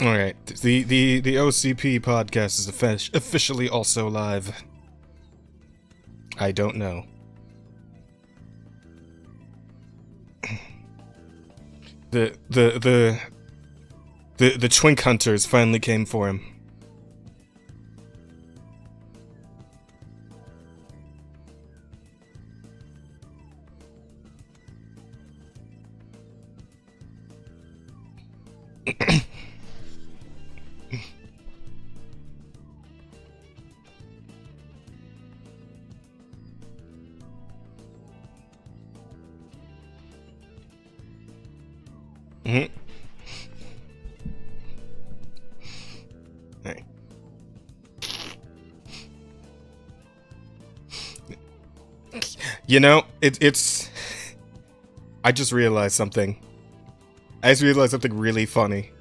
All right, the OCP podcast is officially also live. I don't know. The Twink Hunters finally came for him. Mm-hmm. Hey. You know, it's... I just realized something. Really funny.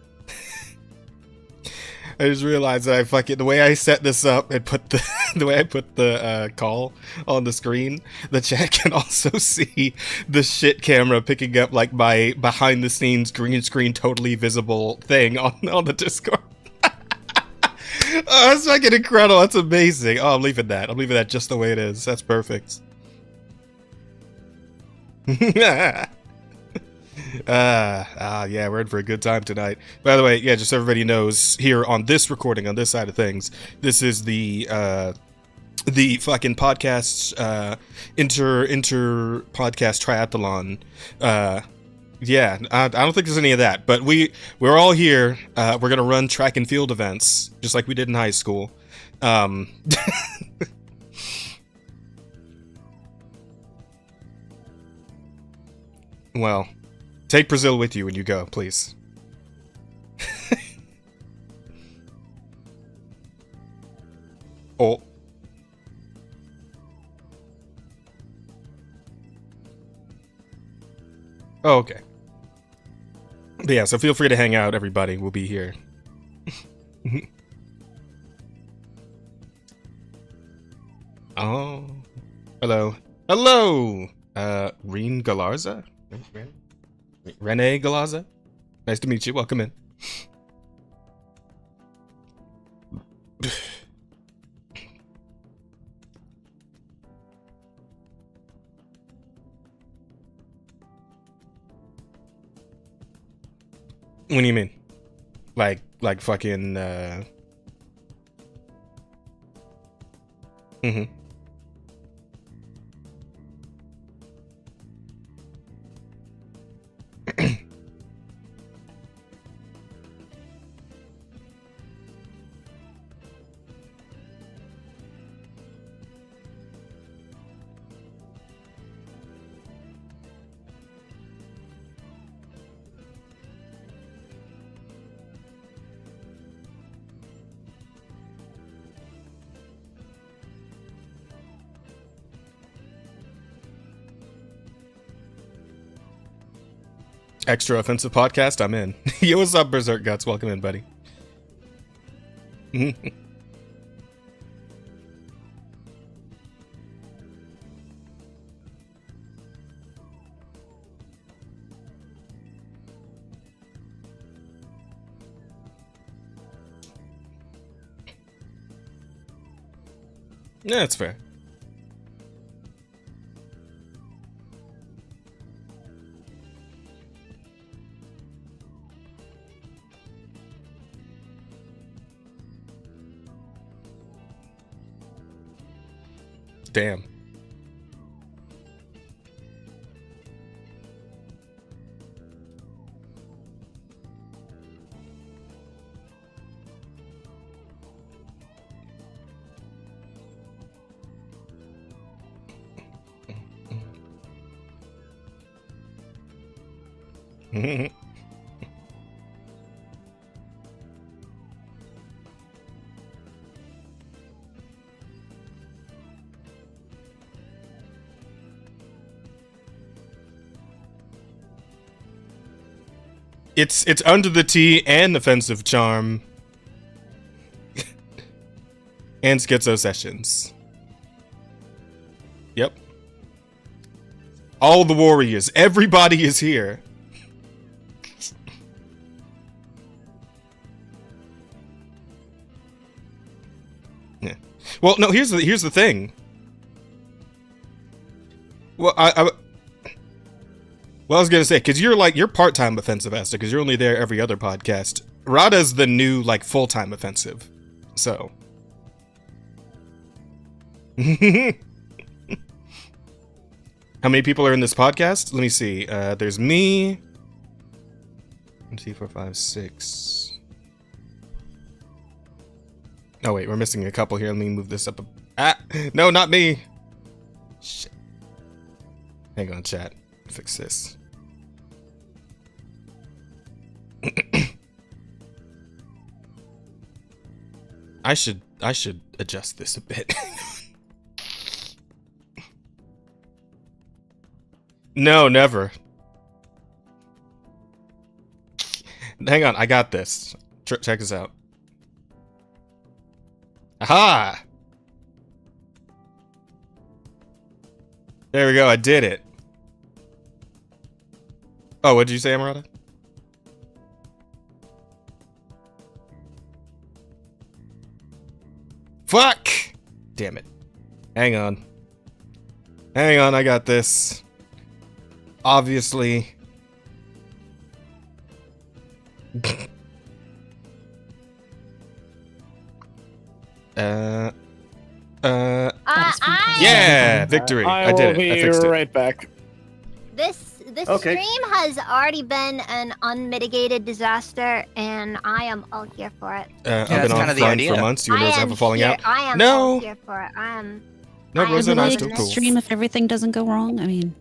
I just realized that the way I set this up and put the way I put the call on the screen, the chat can also see the shit camera picking up like my behind the scenes green screen totally visible thing on the Discord. Oh, that's fucking incredible. That's amazing. Oh, I'm leaving that just the way it is. That's perfect. Yeah, we're in for a good time tonight. By the way, yeah, just so everybody knows, here on this recording, on this side of things, this is the fucking podcast, Inter-Podcast Triathalon. Yeah, I don't think there's any of that, but we're all here. We're gonna run track and field events, just like we did in high school. Well, take Brazil with you when you go, please. Oh. Oh, okay. But yeah, so feel free to hang out, everybody. We'll be here. Oh. Hello. Hello! Reen Galarza? Rene Galaza? Nice to meet you. Welcome in. What do you mean? Like fucking, Mm-hmm. Extra offensive podcast, I'm in. Yo, what's up, Berserk Guts? Welcome in, buddy. Yeah, that's fair. Damn. It's under the T and offensive charm. And schizo sessions. Yep. All the warriors. Everybody is here. Well, no. Here's the thing. Well, I was gonna say, because you're part-time offensive, Asta, because you're only there every other podcast. Rada's the new like full-time offensive, so. How many people are in this podcast? Let me see. There's me. 1, 2, 4, 5, 6. Oh wait, we're missing a couple here. Let me move this up. No, not me. Shit. Hang on, chat. Fix this. I should adjust this a bit. No, never. Hang on, I got this. Check this out. Aha! There we go, I did it. Oh, what did you say, Amarada? Fuck! Damn it. Hang on. Hang on, I got this. Obviously. Yeah, victory. I did it. I fixed it. Right back. This stream has already been an unmitigated disaster, and I am all here for it. I've been offline for months. You and Rosa have a falling out. I am all here for it. No, Rosa and I are still cool. Stream if everything doesn't go wrong. I mean.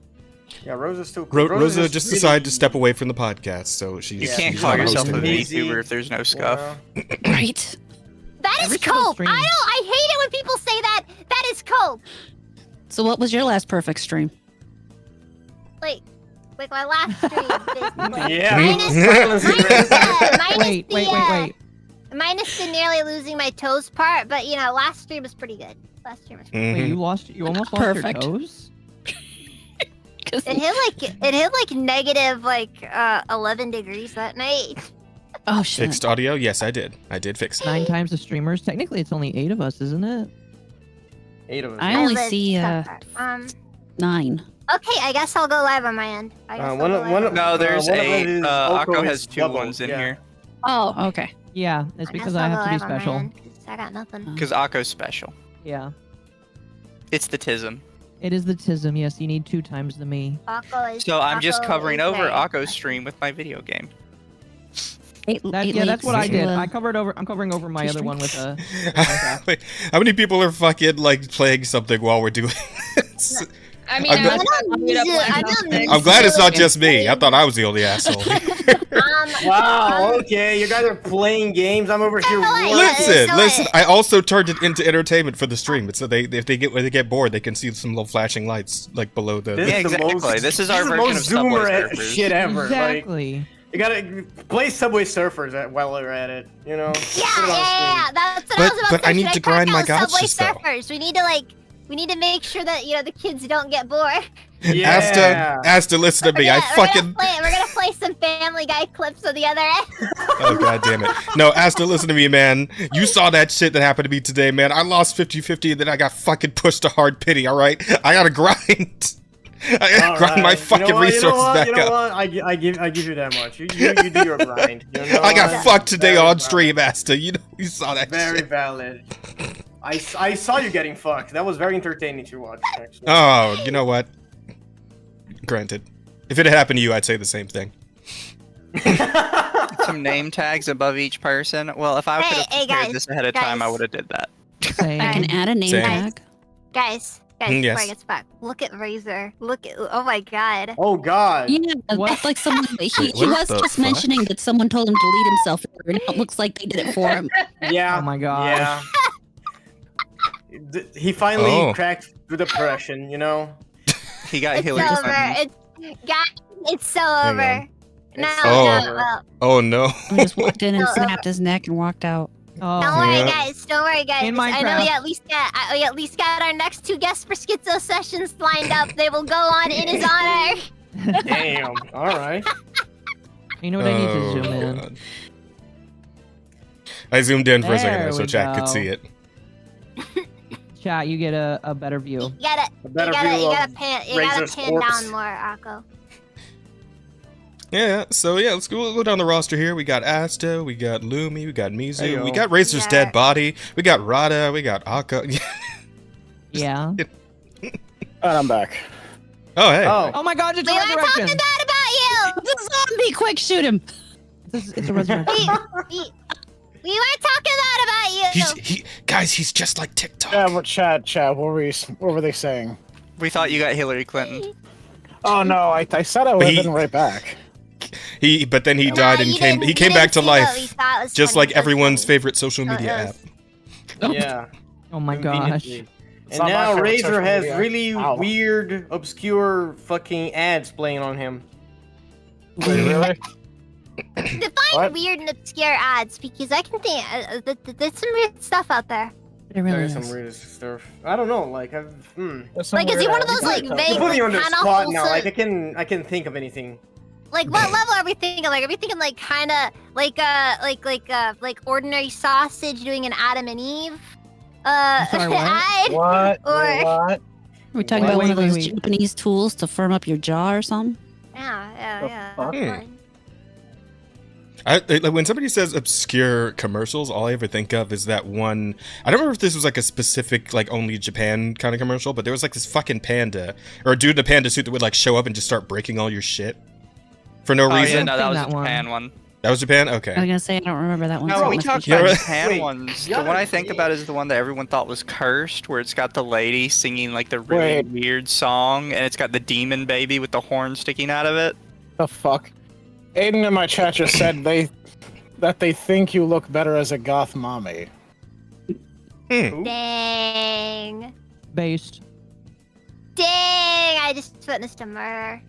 Yeah, Rosa's still cool. Rosa just decided to step away from the podcast, so she's. You can't call yourself a VTuber if there's no scuff. Right. That is cope. I hate it when people say that. That is cope. So what was your last perfect stream? Like my last stream, basically. Yeah. Wait. Minus the nearly losing my toes part, but last stream was pretty good. Last stream was pretty good. Wait, you almost lost your toes? It hit like negative 11 degrees that night. Oh shit. Fixed audio? Yes, I did. I did fix it. 9 times the streamers. Technically, it's only 8 of us, isn't it? 8 of us. I only see 9. Okay, I guess I'll go live on my end. No, there's 8. Akko has 2 ones in here. Oh, okay. Yeah, it's because I have to be special. I got nothing. Because Akko's special. Yeah. It's the tism. It is the tism, yes. You need 2 times the me. So I'm just covering over Akko's stream with my video game. That's what I did. I'm covering over my other one with a. Wait, how many people are fucking playing something while we're doing this? I mean, I'm glad it's not just me. I thought I was the only asshole. Wow. Okay, you guys are playing games. I'm over here. Listen. I also turned it into entertainment for the stream. So if they get bored, they can see some little flashing lights below the. Exactly. This is our version of Subway Surfers. Shit ever. Exactly. You gotta play Subway Surfers while you're at it. Yeah. That's what I was about to say. But I need to grind my gotchas. Subway Surfers. We need to make sure that the kids don't get bored. Yeah. Asta, listen to me. We're gonna play some Family Guy clips on the other end. Oh god damn it! No, Asta, listen to me, man. You saw that shit that happened to me today, man. I lost 50-50 and then I got fucking pushed to hard pity. All right, I gotta grind. I gotta grind my fucking resources back up. I give you that much. You do your grind. I got fucked today on stream, Asta. You saw that. Very shit. valid. I saw you getting fucked. That was very entertaining to watch. Actually. Oh, you know what? Granted, if it had happened to you, I'd say the same thing. Some name tags above each person. Well, if I could have prepared this ahead of time, I would have did that. I can add a name tag. Guys, before I get back, look at Razor. Oh my god. Oh god. Yeah, that's like someone. He was just mentioning that someone told him to delete himself, and it looks like they did it for him. Yeah. Oh my god. Yeah. He finally cracked through depression. He got It's Hillary over. Clinton. It's so over. Oh no. He just walked in and snapped his neck and walked out. Don't worry, guys. I know we at least got our next 2 guests for Schizo sessions lined up. They will go on in his honor. Damn. All right. You know what I need to zoom in? God. I zoomed in for a second there so chat could see it. Chat, you get a better view. You gotta pan down more, Akko. Yeah, so yeah, let's go down the roster here. We got Asta, we got Lumi, we got Mizu, we got Razor's dead body, we got Rada, we got Akko. Yeah. And I'm back. Oh, hey. Oh my god, it's a We were resurrection! talking bad about you! It's a zombie! Quick, shoot him! It's a resurrection. We weren't talking bad about you! Guys, he's just like TikTok. Yeah, but Chad, what were they saying? We thought you got Hillary Clinton. Oh no, I said I would have been right back. But then he died and he came back to life, just like everyone's favorite social media app. Yeah. Oh my gosh. And now Razor has really weird, obscure fucking ads playing on him. Wait, really? Define weird and obscure ads, because I can think there's some weird stuff out there. There's some weird stuff. I don't know, like Like, is he one of those like vague, putting you on the kind of spot now. wholesome? Like I can think of anything. Like, what level are we thinking? Like, are we thinking like kind of like ordinary sausage doing an Adam and Eve? Sorry, what? Ad? What? Or What? Are we talking about one of those Japanese tools to firm up your jaw or something? yeah. fuck? Like when somebody says obscure commercials, all I ever think of is that one. I don't remember if this was like a specific, like only Japan kind of commercial, but there was like this fucking panda or a dude in a panda suit that would like show up and just start breaking all your shit for no reason. Yeah, no, that was That the one. Japan one. That was Japan. Okay. I was gonna say I don't remember that one. No, so it we must talked be about Japan. Japan Wait, ones. yeah, The one I think about is the one that everyone thought was cursed, where it's got the lady singing like the really Wait. weird song, and it's got the demon baby with the horn sticking out of it. The fuck? Aiden in my chat just said that they think you look better as a goth mommy. Dang. Based. Dang, I just witnessed a murder.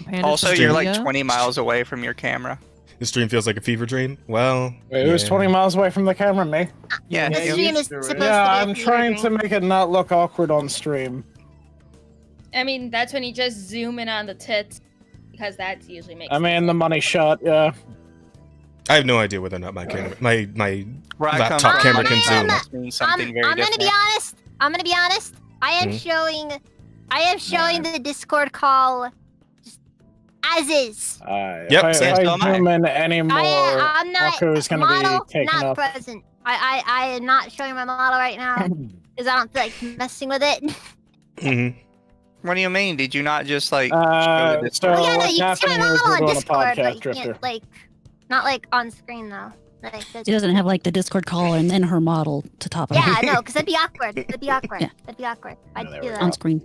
Panda Also, you're like Studio? 20 miles away from your camera. The stream feels like a fever dream. Well, Wait, who's 20 miles away from the camera? Me? Yeah, The Yeah, stream you is used to, supposed right? Yeah, to be I'm a fever trying dream. to make it not look awkward on stream. I mean, that's when you just zoom in on the tits, because that's usually makes I mean, the money shot, yeah. I have no idea whether or not my camera, my Where I come laptop from, camera it can zoom. must mean something very I'm gonna different. be honest. I am showing the Discord call just as is. Yep, If same. I zoom in anymore, I'm not Akko's gonna model, be taken not up. present. I am not showing my model right now because I don't feel like messing with it. Mhm. What do you mean? Did you not just like? So Well, yeah, no, what's you can see my happening is model we're on doing a Discord, but podcast, you Drifter. can't like, not like on screen though. Like, that's- She doesn't have like the Discord caller and then her model to top of yeah, it no, because that'd be awkward. That'd be awkward. Yeah. That'd be awkward. I'd do on that. screen.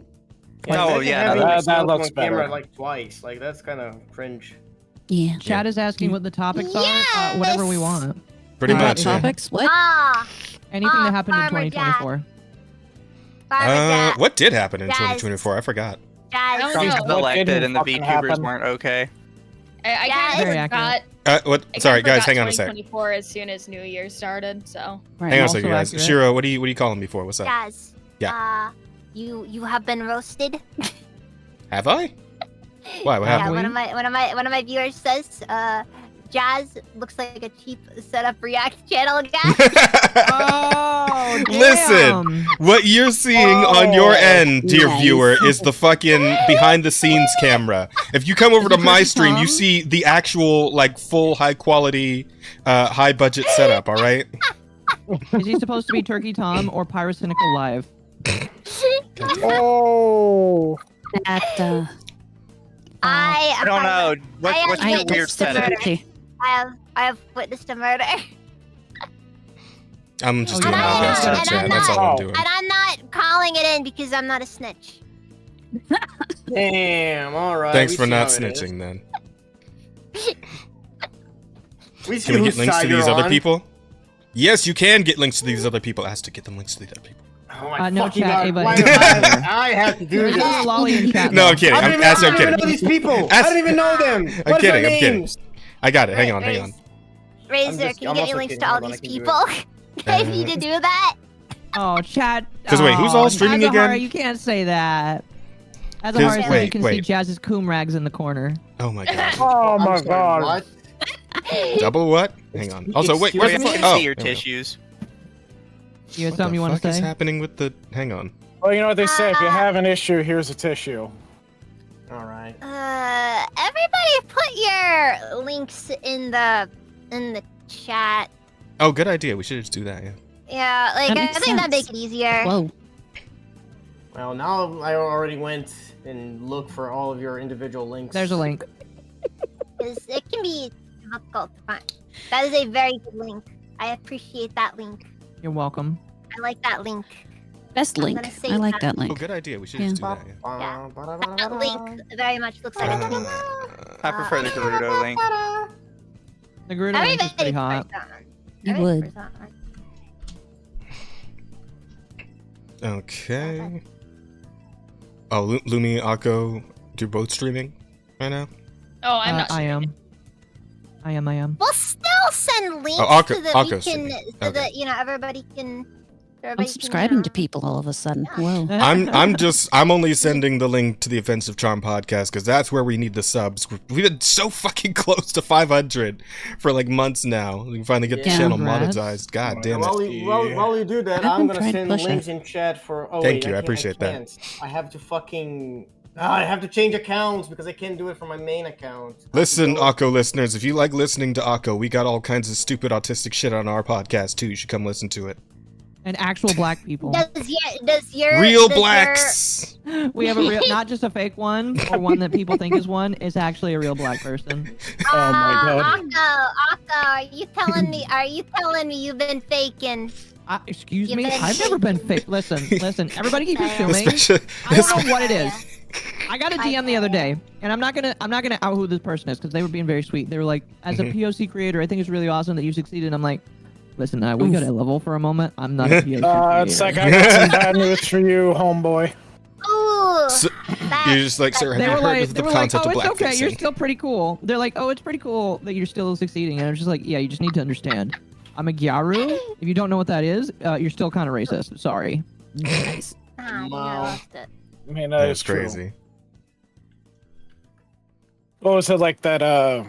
Oh, yeah, that looks camera better. like twice. Like that's kind of cringe. Yeah. Chat is asking what the topics are. Yes! Whatever we want. Pretty What much. Yeah. topics? What? Ah, Anything that happened in Farmer 2024. Farmer Jack. What did happen in Jazz. 2024? I forgot. I Jazz. don't Trump know. got What elected didn't and the fucking VTubers happen? weren't okay. I Yeah, kind very of accurate. forgot. What? I Sorry, kinda guys. forgot Hang on a sec. 2024 as soon as New Year started, so. Right. Hang on a Also second, guys. accurate. Shiro, what are you calling me for? What's up? Jazz. Yeah. You have been roasted. Have I? Why? What Yeah, happened? one of my viewers says, Jazz looks like a cheap setup React channel guy. Oh, Listen, what you're seeing on your end, dear nice. viewer, is the fucking behind the scenes camera. If you come over to Is it my Turkey stream, you Tom? see the actual, like, full high quality, high budget setup, alright? Is he supposed to be Turkey Tom or Pyrocynical Live? Oh, That, I I don't know. What's I your have weird witnessed a fetish? murder. I have witnessed a murder. I'm just Oh, doing yeah. my best And to I'm chat. That's all I'm not- doing. And I'm not calling it in because I'm not a snitch. Damn. All right. Thanks we for see not how it is. snitching, then. We see Can we whose get links to side these you're other on. people? Yes, you can get links to these other people. Ask to get them links to these other people. Oh my No fucking chat, God. Ava. Why do I have to do There's this? a lolly in chat. No, though. I'm kidding. I I'm don't asking. I'm even know kidding. these people. Ask- I don't even know them. What kidding, are their I'm kidding. names? I got it. Hang on. Razor, I'm can you also get me links kidding. to all Hold on, I these can do people? I need to do that. Oh, chat. 'Cause wait, who's all Oh, streaming Azahara, again? You can't say that. 'Cause- Azahara said you wait, can see wait. Jazz's coom rags in the corner. Oh my god. oh my I'm sorry, god. what? Double what? Hang on. Also, wait. We Where's the can fuck? see your there we go. tissues. You have What something the you want fuck to is say? happening with the? Hang on. Well, you know what they say. If you have an issue, here's a tissue. All right. Everybody put your links in the chat. Oh, good idea. We should just do that. Yeah. Yeah, like That I makes think that'd make sense. it easier. Whoa. Well, now I already went and looked for all of your individual links. There's a link. 'Cause it can be difficult to find. That is a very good link. I appreciate that link. You're welcome. I like that link. Best I'm link. gonna save I like that Oh, link. good idea. We should Yeah. just do that. Yeah. That link very much looks like a link. I prefer the Gerudo link. The Gerudo link is pretty Everybody hot. prefers that one. You Everybody would. prefers that one. Okay. Oh, Lumi, Akko, you're both streaming right now? Oh, I'm not. I am. I am. We'll still send links Akko- so that we Akko's can, streaming. so Okay. that everybody can. I'm subscribing to people all of a sudden. Whoa. I'm only sending the link to the Offensive Charm podcast because that's where we need the subs. We've been so fucking close to 500 for like months now. We can finally get the Yeah. channel Congrats. monetized. God damn While it. you do that, I've I'm been gonna trying to send push it. links in chat for. Oh, Thank wait, you, I can't- appreciate that. can't. I have to fucking. I have to change accounts because I can't do it from my main account. Listen, So- Akko listeners, if you like listening to Akko, we got all kinds of stupid autistic shit on our podcast too. You should come listen to it. And actual black people. Does your Real does blacks. We have a real, not just a fake one or one that people think is one. It's actually a real black person. Oh my god. Akko, are you telling me you've been faking? Excuse You've me? been I've never been fake. Listen. Everybody keep assuming. Especially, I don't know what it is. I got a DM the other day, and I'm not gonna out who this person is because they were being very sweet. They were like, as a POC creator, I think it's really awesome that you succeeded. I'm like, listen, we got a level for a moment. I'm not a POC creator. It's like I got some bad news for you, homeboy. Ooh, So- you're just like, sir, have They you were heard like, of the concept oh, of it's okay. You're blackfacing? still pretty cool. They're like, oh, it's pretty cool that you're still succeeding. And I was just like, yeah, you just need to understand. I'm a Gyaru. If you don't know what that is, you're still kind of racist. Sorry. Nice. I Wow. lost it. I mean, that That's is true. crazy. What was it like that? There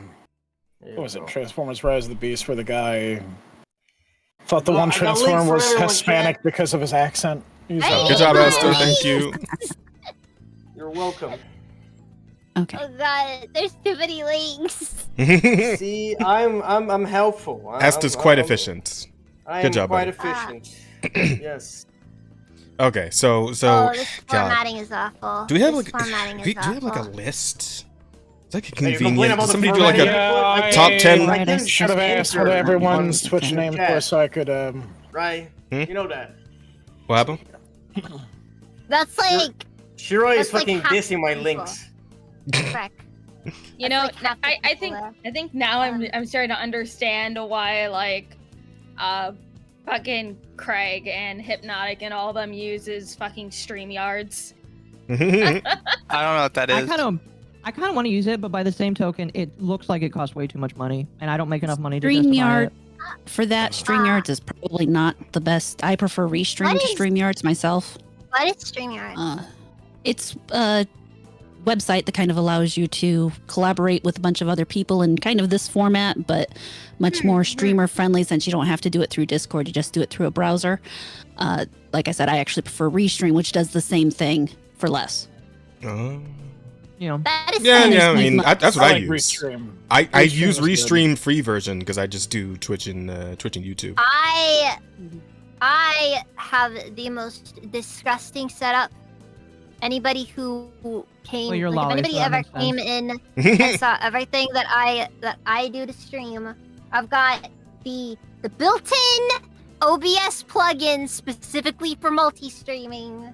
What you was it? go. Transformers: Rise of the Beast, where the guy thought the Well, one I got links Transformer for was everyone, Hispanic chat. because of his accent. He's Hey! like, Good job, Oh, Esther. nice. Thank you. You're welcome. Okay. Oh god, there's too many links. See, I'm helpful. Esther's quite efficient. I Good am job, quite buddy. efficient. Yes. Okay, so oh, this God. formatting is awful. Do we have This like formatting is do we have like a awful. list? It's like a Hey, you complain convenient. about the Somebody do like a formatting? top 10 I can should have just asked what enter everyone's on Twitch name chat, was so I could Right? Hmm? You know that. What happened? That's like Shiroi That's is like fucking half dissing my the links. frick. You That's know, like half the I people think there. I think now I'm starting to understand why like fucking Craig and Hypnotic and all of them uses fucking StreamYards. I don't know what that I is. kind of want to use it, but by the same token, it looks like it costs way too much money, and I don't make enough money to justify StreamYard it. for that, StreamYards is probably not the best. I prefer Restream What to is- StreamYards myself. What is StreamYard? It's a website that kind of allows you to collaborate with a bunch of other people in kind of this format, but much more streamer friendly since you don't have to do it through Discord. You just do it through a browser. Like I said, I actually prefer Restream, which does the same thing for less. Oh. You know, That is Yeah, so yeah. I nice. mean, that's what I like use. Restream. I Restream use is good. Restream free version because I just do Twitch and YouTube. I have the most disgusting setup. Anybody who came, Well, you're like, if Lolly, anybody so that ever makes came in and saw everything that I do to stream, I've got the built-in OBS plugin specifically for multi-streaming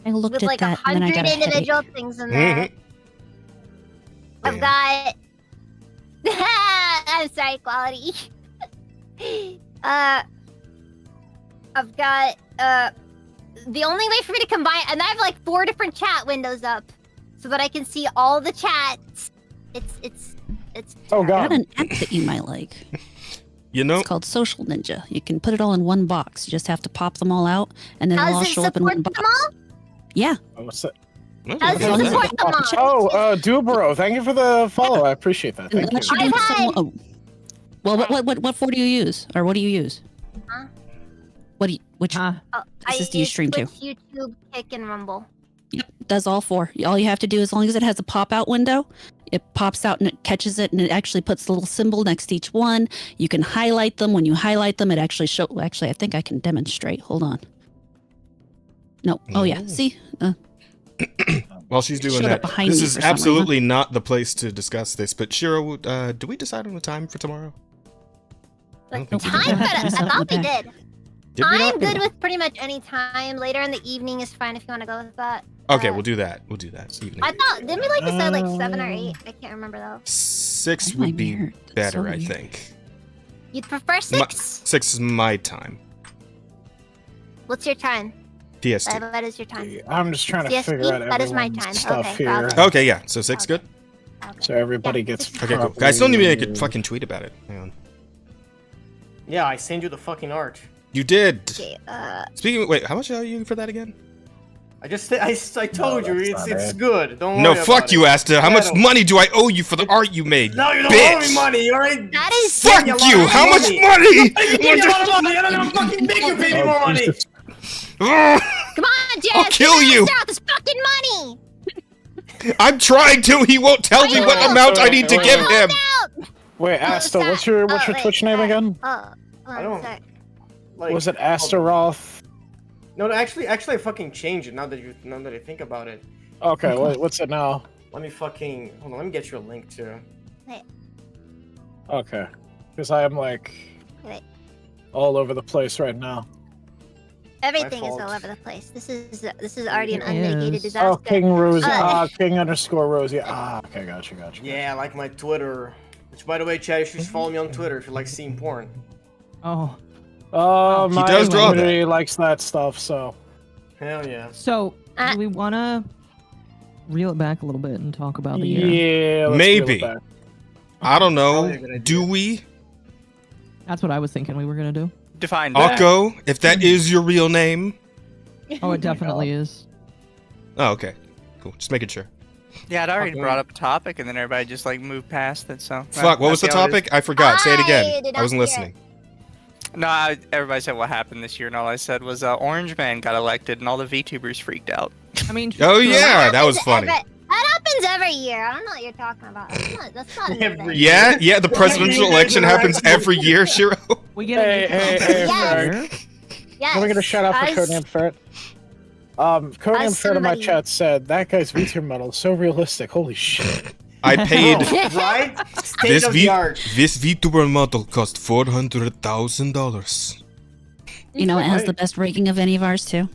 I looked with at like that and then I 100 got a headache. individual things in there. I've got. I'm sorry, quality. I've got the only way for me to combine, and I have like 4 different chat windows up, so that I can see all the chats. It's. Oh I got god. an app that you might like. You know, It's called Social Ninja. You can put it all in one box. You just have to pop them all out, and then it'll all Does it show up in support one them box. all? Yeah. Oh, what's that? Does Oh, it support them all? Oh, Dubro, thank you for the follow. I appreciate that. Thank Unless you. you're doing I've had- some. Oh. Well, what for do you use, or what do you use? Huh? What do you? which places do you stream to? Twitch, YouTube, Kick, and Rumble. Yep, does all 4. All you have to do, as long as it has a pop-out window, it pops out and it catches it, and it actually puts the little symbol next to each one. You can highlight them. When you highlight them, it actually shows. Actually, I think I can demonstrate. Hold on. No. Oh yeah. See. While she's doing that, this is absolutely not the place to discuss this. But Shiro, do we decide on the time for tomorrow? I thought we did. I'm good with pretty much any time. Later in the evening is fine if you want to go with that. Okay, we'll do that. We'll do that this evening. I thought, didn't we like to say like 7 or 8? I can't remember though. 6 would be better, I think. You'd prefer 6? 6 is my time. What's your time? PST. What is your time? I'm just trying to PST? figure out That is my time. stuff Okay, here. Okay, yeah. So 6 good? Okay. So everybody gets. Okay, cool. Guys, don't even make a fucking tweet about it. Hang on. Yeah, I sent you the fucking art. You did. Okay, Speaking of, wait, how much are you for that again? I told you it's good. Don't worry. No, fuck you, Asta. How much money do I owe you for the art you made? No, you don't bitch. owe me money. You already. That is. Fuck you. How much money? I give you a lot of money. I don't even fucking make you pay me more money. Come on, Jazz. I'll kill you. Out this fucking money. I'm trying to. He won't tell me what amount I need to give him. Wait, Asta, what's your Twitch name again? I don't. Like, was it Astaroth? No, actually, I fucking changed it now that I think about it. Okay, what's it now? Let me fucking hold on. Let me get you a link too. Wait. Okay, because I am like all over the place right now. Everything is all over the place. This is already an unmitigated disaster. Oh, King Rosie. King_Rosie. Okay, gotcha. Yeah, like my Twitter. Which, by the way, Chad, you should follow me on Twitter if you like seeing porn. Oh. My does draw community likes that stuff, so. Hell yeah. So, do we want to reel it back a little bit and talk about the year? Yeah, let's maybe. reel it back. I don't know. Do we? That's what I was thinking we were going to do. Define that. Akko, if that is your real name. Oh, it definitely is. Oh, okay. Cool. Just making sure. Yeah, I'd already brought up a topic, and then everybody just like moved past it. So fuck. What was the topic? I forgot. Say it again. I wasn't hear listening. No, everybody said what happened this year, and all I said was Orange Man got elected, and all the VTubers freaked out. I mean, oh yeah, that was funny. That happens every year. I don't know what you're talking about. That's not Every Yeah. The presidential election happens every year, Shiro. We get Hey, Yes. Yes. Let me get a shout out for Codename Ferret. Codename Ferret in my chat said that guy's VTuber medal is so realistic. Holy shit. I paid. Right? State of the art. This VTuber model cost $400,000. You know, it has the best rigging of any of ours too.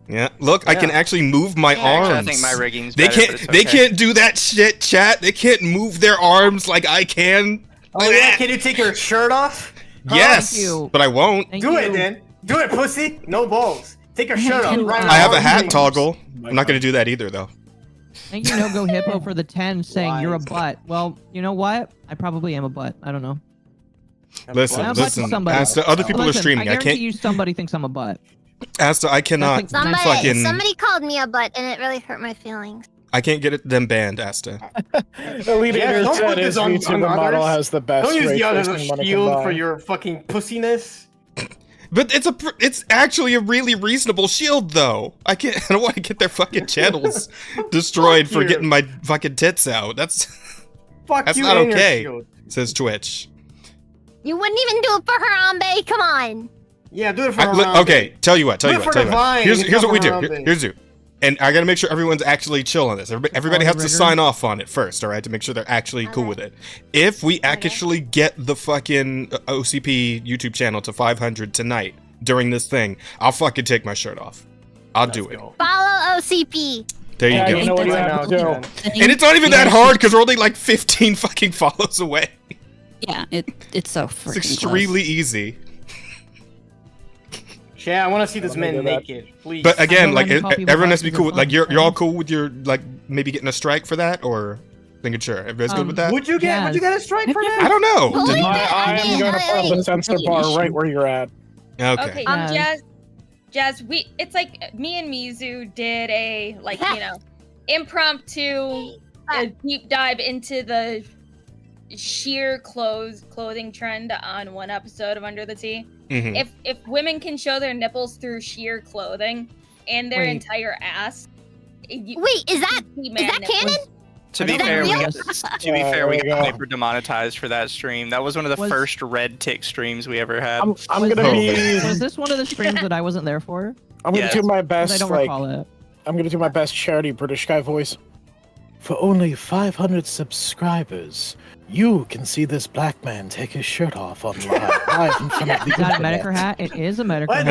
Yeah, look, I can actually move my arms. I think my rigging's they better, can't. but it's They okay. can't do that shit, chat. They can't move their arms like I can. Oh yeah, can you take your shirt off? Yes, but I won't. Do it then. Do it, pussy. No balls. Take your shirt off. Right I have now. a hat toggle. I'm not gonna do that either, though. Thank you, No Go Hippo, for the 10 saying you're a butt. Well, you know what? I probably am a butt. I don't know. Listen. Somebody. Asta, other people are streaming. I I guarantee can't. you somebody thinks I'm a butt. Asta, I cannot. Somebody called me a butt, and it really hurt my feelings. I can't get them banned, Asta. Elite Eater said his VTuber model has the best. Don't use the others as money shield combined. for your fucking pussiness. But it's actually a really reasonable shield, though. I don't want to get their fucking channels destroyed for getting my fucking tits out. That's not okay. Says Twitch. You wouldn't even do it for Harambe. Come on. Yeah, do it for Harambe. Okay, tell you what. Here's what we do. Here's what. And I gotta make sure everyone's actually chill on this. Everybody has to sign off on it first, all right, to make sure they're actually cool with it. If we actually get the fucking OCP YouTube channel to 500 tonight during this thing, I'll fucking take my shirt off. I'll do it. Follow OCP. There you go. You know what you have to do. And it's not even that hard because we're only like 15 fucking follows away. Yeah, it's so freaking It's extremely easy. Yeah, I want to see this man naked, please. But again, like everyone has to be cool. Like you're all cool with your like maybe getting a strike for that, or thinking sure everybody's good with that. Would you get a strike for that? I don't know. I am going to put the censor bar right where you're at. Okay. Jazz, it's like me and Mizu did a impromptu deep dive into the sheer clothing trend on one episode of Under the Tea. If women can show their nipples through sheer clothing and their entire ass. Wait, is that canon? To be fair, we got paper demonetized for that stream. That was one of the first red tick streams we ever had. I'm gonna be. Was this one of the streams that I wasn't there for? I'm gonna do my best. I don't recall it. I'm gonna do my best charity British guy voice. For only 500 subscribers, you can see this black man take his shirt off on live in front of the Is that a Medicare hat? It is a Medicare hat.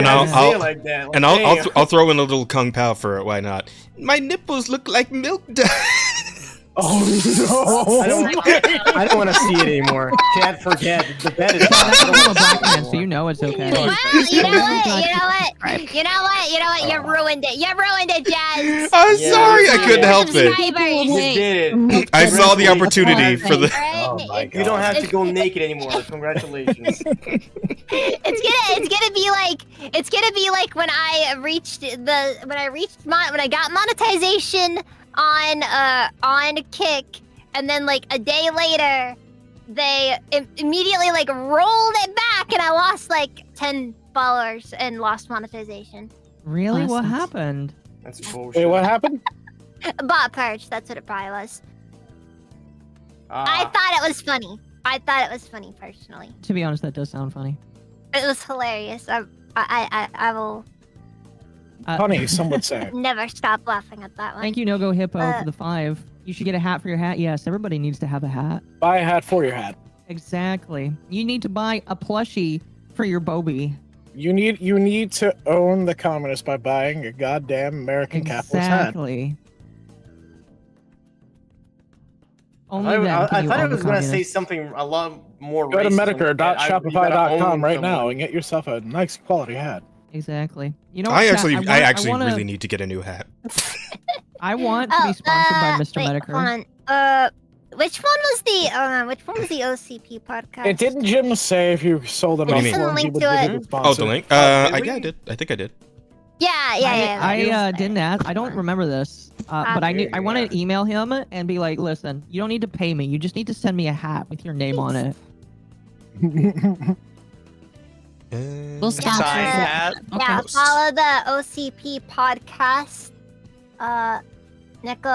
And I'll throw in a little Kung Pao for it. Why not? My nipples look like milk duds. Oh no! I don't want to see it anymore. Can't forget. The bed is a black man, so you know it's okay. Well, you know what? You ruined it. You ruined it, Jazz. I'm sorry, I couldn't help it. You did it. I saw the opportunity for the. Oh my God. You don't have to go naked anymore. Congratulations. It's gonna be like when I got monetization on Kick, and then like a day later they immediately like rolled it back, and I lost like 10 followers and lost monetization. Really? What happened? That's bullshit. Wait, what happened? Bot purge. That's what it probably was. I thought it was funny. Personally. To be honest, that does sound funny. It was hilarious. I will. Funny, some would say. Never stop laughing at that one. Thank you, No Go Hippo, for the 5. You should get a hat for your hat. Yes, everybody needs to have a hat. Buy a hat for your hat. Exactly. You need to buy a plushie for your Bobby. You need to own the communists by buying a goddamn American capitalist hat. Exactly. I thought I was going to say something a lot more. Go to Medicare.shopify.com right now and get yourself a nice quality hat. Exactly. You know, I actually really need to get a new hat. I want to be sponsored by Mr. Medicare. Hold on. Which one was the OCP podcast? It didn't Jim say if you sold enough forms he would give you the sponsor? Oh, the link? I did. I think I did. Yeah. I didn't ask. I don't remember this. But I want to email him and be like, listen, you don't need to pay me. You just need to send me a hat with your name on it. We'll sponsor hat. Yeah, follow the OCP podcast. Neko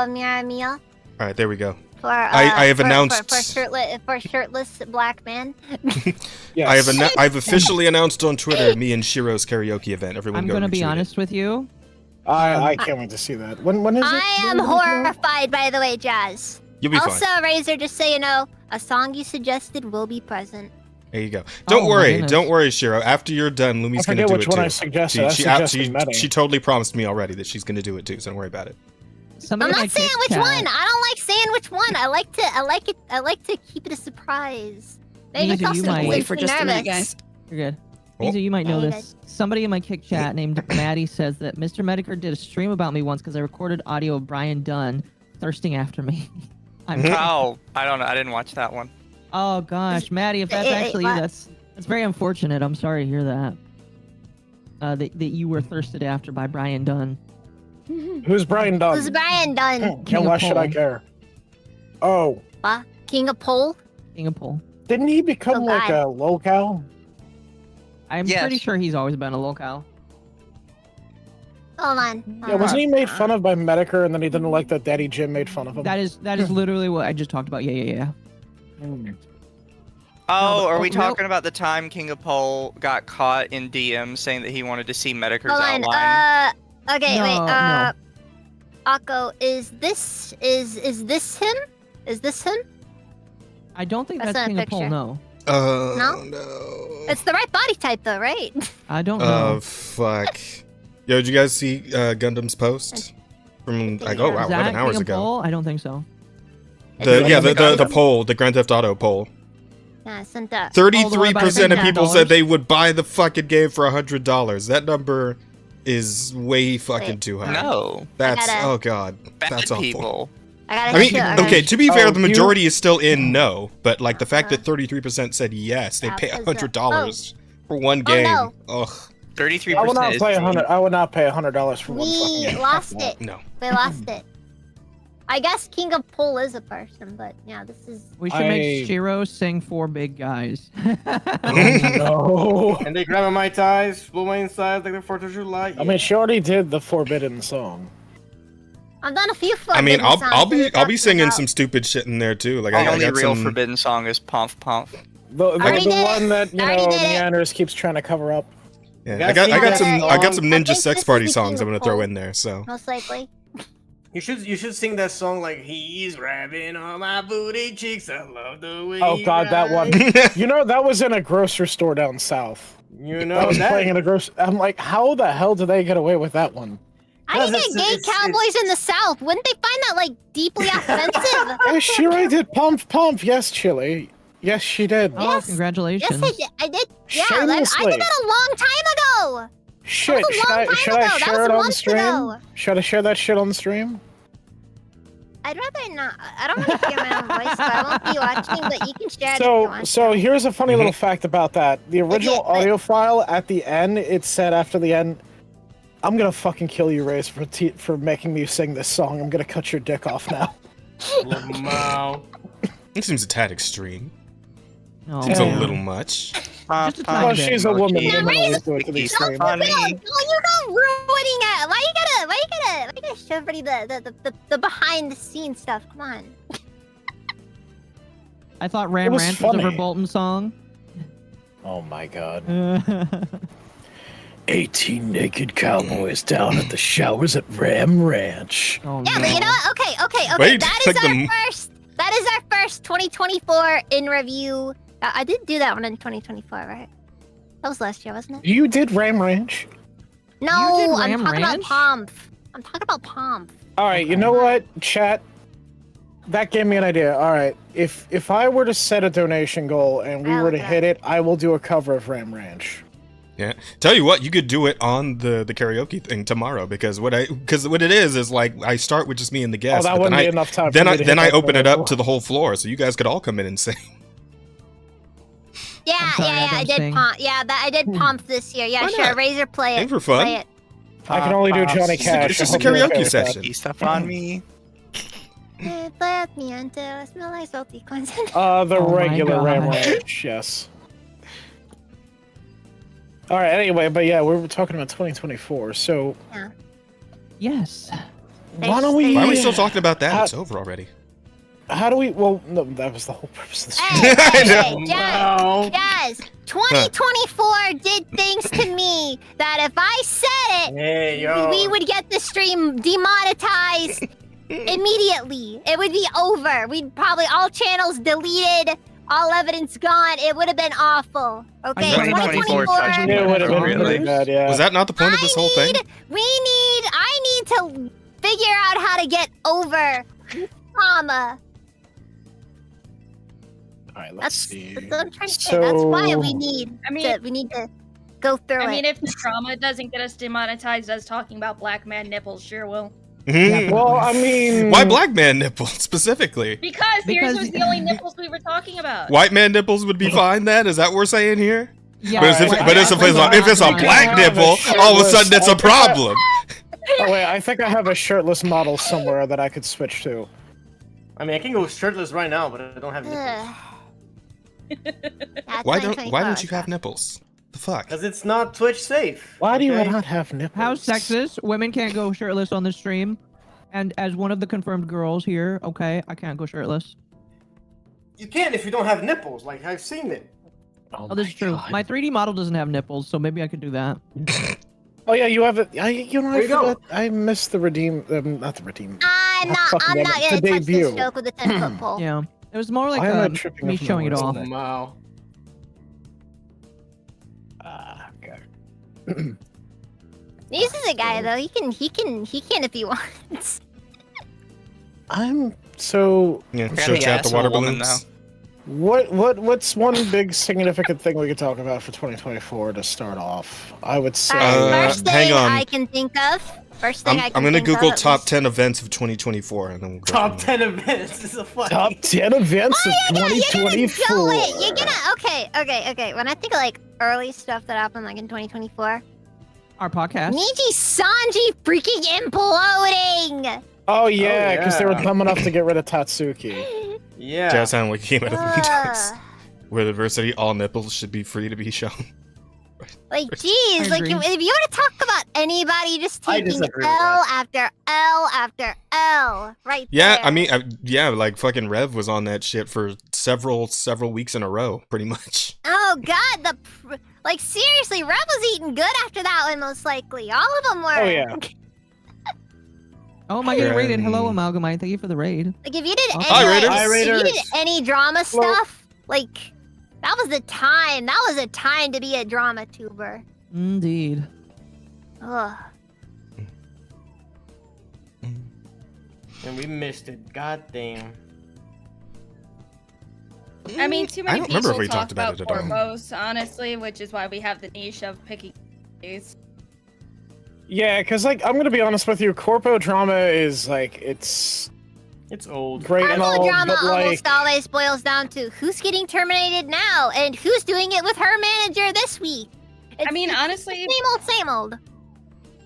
Miramia. All right, there we go. For I have announced for shirtless black man. Yes. I've officially announced on Twitter me and Shiro's karaoke event. Everyone, I'm gonna be honest with you. I can't wait to see that. When is it? I am horrified, by the way, Jazz. You'll be also, fine. Razor, just so you know, a song you suggested will be present. There you go. Don't worry, Shiro. After you're done, Lumi's gonna do it too. I forget which one I suggested. She totally promised me already that she's gonna do it too. So don't worry about it. I'm not saying which one. I don't like saying which one. I like to keep it a surprise. Maybe it's also wait for just a minute, guys. You're good. Lisa, you might know this. Somebody in my Kick chat named Maddie says that Mr. Medicare did a stream about me once because I recorded audio of Brian Dunn thirsting after me. I don't know. I didn't watch that one. Oh gosh, Maddie, if that's actually you, that's very unfortunate. I'm sorry to hear that. That you were thirsted after by Brian Dunn. Who's Brian Dunn? Who's Brian Dunn? And why should I care? Oh. King of Pole? King of Pole. Didn't he become like a locale? I'm pretty sure he's always been a locale. Hold on. Yeah, wasn't he made fun of by Medicare and then he didn't like that Daddy Jim made fun of him? That is literally what I just talked about. Yeah. Oh, are we talking about the time King of Pole got caught in DM saying that he wanted to see Medicare's outline? Okay, wait. No. Akko, is this him? Is this him? I don't think that's not a King of picture. Pole, no. No? No. It's the right body type though, right? I don't know. Oh, fuck. Yo, did you guys see Gundam's post? From, like, oh, wow, 11 hours ago. Pole? I don't think so. The poll, the Grand Theft Auto poll. Yeah, I sent that. 33% of people said they would buy the fucking game for $100. That number is way fucking too high. No. That's, oh god. That's awful. People. I mean, okay, to be fair, the majority is still in no, but like the fact that 33% said yes, they pay $100 for one game. Oh, no. Ugh. 33%. I would not pay $100. I would not pay $100 for one fucking game. We lost it. No. We lost it. I guess King of Pool is a person, but yeah, this is. We should make Shiro sing 4 Big Guys. No. And they grab my ties, blow my insides like the 4th of July. I mean, she already did the Forbidden song. I've done a few. I mean, Forbidden songs I'll that we're be talking singing about. some stupid shit in there too. Like The I only got real some. forbidden song is Pomp Pomp. The already did one it. that Already did it. Neanders keeps trying to cover up. Yeah, I got some I Ninja think Sex this Party is the songs King I'm gonna of throw Pool. in there. So Most likely. You should sing that song like he's grabbing on my booty cheeks. I love the way. Oh he god, that one. rides." You know, that was in a grocery store down south. You That know was that. playing in a grocery. I'm like, how the hell did they get away with that one? I think Because gay it's- cowboys in the South, wouldn't they find that like deeply offensive? Yes, she already did Pump Pump. Yes, Chili. Yes, she did. Oh, Yes. congratulations. Yes, I did. Yeah, I Shamelessly. did that a long time ago. Shit, That was a long time should ago. I That share was it on the months stream? ago. Should I share that shit on the stream? I'd rather not. I don't want to hear my own voice, so I won't be watching. But you can share it if you So, want. so here's a funny little fact about that. The original but- audio file at the end, it said after the end, "I'm gonna fucking kill you, Race, for making me sing this song. I'm gonna cut your dick off now." Wow. it seems a tad extreme. Oh, Seems Yeah. a little much. Just a Pomp, tiny Well, bit. she's a woman. Mochi. Women Race, always do it to the He's extreme. funny. No, you go ruining it. Why you gotta show everybody the behind the scenes stuff? Come on. I thought Ram was Ranch was a funny. Verbolten song. Oh my god. Oh 18 naked cowboys down at the showers at Ram Ranch. no. Yeah, but you know what? Okay. Wait, that is like our the- first. That is our first 2024 in review. I did do that one in 2024, right? That was last year, wasn't it? You did Ram Ranch? No, did I'm Ram talking about Ranch? Pomp. I'm talking about Pomp. All right, you know what, chat? That gave me an idea. All right, if I were to set a donation goal and we I'll were to look it hit it, I will do a cover of Ram Ranch. Yeah. Tell you what, you could do it on the karaoke thing tomorrow because what it is like I start with just me and the Oh, guest. that but wouldn't then be enough time. then for I me to then hit I that open it goal. up to the whole floor so you guys could all come in and sing. Yeah, I'm sorry, I I don't did sing. Pomp. Yeah, I did Pomp this year. Yeah, Why sure. not? Razor, play Aim it. for fun. Play it. I can only do Johnny It's Cash. just a I hope you're okay karaoke with that. session. Eat stuff on me. Play with me until I smell like salty corn. The Oh my regular Ram God. Ranch, yes. All right. Anyway, but yeah, we were talking about 2024. So Yes. why don't we? Why are we still talking about that? How- It's over already. How do we? Well, no, that was the whole purpose of the stream. Hey, I know. Jazz, Wow. Jazz, 2024 did things to me that if I said it, Hey, yo. we would get the stream demonetized immediately. It would be over. We'd probably all channels deleted, all evidence gone. It would have been awful. Okay, I know 2024 2024. touched It would have been Really? pretty bad, yeah. Was that not the point of this whole thing? I need to figure out how to get over trauma. All right, let's That's see. what I'm trying to say. That's why So- we need I mean, to go through I mean, it. if the trauma doesn't get us demonetized, us talking about black man nipples sure will. Mhm. Well, I mean, Why black man nipples specifically? Because yours Because- was the only nipples we were talking about. White man nipples would be fine then? Is that what we're saying here? Yeah. But if it's a black have nipple, a all of a shirtless- sudden it's a I think problem. Oh wait, I think I have a shirtless model somewhere that I could switch to. I mean, I can go shirtless right now, but I don't have nipples. Ugh. Yeah, Why 2024 don't was you have rough. nipples? The fuck? Because it's not Twitch safe. Why do you okay? not have nipples? How sexist? Women can't go shirtless on the stream. And as one of the confirmed girls here, okay, I can't go shirtless. You can if you don't have nipples. Like, I've seen it. Oh, this is true. God. My 3D model doesn't have nipples, so maybe I could do that. Oh yeah, you have it. You know, There I you go. forgot. I missed the redeem. Not the redeem. I'm Oh, not fucking gonna damn it. touch The this debut. joke with a 10-foot pole. Yeah. It was more like Why am I tripping me up from showing it the off. words? Wow. Okay. This is a guy though. He can if he wants. I'm so. Yeah, Gotta show be chat the asshole water woman balloons. What's one big significant thing we could talk about for 2024 to start off? I would say. First hang thing on. I can think of. First thing I I'm can gonna think Google of, at top least. 10 events of 2024 and then we'll go Top from there. 10 events. This is a fucking... Top 10 events Oh, of you're gonna 2024. do it. You're gonna okay. When I think of like early stuff that happened like in 2024, Our podcast. Niji Sanji freaking imploding. Oh yeah, because they were yeah. dumb enough to get rid of Tatsuki. Yeah. Jazz sound like he came out of the Boondocks. Ugh. Where the diversity, all nipples should be free to be shown. Like, geez, like agree. if you were to talk about anybody just I taking disagree with L that. after L after L, right Yeah, there. I mean, yeah, like fucking Rev was on that shit for several weeks in a row, pretty much. Oh God, like seriously, Rev was eating good after that one, most likely. All of them were. Oh yeah. Oh, am I getting raided? Um, Hello, Amalgamite. Thank you for the raid. Like if you did Hi, any, Raiders. like, Hi, if you did Raiders. any drama Well- stuff, like that was the time. That was a time to be a drama tuber. Indeed. Ugh. And we missed it. God damn. I mean, too I many don't remember people if we talk talked about about it at all. Corpos, honestly, which is why we have the niche of picking these. Yeah, because like I'm gonna be honest with you, corpo drama is like it's old. great and Corpo all, drama but like almost always boils down to who's getting terminated now and who's doing it with her manager this week. I mean, it's honestly, same old.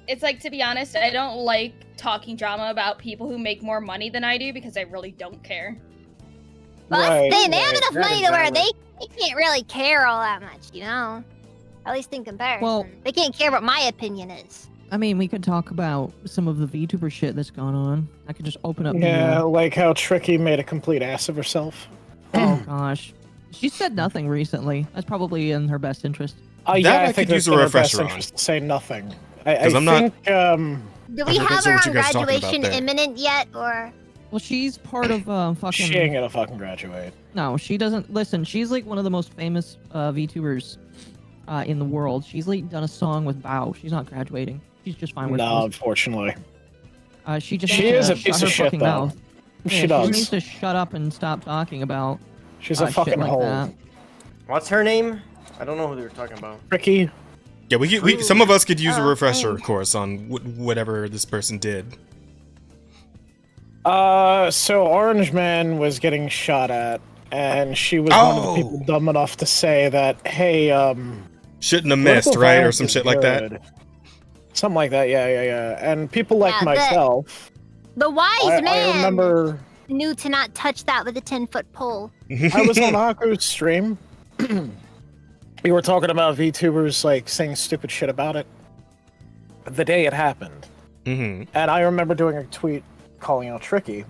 it's like, to be honest, I don't like talking drama about people who make more money than I do because I really don't care. Plus, Right, they have right, enough that money is to where valid. they can't really care all that much, you know? At least in comparison. Well- they can't care what my opinion is. I mean, we could talk about some of the VTuber shit that's gone on. I could just open up. yeah, like how Tricky made a complete ass of herself. Oh gosh, she said nothing recently. That's probably in her best interest. That Yeah, I I could think use it's a in her best refresher on. interest to say nothing. I 'Cause I'm not- think Do we I forget have her what you on guys are talking about graduation there. imminent yet, or? Well, she's part of fucking. she ain't gonna fucking graduate. No, she doesn't. Listen, she's like one of the most famous VTubers in the world. She's like done a song with Bao. She's not graduating. She's just fine with No, it. unfortunately. She just She needs is to a piece shut of her shit, fucking though. mouth. She Yeah, does. She needs to shut up and stop talking about She's a shit fucking like hole. that. What's her name? I don't know who they were talking about. Tricky. Yeah, we some of us could use a Oh, refresher thanks. course on whatever this person did. So Orange Man was getting shot at, and she was one of the people dumb enough to say that, hey, Shouldn't have missed, political right, or violence some is shit like that. good. Something like that, yeah. And people like Yeah, myself, The wise I man remember knew to not touch that with a 10-foot pole. I was on Aku's stream. We were talking about VTubers like saying stupid shit about it the day it happened. Mm-hmm. And I remember doing a tweet calling out Tricky.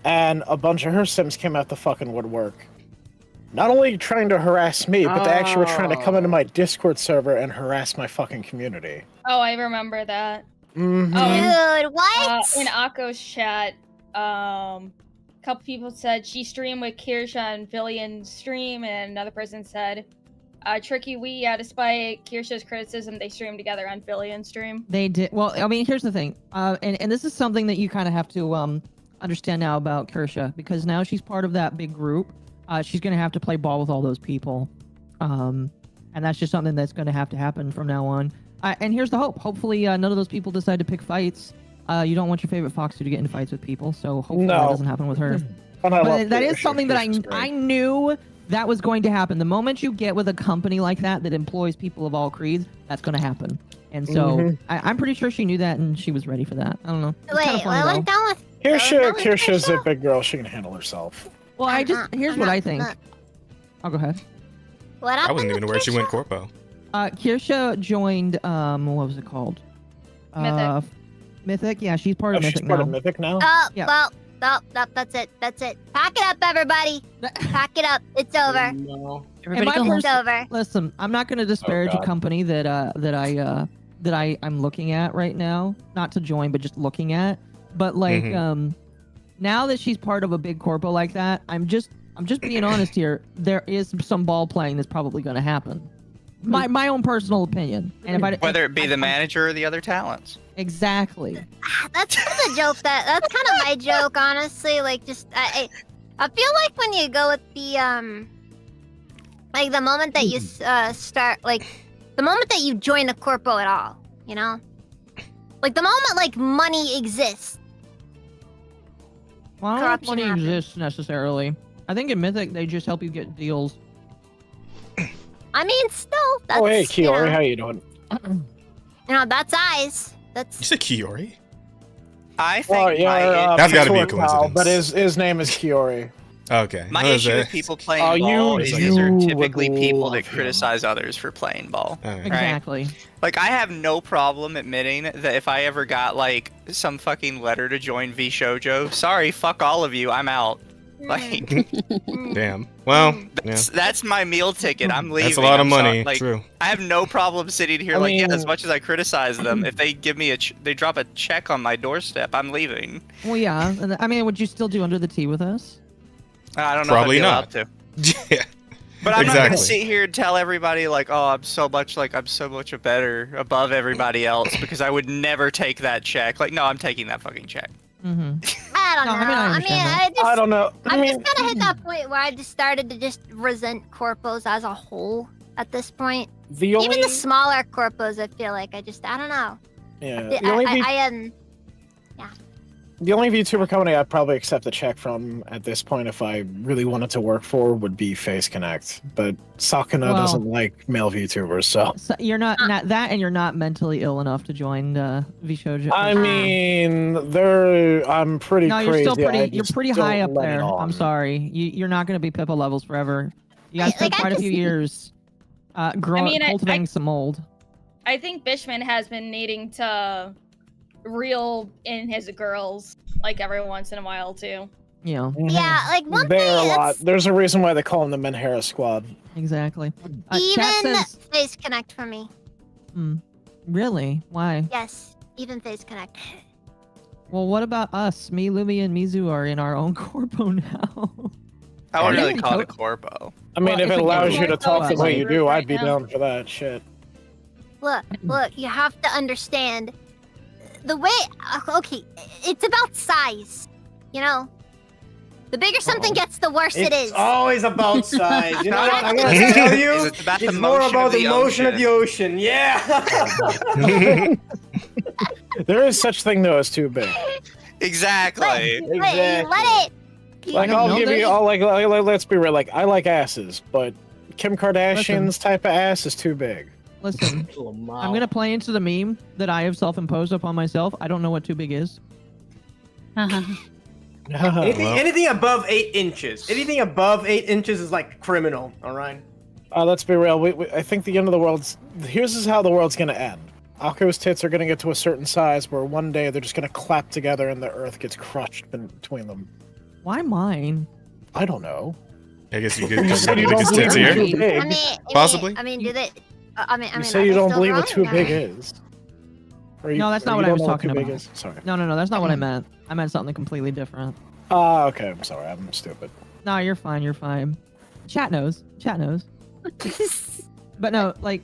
And a bunch of her sims came out the fucking woodwork. Not only trying to harass me, but they actually were trying to come into my Discord server and harass my fucking community. Oh, I remember that. Mhm. Oh, Dude, what? in Akko's chat, a couple people said she streamed with Kirsha and Villian's stream, and another person said, Tricky Wee, despite Kirsha's criticism, they streamed together on Villian's stream. They did. Well, I mean, here's the thing. And this is something that you kind of have to understand now about Kirsha, because now she's part of that big group. She's going to have to play ball with all those people. And that's just something that's going to have to happen from now on. And here's the hope. Hopefully, none of those people decide to pick fights. You don't want your favorite Foxy to get into fights with people, so hopefully that No. doesn't happen with her. And I love But that is Kirsha. something that Kirsha's great. I knew that was going to happen. The moment you get with a company like that employs people of all creeds, that's going to happen. And so Mhm. I'm pretty sure she knew that and she was ready for that. I don't know. It's kinda Wait, funny, what though. went down with? Kirsha's a big girl. She can handle herself. Well, here's what I think. I'll go ahead. What I happened wasn't even with aware she went Kirsha? corpo. Kirsha joined, what was it called? Mythic. Mythic? Yeah, she's part Oh, of she's Mythic part now. of Mythic now? Oh, Yeah. well, no, that's it. Pack it up, everybody. Pack it up. It's over. No. Everybody my go home. It's over. Listen, I'm not going to disparage a God. company that I'm looking at right now. Not to join, but just looking at. But like, now that she's part of a big corpo like that, I'm just being honest here. There is some ball playing that's probably going to happen. My own personal opinion. And if I Whether it be the manager or the other talents. exactly. That's kind of a joke. That's kind of my joke, honestly. Like, just I feel like when you go with the like the moment that you start, like the moment that you join a corpo at all, you know, like the moment like money exists. Well, I don't know if Corruption money happens. exists necessarily. I think in Mythic they just help you get deals. I mean, still, that's Oh, hey, Kiori, you how you doing? know, that's eyes. You That's said Kiori? I think Well, yeah, That's gotta be a Pixel Pal, coincidence. but his name is Kiori. Okay. my What is issue it? with people playing Oh, ball you is these are would typically people love that him. criticize others for playing ball. Alright. Exactly. Like, I have no problem admitting that if I ever got, like, some fucking letter to join V Shoujo, sorry, fuck all of you, I'm out. Like, Damn. Well, yeah. that's my meal ticket. I'm leaving. That's a lot of I'm sorry. money. Like, True. I have no problem sitting here, yeah, as much as I criticize them, if they give me they drop a check on my doorstep, I'm leaving. Well, yeah. And I mean, would you still do Under the Tea with us? I don't know Probably if I'd not. be allowed to. Yeah. But I'm not gonna Exactly. sit here and tell everybody like, oh, I'm so much better above everybody else because I would never take that check. Like, no, I'm taking that fucking check. Mm-hmm. I don't No, know. I mean, I understand that. I don't know. I'm just kind of hit that point where I just started to just resent corpos as a whole at this point. the only Even the smaller corpos, I feel like I don't know. yeah, The the only VTuber company I'd probably accept a check from at this point if I really wanted to work for would be Face Connect. But Sakuna Well- doesn't like male VTubers, so So you're not that, and you're not mentally ill enough to join V Shoujo. I mean, I'm pretty no, crazy. you're still I pretty. You're just pretty don't high up let it there. on. I'm sorry. You're not going to be Pippa levels forever. You guys spent Like, I quite a few just- years cultivating some mold. I think Bishman has been needing to reel in his girls like every once in a while too. Yeah, Yeah, like one They're thing a lot. that's There's a reason why they call them the Menhera Squad. exactly. even Chat says, Face Connect for me. really? Why? Yes, even Face Connect. Well, what about us? Me, Lumi, and Mizu are in our own corpo now. I wouldn't Yeah, really call it a to- corpo. I mean, Well, if it's it a allows game. you to talk the way you do, I'd be Right now. down for that shit. Look, you have to understand the way. Okay, it's about size. You know, the bigger something gets, the worse it is. It's always about size. You know No, what? I'm it's- gonna tell you. It's about the It's more motion about of the the motion of ocean. the ocean. Yeah. There is such thing though as too big. Exactly. Let it. Like don't I'll know give this. you, let's be real. Like I like asses, but Kim Kardashian's type of ass is too big. Listen, I'm gonna play into the meme that I have self-imposed upon myself. I don't know what too big is. Anything above 8 inches. Anything above 8 inches is like criminal. All right. Let's be real. I think the end of the world's. Here's how the world's gonna end. Akko's tits are gonna get to a certain size where one day they're just gonna clap together and the earth gets crushed between them. Why mine? I don't know. I guess you could You just said you look don't at his believe tits it's here. too big. I mean, Possibly. I mean, do they? I mean, You say are you they don't still believe what too growing, big or- is. No, that's not what I don't was know talking too big about. is? Sorry. No, that's not what I meant. I meant something completely different. Okay. I'm sorry. I'm stupid. No, you're fine. You're fine. Chat knows. Chat knows. But no, like,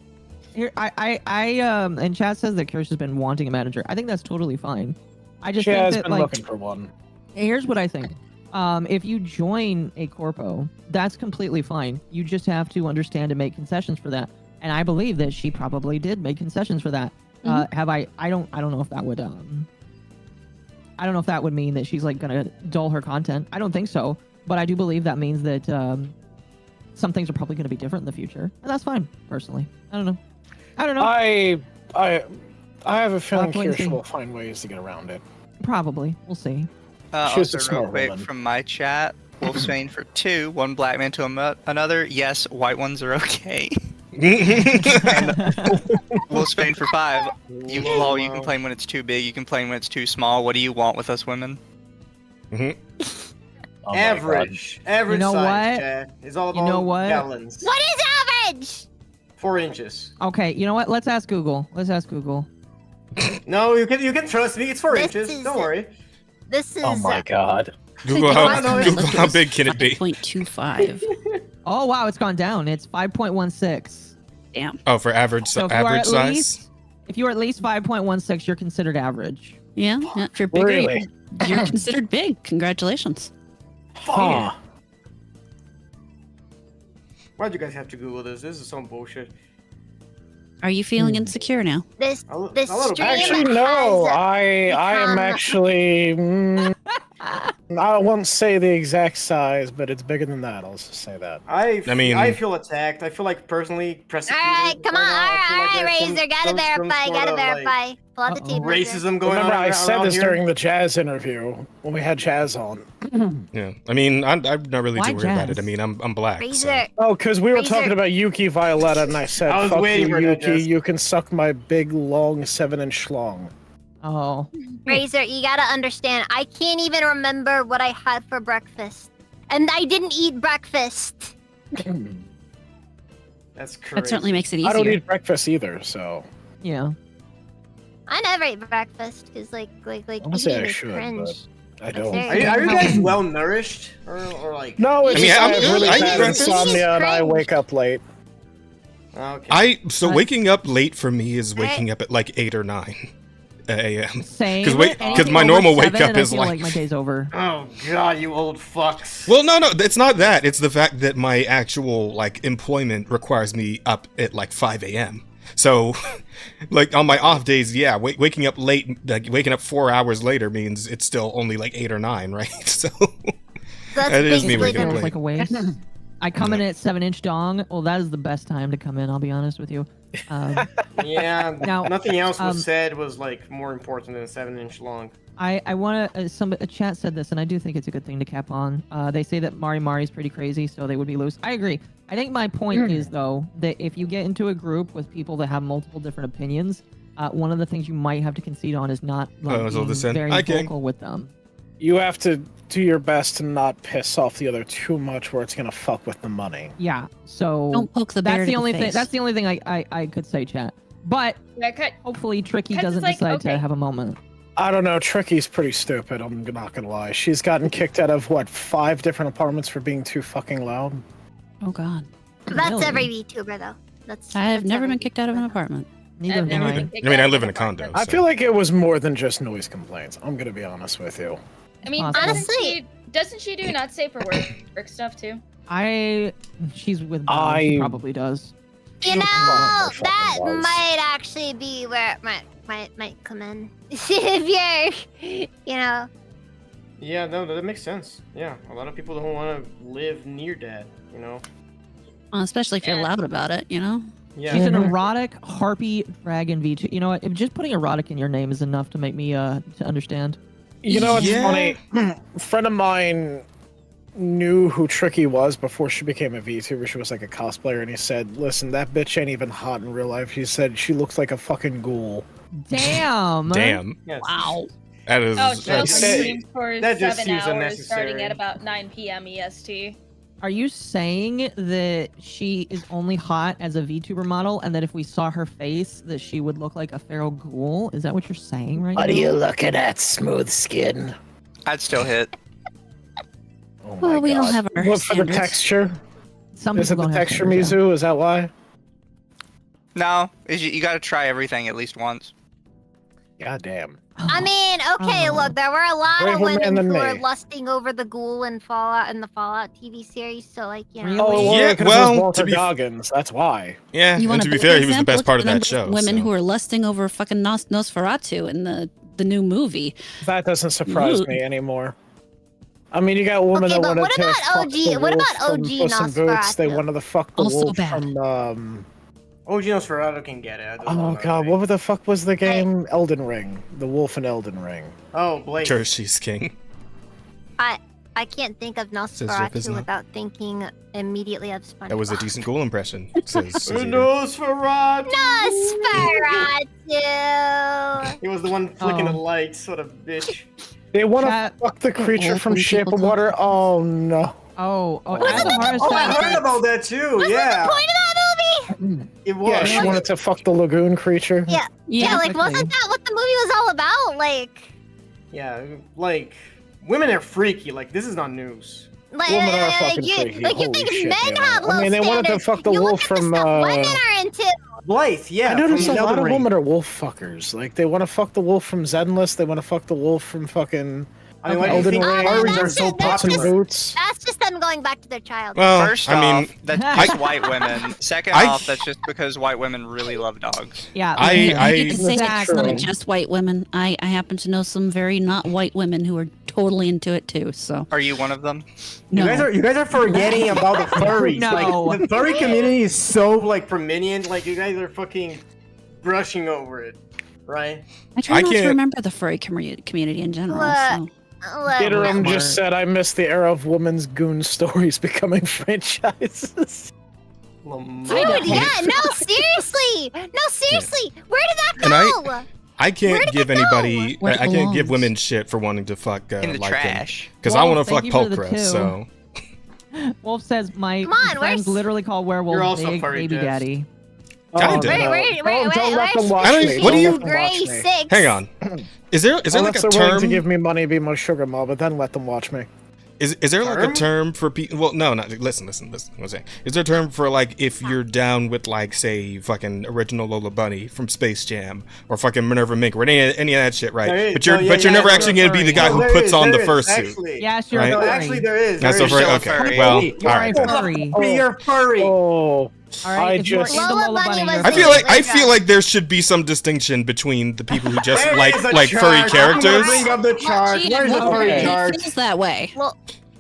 here, and chat says that Kirsch has been wanting a manager. I think that's totally fine. I just She think has that, been like, looking for one. here's what I think. If you join a corpo, that's completely fine. You just have to understand and make concessions for that. And I believe that she probably did make concessions for that. Have I don't know if that would I don't know if that would mean that she's like gonna dull her content. I don't think so, but I do believe that means that some things are probably gonna be different in the future, and that's fine. Personally, I don't know. I have a feeling We'll have to wait and Kirsch see. will find ways to get around it. Probably, we'll see. She's a Also, real smart quick woman. from my chat, Wolfsbane for 2, one black man to another. Yes, white ones are okay. Wolfsbane for 5. You can play when it's too big. You can play when it's too small. What do you want with us women? Oh my Average. Average You know size, what? Chad. It's all about You know what? balance. What is average? 4 inches. Okay, you know what? Let's ask Google. Let's ask Google. No, you can trust me. It's 4 This inches. is- Don't worry. This is. God. Oh my god. Google how big can it be? 5.25. Oh wow, it's gone down. It's 5.16. Damn. Oh, for average So if you are average at size. least, if you are at least 5.16, you're considered average. Yeah. If you're bigger, Really? you're considered big. Congratulations. Huh. Why'd you guys have to Google this? This is some bullshit. Are you feeling insecure now? This A li- this a little bit. stream Actually, no. has I am become- actually. I won't say the exact size, but it's bigger than that. I'll just say that. I mean- I feel attacked. I feel like personally persecuted. Alright, come on. now. I feel like Alright, there's some- Razor. Gotta some verify. sort Gotta of, like, verify. Pull out the team. Razor. racism going Remember, on. I said around this here? during the Jazz interview when we had Jazz on. Yeah, I mean, I'm not really Why too worried about it. jazz? I mean, I'm black. So. Razor. Oh, because we were Razor. talking about Yuki Violetta, and I said, I was "Fuck waiting you, for that, Yuki. Jess. You can suck my big, long 7-inch schlong." Oh. Razor, you gotta understand. I can't even remember what I had for breakfast. And I didn't eat breakfast. That's crazy. That certainly makes it I don't easier. eat breakfast either, so Yeah. I never eat breakfast because, like, Honestly, eating I is should, cringe. but I don't. Very Are you good. guys well nourished or like? No, it's I mean, just I I'm have good. really I eat bad breakfast. insomnia, and I Cringe. wake up late. Okay. So waking up late for me is waking up at like 8 or 9 a.m. Same. 'Cause wait- 'cause Anything my over normal wake 7 up and I is feel like- my day's over. Oh god, you old fucks. Well, no, it's not that. It's the fact that my actual like employment requires me up at like 5 a.m. So, like on my off days, yeah, waking up late, like waking up 4 hours later means it's still only like 8 or 9, right? So That's that is me basically waking up the- Feels like a waste. I come in at 7-inch dong. Well, that is the best time to come in. I'll be honest with you. Yeah. Now, nothing else was um, said was like more important than a 7-inch long. I want to. A chat said this, and I do think it's a good thing to cap on. They say that Mari is pretty crazy, so they would be loose. I agree. I think my point is though that if you get into a group with people that have multiple different opinions, one of the things you might have to concede on is not like, so being listen, very I can- vocal with them. You have to do your best to not piss off the other too much, where it's gonna fuck with the money. Yeah. So Don't poke the bear that's to the only thing. face. That's the only thing I could say, chat. But Yeah, cut. hopefully, Tricky 'Cause it's doesn't like, decide okay. to have a moment. I don't know. Tricky's pretty stupid. I'm not gonna lie. She's gotten kicked out of what 5 different apartments for being too fucking loud. Oh God. That's Really? every VTuber, though. That's. I have that's never every been kicked out of an VTuber. apartment. Neither I've of never mine. been kicked I mean, out I of live an in a condo. apartment. I So. feel like it was more than just noise complaints. I'm gonna be honest with you. I mean, Possible. Honestly- doesn't she do not safe for work stuff too? She's with Bob. She I- probably does. You know, Oh, fucking that was. might actually be where it might come in. If you're, you know. Yeah, no, that makes sense. Yeah, a lot of people don't want to live near dad. You know. Especially if you're Yeah. loud about it, you know? Yeah. She's an erotic harpy dragon V2. You know what? Just putting erotic in your name is enough to make me to understand. You know, it's Yeah. funny. A friend of mine knew who Tricky was before she became a VTuber. She was like a cosplayer, and he said, "Listen, that bitch ain't even hot in real life." He said she looks like a fucking ghoul. Damn. Damn, Yes. Wow. that is. Oh, she that's- also that- streams for that just 7 seems hours, unnecessary. starting at about 9 p.m. EST. Are you saying that she is only hot as a VTuber model, and that if we saw her face, that she would look like a feral ghoul? Is that what you're saying right now? looking at, smooth skin? I'd still hit. Oh my Well, we God. don't have our What, for the standards. texture? Some Is it people the don't have texture, standards, yeah. Mizu? Is that why? No, you got to try everything at least once. God damn. I mean, okay, Oh. look, there were a lot Braver of man women than who were me. lusting over the ghoul in Fallout and the Fallout TV series. So, like, you know. Really? Oh, well, Yeah, because well, it was to Walter be- Goggins. That's why. Yeah, You and want to be fair, he was the best part of that show. Women so. who are lusting over fucking Nosferatu in the new movie. That doesn't surprise Ooh. me anymore. I mean, you got women Okay, that but wanted what to about fuck OG the what wolf about from OG Puss in Boots. They Nosferatu? wanted to fuck the Also wolf bad. from Oh, Nosferatu can get it. Oh god, what the fuck was the game? Elden Ring. The wolf in Elden Ring. Oh, Blake. Jersey's king. I can't think of Says Rip is Nosferatu not. without thinking immediately of SpongeBob. That was a decent ghoul impression. Says Nosferatu. Nosferatu! He was the one flicking Oh. the lights, sort of bitch. They want to Chat- fuck the creature wolf from and Shape people of Water. talk. Oh no. Oh, Wasn't as a hard Oh, I side- heard about that too. Yeah, Point of that movie? it was. Yeah, she wanted to fuck the lagoon creature. Yeah. Yeah, like, Exactly. wasn't that what the movie was all about? Like, Yeah, like women are freaky. Like this is not news. Women are fucking you, freaky. like you Holy think shit, men they are. have low I mean, they wanted to standards. fuck the You wolf look at the from. stuff women are into. Blythe, yeah. I noticed a from lot of Elden Ring. women are wolf fuckers. Like they want to fuck the wolf from Zenless. They want to fuck the wolf from fucking I mean, why do you Elden think Ring. furries are that's so just- that's Puss in just- popular? Boots. That's just them going back to their childhood. Well, First I off, mean, that's just white women. Second off, that's just because white women really love dogs. Yeah. I- listen, I- You can say it's exactly. not just white women. I happen to know some very not white women who are totally into it too. So Are you one of them? no. You guys are forgetting about the furries. No. Like the furry community is so like prominent. Like you guys are fucking brushing over it, right? I try I not to can't- remember the furry community in general. Look. So. Look, Iterum Whatever. just said, I miss the era of women's goon stories becoming franchises. Dude, yeah, no, seriously. No, seriously. Where did that And go? I Where can't did give it go? anybody. Where it I can't give belongs. women shit for wanting to fuck In the Lycan. trash. Because I Well, want to fuck thank you for the Polkra. two. So Wolf says my Come on, friends where's- literally call werewolves You're also big furry, baby Jess. daddy. Kinda. Wait, no. wait, Don't let them where's watch I don't me. even- what do Don't you- let them watch Gray me. 6? hang on. Is there like Unless a they're willing to term? give me money, be my sugar mom, but then let them watch me. Is there like a Term? term for people? Well, no, not listen. I'm saying, is there a term for like if you're down with like say fucking original Lola Bunny from Space Jam or fucking Minerva Mink or any of that shit, right? There is. But you're No, yeah, but you're yeah, never you're actually gonna be the guy No, who there puts is, on the there is, fursuit. actually. Yes, you're Right? No, furry. actually there is. That's There so is. furry. still a Okay, furry. well, You're all right. a then. furry. You're furry. Oh, All right, I if you're just- into Lola Lola Bunny Bunny, was you're the- I furry. feel like there should be some distinction between the people who just There like is a furry chart. I'm gonna characters. Bring up the chart. Gee, Where's the okay. furry It chart? It feels that way.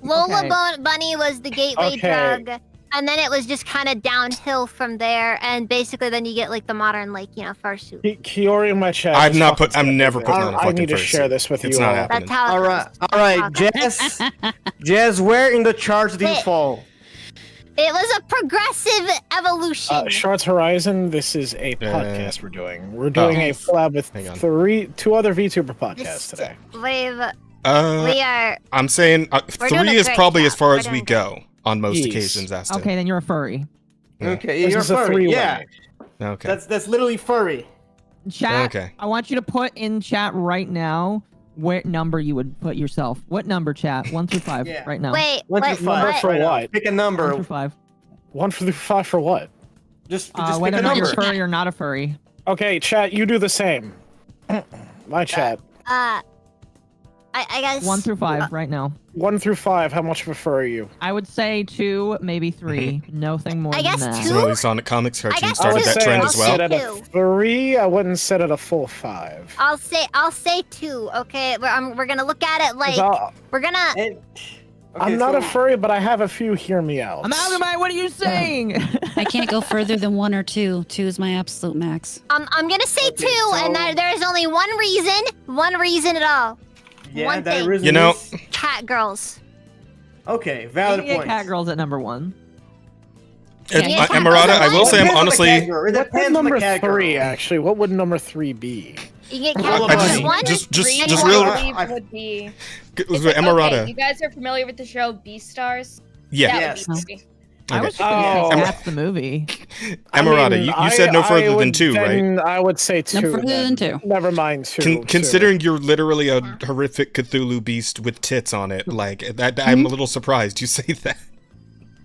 Lola Okay. Bunny was the gateway Okay. drug, and then it was just kind of downhill from there, and basically then you get like the modern fursuit. Kiori in my chat. I've is not fucking put. I'm never stupid. putting on a I fucking need to fursuit. share this with It's you not all. happening. That's how. All right, Jess. Jess, where in the charts do you Wait. fall? It was a progressive evolution. Shorts Horizon, this is a podcast we're doing. We're doing a collab with Hang on. two other VTuber podcasts This- today. we are. I'm saying We're doing 3 a is great probably job. as far We're as we doing go on most Yes. occasions, Aston. Okay, then you're a furry. Yeah. Okay, This you're is a furry. three-way. Yeah, Okay. that's literally furry. Chat. Okay. I want you to put in chat right now what number you would put yourself. What number, chat? 1 through 5 Yeah. right now. Wait, One what? through five. what? For Right now. what? Pick a 1 number. through 5. 1 through 5 for what? Just pick Whether a or not you're number. furry or not a furry. Okay, chat, you do the same. My chat. I guess 1 through 5 right now. 1 through 5, how much of a fur are you? I would say 2, maybe 3. Nothing more I guess than that. two? Similarly, Sonic Comics I cartoon got started two. that say trend I'd as well. sit at a Two. 3, I wouldn't sit at a full 5. I'll say 2. Okay, we're gonna look at it 'Cause like we're gonna. And- I'm okay, not so- a furry, but I have a few hear me out. Amalgamite, what are you saying? I can't go further than 1 or 2. 2 is my absolute max. I'm gonna say Okay, 2, and so- there's only one reason at all. Yeah, One that thing. reason You know- is- Cat girls. Okay, You valid can get point. cat girls at number 1. Yeah, Emerada, I will say I'm Depends on the honestly. category. It What depends would on the number category. 3, actually? What would number 3 be? You get Lola cat Bunny. girls. One. Just Three just I real. believe I- would be. Okay, Emerada. you guys are familiar with the show Beastars? Yeah. That Yes. would be three. I Okay. was just gonna Oh. say that's the movie. Emerada, you said no further than would 2, right? then I would say 2. No further then. than 2. Never mind 2. Considering you're literally a horrific Cthulhu beast with tits on it, like that, I'm a little surprised you say that.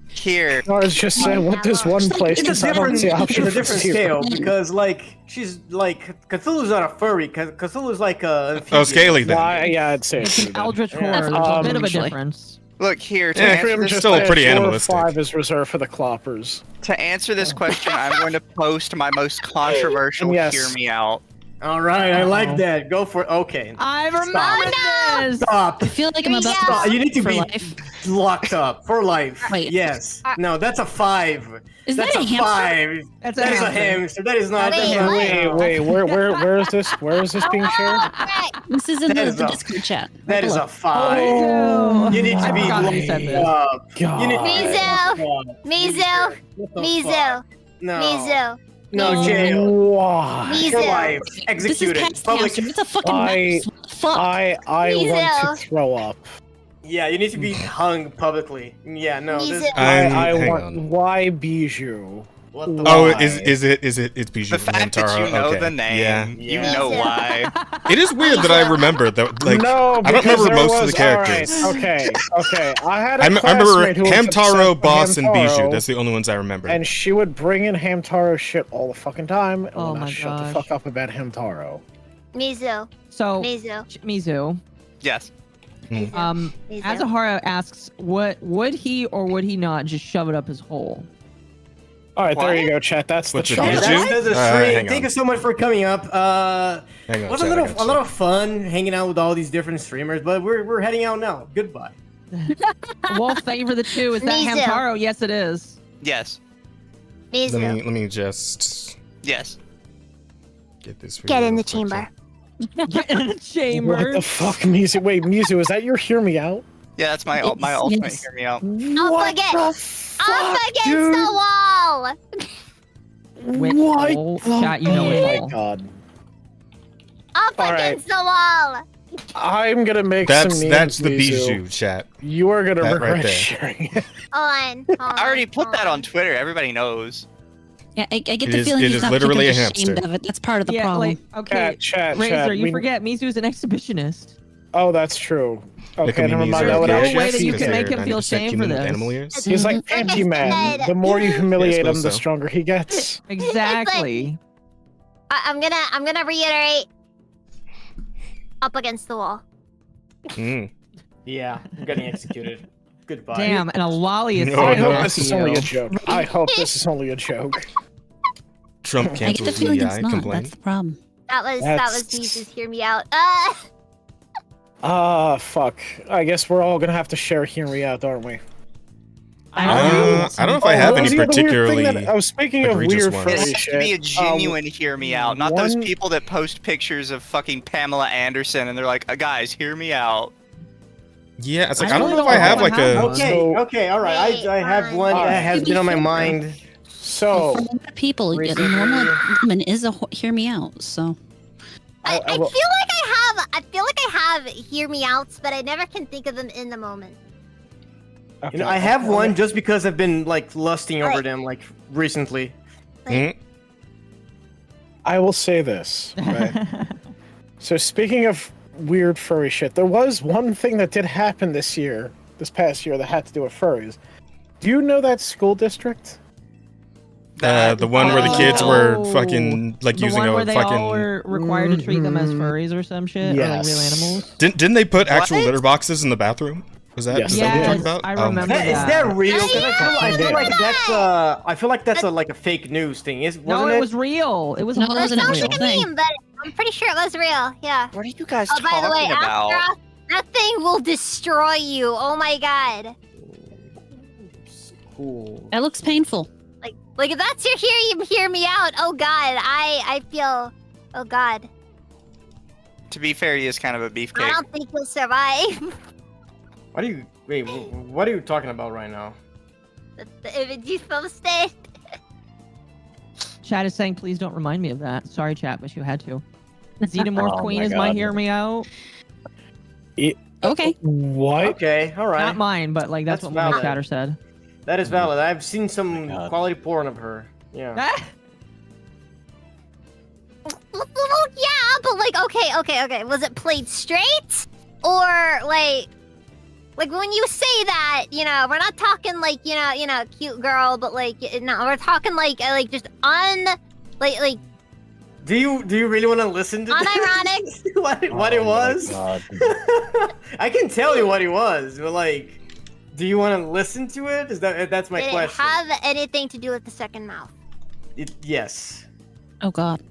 Here. I was just saying, what does one place? It's a Because I don't different, see it's option a for different 2. scale because like she's like Cthulhu's not a furry. Cthulhu's like a. Oh, amphibian. scaly then. Why? Yeah, I'd say It's 2. an then. eldritch Yeah. horror. There's a bit of a Actually. difference. Look here. To Yeah, answer Pretty much this, still just pretty say 4 or animalistic. 5 is reserved for the cloppers. to answer this question, I'm going to post my most controversial. Yes. Hear me out. All right, I like that. Go for it. Okay. I remember this. Stop. I feel like I'm about to Stop. You need to for be life. locked up for life. Wait. Yes. No, that's a 5. Is That's that a hamster? 5. That's That is a hamster. hamster. That is not. Wait, that's not- Wait, where is this? Where is this being shared? Right. This is in That the is a- Discord chat. That is a 5. Oh. You need to I be forgot you said locked this. up. You need to Mizo. be locked up. Mizo. What the Mizo. fuck? No. Mizo. No, jail. Why? Mizo. For life. This is Executed. past Public. hamster. It's a fucking I- mouse. What the fuck? I Mizo. want to throw up. Yeah, you need to be hung publicly. Yeah, no. This, Mizo. I hang want. on. Why Bijou? what the Oh, Why? it's Bijou The from fact that Hamtaro? you know Okay. the name, Yeah. you Yeah. know why. It is weird that I remember that. Like, no, I don't because remember there most of was- the characters. All right, okay. I had a I remember classmate who was obsessed Hamtaro, with Boss, and Bijou. Hamtaro, That's the only ones I remember. and she would bring in Hamtaro shit all the fucking time, and Oh would not my shut the gosh. fuck up about Hamtaro. Mizo. So, Mizo. Mizu, Yes. Mizo. Mizo. Azahara asks, what would he or would he not just shove it up his hole? All right, there What? you go, chat. That's What's the it, chart. Did That's you? the Hang stream. on. Thank you so much for coming up. Hang on, Was a chat, I got lot you. of fun hanging out with all these different streamers, but we're heading out now. Goodbye. Wolf, thank you for the 2. Is that Me too. Hamtaro? Yes, it is. Yes. Mizu, Let me just Yes. get this. for get you in real the quick, chamber. Get in the chamber. What the fuck, Mizu? Wait, Mizu, is that your hear me out? Yeah, that's my It's- ultimate. it's- Hear me out. What against- the Up fuck, against dude? the wall. With What? full chat, you know oh it my all. god. Up All right. against the wall. I'm gonna make That's some that's the memes, Mizu. bijou chat. You are gonna That right regret there. sharing it. Hold on. I already put that on Twitter. Everybody knows. Yeah, I get It the is- feeling it he's is not literally particularly a hamster. ashamed of it. That's part of the Yeah, problem. like, okay. Chat, Razor, you we- forget Mizu is an exhibitionist. Oh, that's true. Look Okay, at me, never mind. Mizu. There's That would no actually way that you be can make fair. him feel 90% shame for human with this. Animal ears. He's like Like I Panty Man. said- The more you humiliate him, suppose the so. stronger he gets. Exactly. I'm gonna reiterate. Up against the wall. Mm. Yeah, I'm getting executed. Goodbye. Damn, and a lolly is No, I saying no. hope that this to is only you. a joke. I hope this is only a joke. Trump I get the cancels feeling the it's I not. complain. That's the problem. That was That's- Mizu's hear me out. Fuck. I guess we're all gonna have to share Hear Me Out, aren't we? I don't know if I have what any was the other weird thing particularly. that- I was speaking of egregious weird ones. It furry has to be a shit. genuine hear me out, not those one- people that post pictures of fucking Pamela Anderson and they're like, guys, hear me out. Yeah, it's like I I don't really know if I don't have know like what happened. a. So- Okay, all right. Wait, I have one fine. that has To be been on my fair. mind. So, For a lot of people, a Recently- normal woman is a hear me out. So I I feel will- like I have hear me outs, but I never can think of them in the moment. You know, I have one just because I've been like lusting over them like recently. Mm, I will say this. Right? So speaking of weird furry shit, there was one thing that did happen this past year that had to do with furries. Do you know that school district? the one where the kids were Oh, fucking like the using one where a they all fucking. were required to treat them as Mhm. furries or some shit, or like real Yes. animals. Didn't they put actual What? litter boxes in the bathroom? Was that? Yes, Is that what you're talking Yes, about? I Oh my remember God. Is that real? 'Cause I feel Yeah. like that's I feel like that's a like a fake news thing. Wasn't No, it was real. It was No, it was an That 100% sounds real. like a thing. meme, but I'm pretty sure it was real. Yeah. What are you guys Oh, by the way, talking about? after that thing will destroy you. Oh my god. Cool. that looks painful. Like if that's your hear me out. Oh god, I feel. Oh god, To be fair, he is kind of a I beefcake. don't think you'll survive. What are you? Wait, what are you talking about right now? The image you posted. Chat is saying, please don't remind me of that. Sorry, chat, but you had to. Xenomorph Oh Queen my is my God. hear me out. Okay. What? Okay, all right. Not mine, but like that's That's what my valid. chatter said. That is valid. I've seen some God. quality porn of her. Yeah. Ah! Well, yeah, but like, okay. Was it played straight, or like when you say that, you know, we're not talking like, you know, cute girl, but like, no, we're talking like just like Do you really want to listen to unironic. this? what Oh it was? I can tell you what it was, but like, do you want to listen to it? That's my Did it question? have anything to do with the second mouth? Yes. Oh God.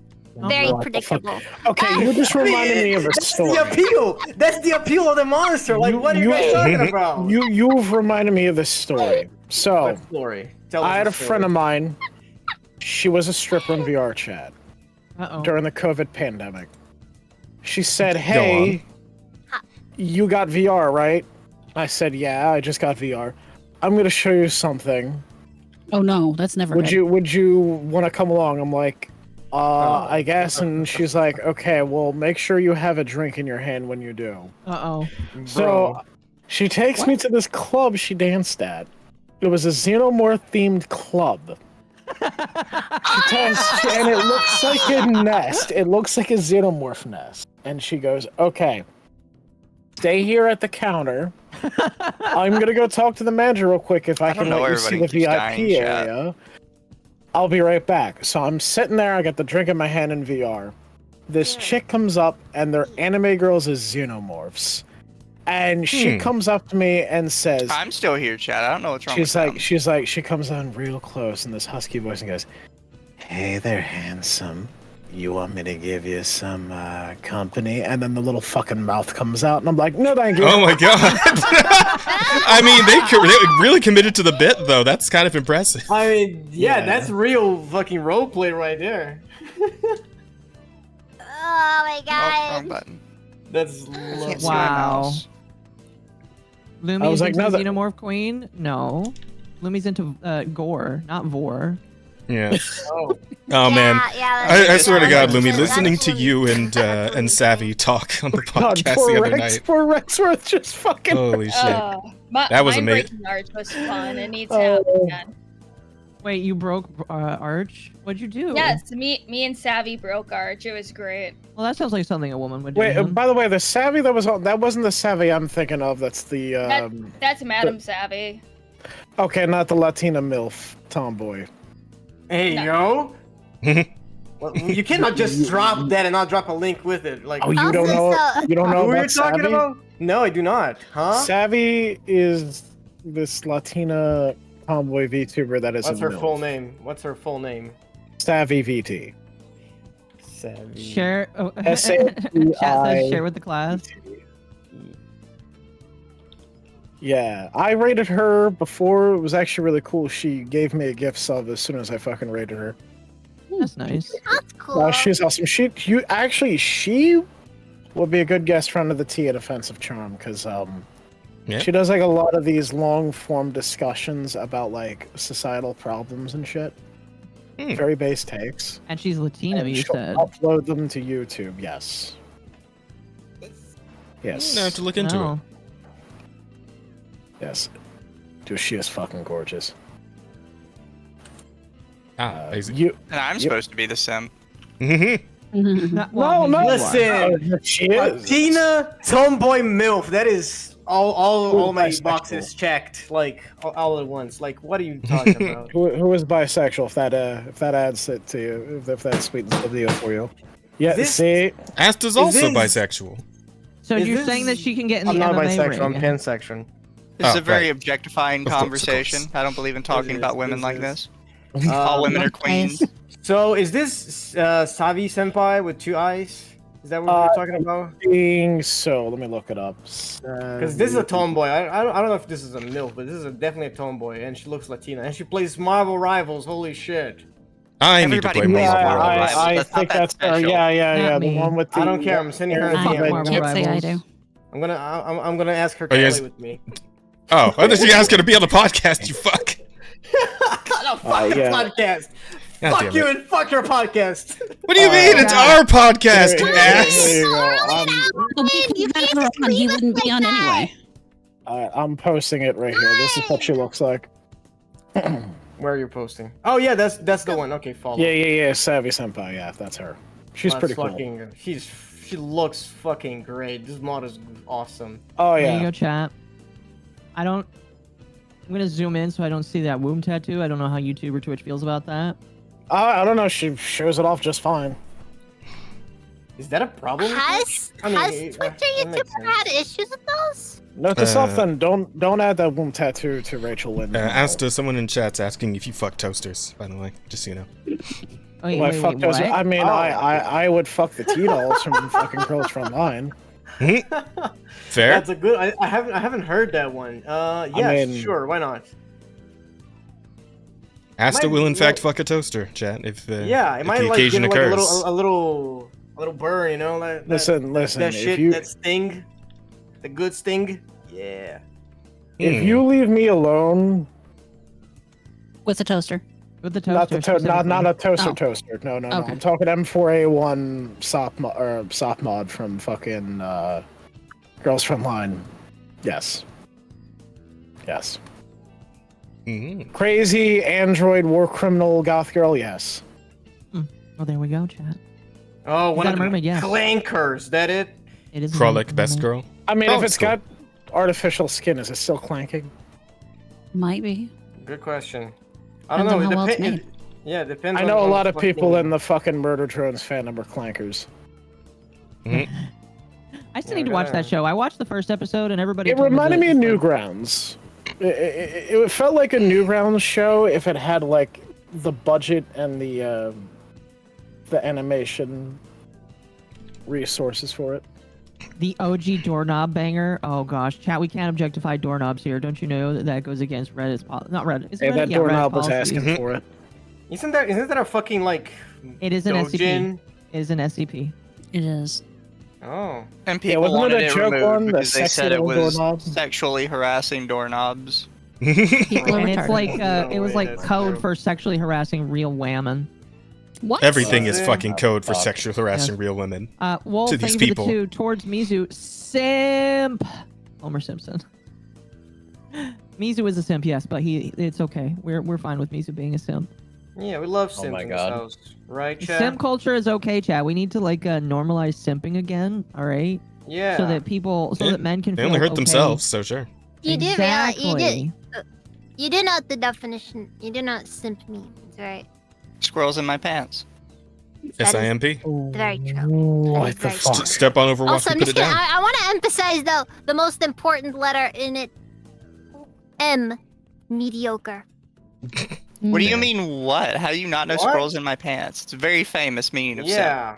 Very What the fuck? predictable. Okay, you just reminded me of a That's story. the appeal. That's the appeal of the monster. Like, what are you guys talking about? You've reminded me of this story. So, What story? Tell I us had the a friend of mine. She was a stripper in VR chat Uh-oh. during the COVID pandemic. She said, "Hey, you got VR, right?" I said, "Yeah, I just got VR. I'm gonna show you something. Oh no, that's never. Would good. you want to come along?" I'm like, I guess. And she's like, "Okay, well, make sure you have a drink in your hand when you do." Uh-oh. So she takes me to this club she danced at. It was a xenomorph themed club. And it looks like a nest. It looks like a xenomorph nest. And she goes, "Okay, stay here at the counter. I'm gonna go talk to the manager real quick if I don't can know, let you see the everybody keeps dying, VIP chat. area. I'll be right back." So I'm sitting there, I got the drink in my hand in VR. This chick comes up and they're anime girls as xenomorphs. And she comes up to me and says, I'm still here, Chad. I don't know what's wrong she comes on real close in this husky voice and goes, "Hey there, handsome. You want me to give you some company?" And then the little fucking mouth comes out, and I'm like, "No, thank you." Oh my god! I mean, they really committed to the bit, though. That's kind of impressive. I mean, yeah, that's real fucking roleplay right there. Oh my god. wrong button. That's I can't see my Wow. mouse. Lumi I was is like, into no, that- Xenomorph Queen? No. Lumi's into Gore, not Vor. Yeah. Oh. Oh man. Yeah, I swear to God, that's- Lumi, that's listening to Lumi. you and Savvy talk on the God, podcast poor the other Rex, night. poor Rexworth just fucking. Holy shit! That was Mind amazing. breaking arch was fun. It needs to happen again. Wait, you broke Arch? What'd you do? Yes, me and Savvy broke arch. It was great. Well, that sounds like something a woman would do. Wait, huh? by the way, the Savvy that wasn't the Savvy I'm thinking of. That's the That's Madam Savvy. okay, not the Latina MILF tomboy. Hey, No. yo. Well, you cannot just drop that and not drop a link with it. Like, Oh, you don't know? You don't know who are you about talking Savvy? about? No, I do not. Huh? Savvy is this Latina tomboy VTuber that is What's a her MILF. full name? What's her full name? Savvy VT. Savvy. Share. Oh, S-A-V-I- Chat says share with the class. Yeah, I rated her before. It was actually really cool. She gave me a gift sub as soon as I fucking rated her. That's nice. That's cool. She's awesome. She would be a good guest friend of the T at Offensive Charm because Yeah. she does like a lot of these long form discussions about like societal problems and shit. Very base takes. And she's Latino, And you she'll said. upload them to YouTube. Yes. Yes. I have to look into Oh. it. Yes. Dude, she is fucking gorgeous. Amazing. You. And I'm Yep. supposed to be the sim. Well, no. Listen, She is. Tina Tomboy MILF. That is all my bisexual. boxes checked, like all at once. Like, what are you talking about? Who is bisexual? If that adds it to you, if that sweetens the deal for you. Yeah. This- See. Asta's also this- bisexual. So Is you're this- saying that she can get in I'm the not MMA bisexual. ring? I'm pansexual. This is Oh, a very right. objectifying Of course, of conversation. course. I don't believe in talking It is, about women it like is. this. All women are queens. So is this Savi Senpai with 2 eyes? Is that what we're talking about? Being so, let me look it up. Because this is a tomboy. I don't know if this is a MILF, but this is definitely a tomboy, and she looks Latina, and she plays Marvel Rivals. Holy shit! I need to Everybody play plays Marvel Marvel Rivals. Rivals. I That's not think that that's special. yeah, Not the me. one with the. I don't care. I'm sending her a I DM. Marvel Can't say I Rivals. do. I'm gonna ask her to Oh, play yes. with me. Oh, I thought you guys gonna be on the podcast. You fuck. No, fuck the yeah. podcast. God Fuck damn you it. and fuck your podcast. What do you mean? It's our podcast, Here you you ass. go. Well, because You he's can't not on, he sleep wouldn't be like on that. anyway. I'm posting it right here. This is what she looks like. Where are you posting? Oh yeah, that's the one. Okay, follow. Yeah. Savvy Senpai. Yeah, that's her. She's That's pretty cool. fucking, she looks fucking great. This mod is awesome. Oh There you yeah. go, chat. I'm gonna zoom in so I don't see that womb tattoo. I don't know how YouTube or Twitch feels about that. I don't know. She shows it off just fine. Is that a problem? Has I mean, has it- Twitch or that makes YouTuber sense. had issues with those? Note to self then. Don't add that womb tattoo to Rachel Lynn. Asta, someone in chat's asking if you fuck toasters. By the way, just so you know. Wait, Well, I wait, fucked wait, those. what? I mean, Oh. I would fuck the T-dolls from fucking Girls from Line. Fair. That's a good. I haven't heard that one. Yeah, mean- sure. Why not? Asta might- will in fact well- fuck a toaster, chat. If Yeah, it if might the like give occasion it, like occurs. a little burn, you know, like Listen. that If shit, you that sting, the good sting. Yeah. if you leave me alone, With a toaster. With the not toaster. the not a toaster Oh. toaster. No. Okay. I'm talking M4A1 soft mod from fucking Girls from Line. Yes. Mhm. Crazy android war criminal goth girl. Yes. Oh, there we go, chat. Oh, one got of a the mermaid, yes. clankers. That it? It is. a Frolic, best mermaid. girl. I mean, Oh, if it's it's cool. got artificial skin, is it still clanking? Might be. Good question. I don't know. Depends on how well it's It made. yeah, it depends. I know a on lot of people fucking- in the fucking Murder Drones fandom are clankers. I still need to watch that show. I watched the first episode and everybody. It reminded me of Newgrounds. It felt like a Newgrounds show if it had like the budget and the animation resources for it. The OG doorknob banger. Oh gosh, chat. We can't objectify doorknobs here. Don't you know that goes against Reddit's not Reddit. Hey, that doorknob was asking for it. Isn't that a fucking like? It is an SCP. It is an SCP. It is. Oh. And people wanted it removed because they said it was doorknobs? sexually harassing doorknobs. People are And it's retarded. like it was way like that's code true. for sexually harassing real women. What? Everything is Yeah. fucking code for sexual harassing real women. Wolf, To thank these you for people. the 2 towards Mizu. Simp. Homer Simpson. Mizu is a simp, yes, but it's okay. We're fine with Mizu being a simp. Yeah, we love Oh Sims my in this God. house, right, Chad? Simp culture is okay, chat. We need to like normalize simping again, all right? Yeah. So that people, so Yeah, that men can They feel only hurt okay. themselves, so sure. You do realize Exactly. you do know what the definition. You do know what simp means, right? Squirrels in my pants. That is SIMP? Very true. What Very the true. fuck? Step on over, watch Also, me I'm put just it gonna, down. I want to emphasize though the most important letter in it. M. Mediocre. What do you mean what? How do you not know What? squirrels in my pants? It's a very famous meaning of simp. Yeah.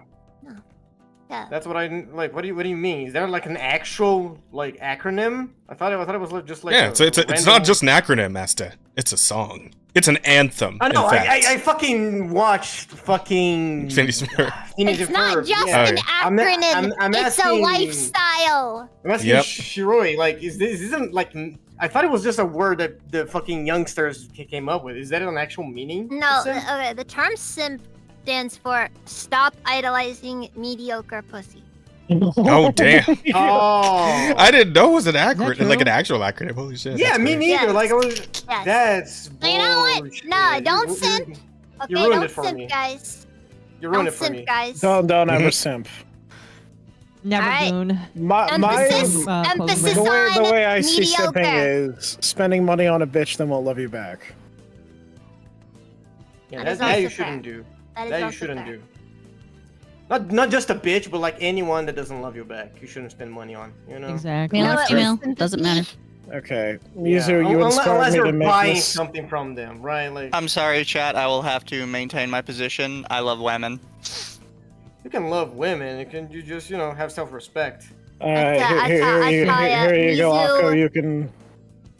Yeah. That's what I like. What do you mean? Is there like an actual like acronym? I thought it was like, just like Yeah, it's random... not just an acronym, Master. It's a song. It's an anthem. I know. In fact. I fucking watched fucking. Phineas and Ferb. Phineas It's and not Ferb, just yeah. an I'm not- acronym. I'm it's a asking- lifestyle. I'm asking Yep. Shiroi, like, isn't like? I thought it was just a word that the fucking youngsters came up with. Is that an actual meaning? No, to simp? okay. The term simp stands for stop idolizing mediocre pussy. Oh damn! Oh. I didn't know it was an acronym, true? like an actual acronym. Holy shit! Yeah, that's me weird. neither. Yes. Like, I was. Yes. That's. You know what? bullshit. No, don't You- simp. You, Okay, ruined don't it for simp, me. guys. you ruined Don't it for simp, me. guys. Don't ever Mhm. simp. Never Alright. goon. My Emphasis, closing emphasis bracket. on the way I see mediocre. simping is spending money on a bitch that won't love you back. Yeah, That is that also you fair. shouldn't do. That is That you also shouldn't fair. do. Not just a bitch, but like anyone that doesn't love you back, you shouldn't spend money on. You know. Exactly. Male You know or what? female, Sympathy. doesn't matter. Okay, Yeah. Mizu, you inspired Unless me to you're make buying this. something from them, right? Like I'm sorry, chat. I will have to maintain my position. I love women. you can love women, you just have self-respect. All right, I here tell you go, Mizu- Akko. You can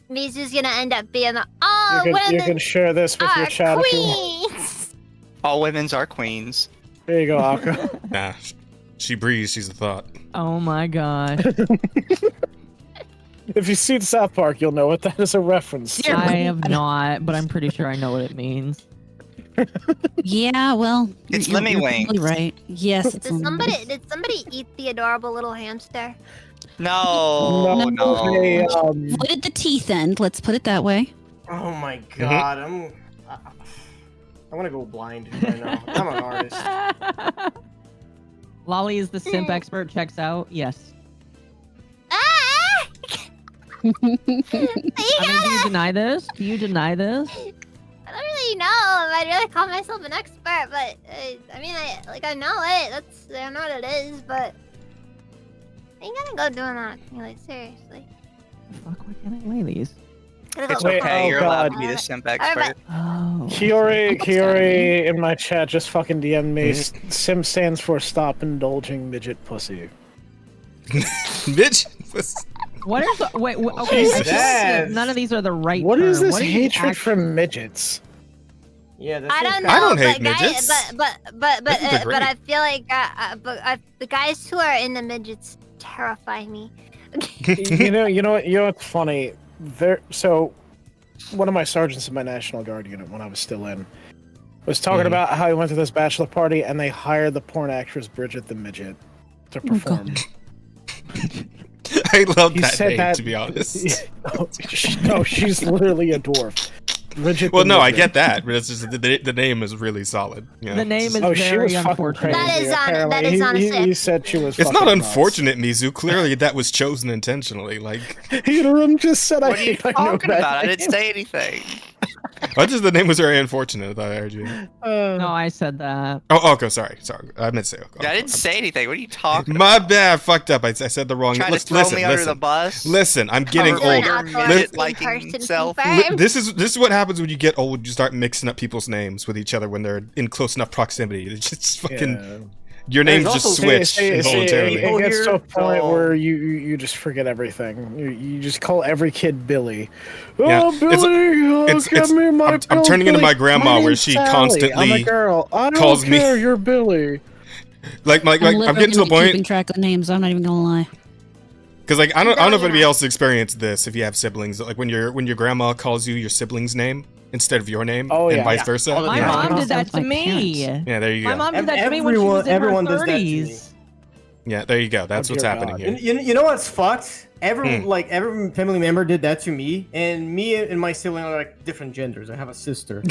Mizu's gonna end up being the all you women can share this with your are chat if you want. queens. All women's are queens. Here you go, Akko. Nah, she breathes. She's a thought. Oh my god. If you've seen South Park, you'll know what that is a reference to. I have not, but I'm pretty sure I know what it means. Yeah, well, It's you're Lemmy probably Wings. right. Yes, it's Did somebody eat the adorable little hamster? No, no. They, What did the teeth end? Let's put it that way. Oh my god, I want to go blind right now. I'm an artist. Lolly is the simp expert. Checks out. Yes. Ah! I mean, do you deny this? Do you deny this? I don't really know if I'd really call myself an expert, but I mean, I know it. I know what it is, but I ain't gonna go doing that. Like seriously. Fuck, why can't I lay these? It's Wait, okay. oh You're allowed God. to be the simp Alright, expert. Oh. Kiori in my chat just fucking DM'd me. Sim stands for stop indulging midget pussy. Bitch. What is the, wait, okay, I feel like Jesus. none of these are the right What is term. this What hatred act- for midgets? Yeah, that's I don't know. I don't hate but guys, midgets. But I think they're but I great. feel like the guys who are in the midgets terrify me. you know what's funny? So one of my sergeants in my National Guard unit when I was still in was talking about how he went to this bachelor party and they hired the porn actress Bridget the Midget to perform. I love He that said name, that- to be honest. No, she's literally a dwarf. Bridget Well, the no, I Midget. get that, but it's just the name is really solid. You know? The name is Oh, she very was fucking unfortunate. crazy. That is apparently. that is honestly- He said she was. It's fucking not nuts. unfortunate, Mizu. Clearly, that was chosen intentionally. Like, Hiram just said I What are you hate I know talking that about? I didn't name. say anything. I just the name was very unfortunate. I thought I heard you. No, I said that. Oh, okay. Sorry. I meant to say. Yeah, I didn't say anything. What are you talking My bad. I fucked up. I said the wrong. Trying to throw me under the bus? Listen, I'm getting Cover old. your midget-liking self. This is what happens when you get old. You start mixing up people's names with each other when they're in close enough proximity. It's just fucking. Your names just switch involuntarily. It gets to a point where you just forget everything. You just call every kid Billy. Yeah. Oh, Billy! Give me my I'm turning into my grandma where name's she Sally. constantly I'm a girl. I don't calls care, me. You're Billy. I'm getting to a point. Keeping track of names. I'm not even gonna lie. Because like I don't know if anybody else experienced this. If you have siblings, like when your grandma calls you your sibling's name instead of your name, and vice versa. My mom did that to me. Yeah, there you go. My mom did that to me when she was in her 30s. Yeah, there you go. That's what's happening here. You know what's fucked? Every family member did that to me, and me and my sibling are like different genders. I have a sister.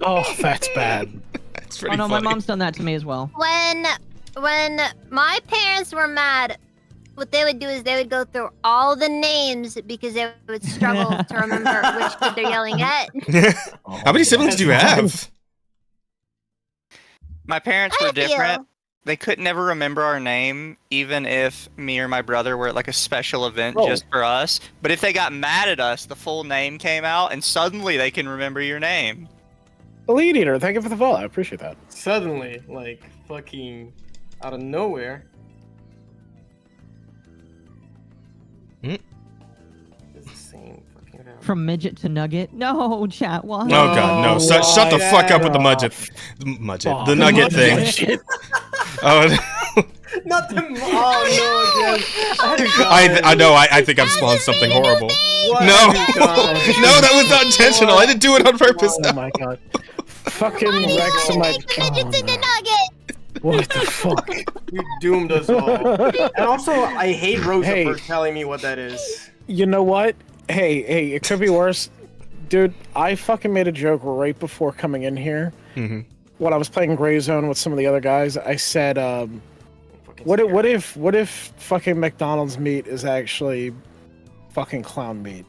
Oh, that's bad. That's pretty no, funny. my mom's done that to me as well. When my parents were mad, what they would do is they would go through all the names because they would struggle to remember which kid they're yelling at. How many siblings do you have? My parents were different. They could never remember our name, even if me or my brother were at like a special event just for us. But if they got mad at us, the full name came out, and suddenly they can remember your name. Elite Eater, thank you for the follow. I appreciate that. Suddenly, like fucking out of nowhere. It's the same fucking round. From midget to nugget. No, chat. Why? Oh god, no! Shut the fuck up with the mudget, the nugget thing. Oh, not the. Oh no! Again. I know. I think I've spawned something horrible. What No, have you done? no, that was not intentional. I didn't do it on purpose. Oh my god! Fucking Rex and my. What the fuck? You doomed us all. And also, I hate Rosa for telling me what that is. You know what? Hey, it could be worse. Dude, I fucking made a joke right before coming in here. Mm-hmm. When I was playing Gray Zone with some of the other guys, I said, what if fucking McDonald's meat is actually fucking clown meat?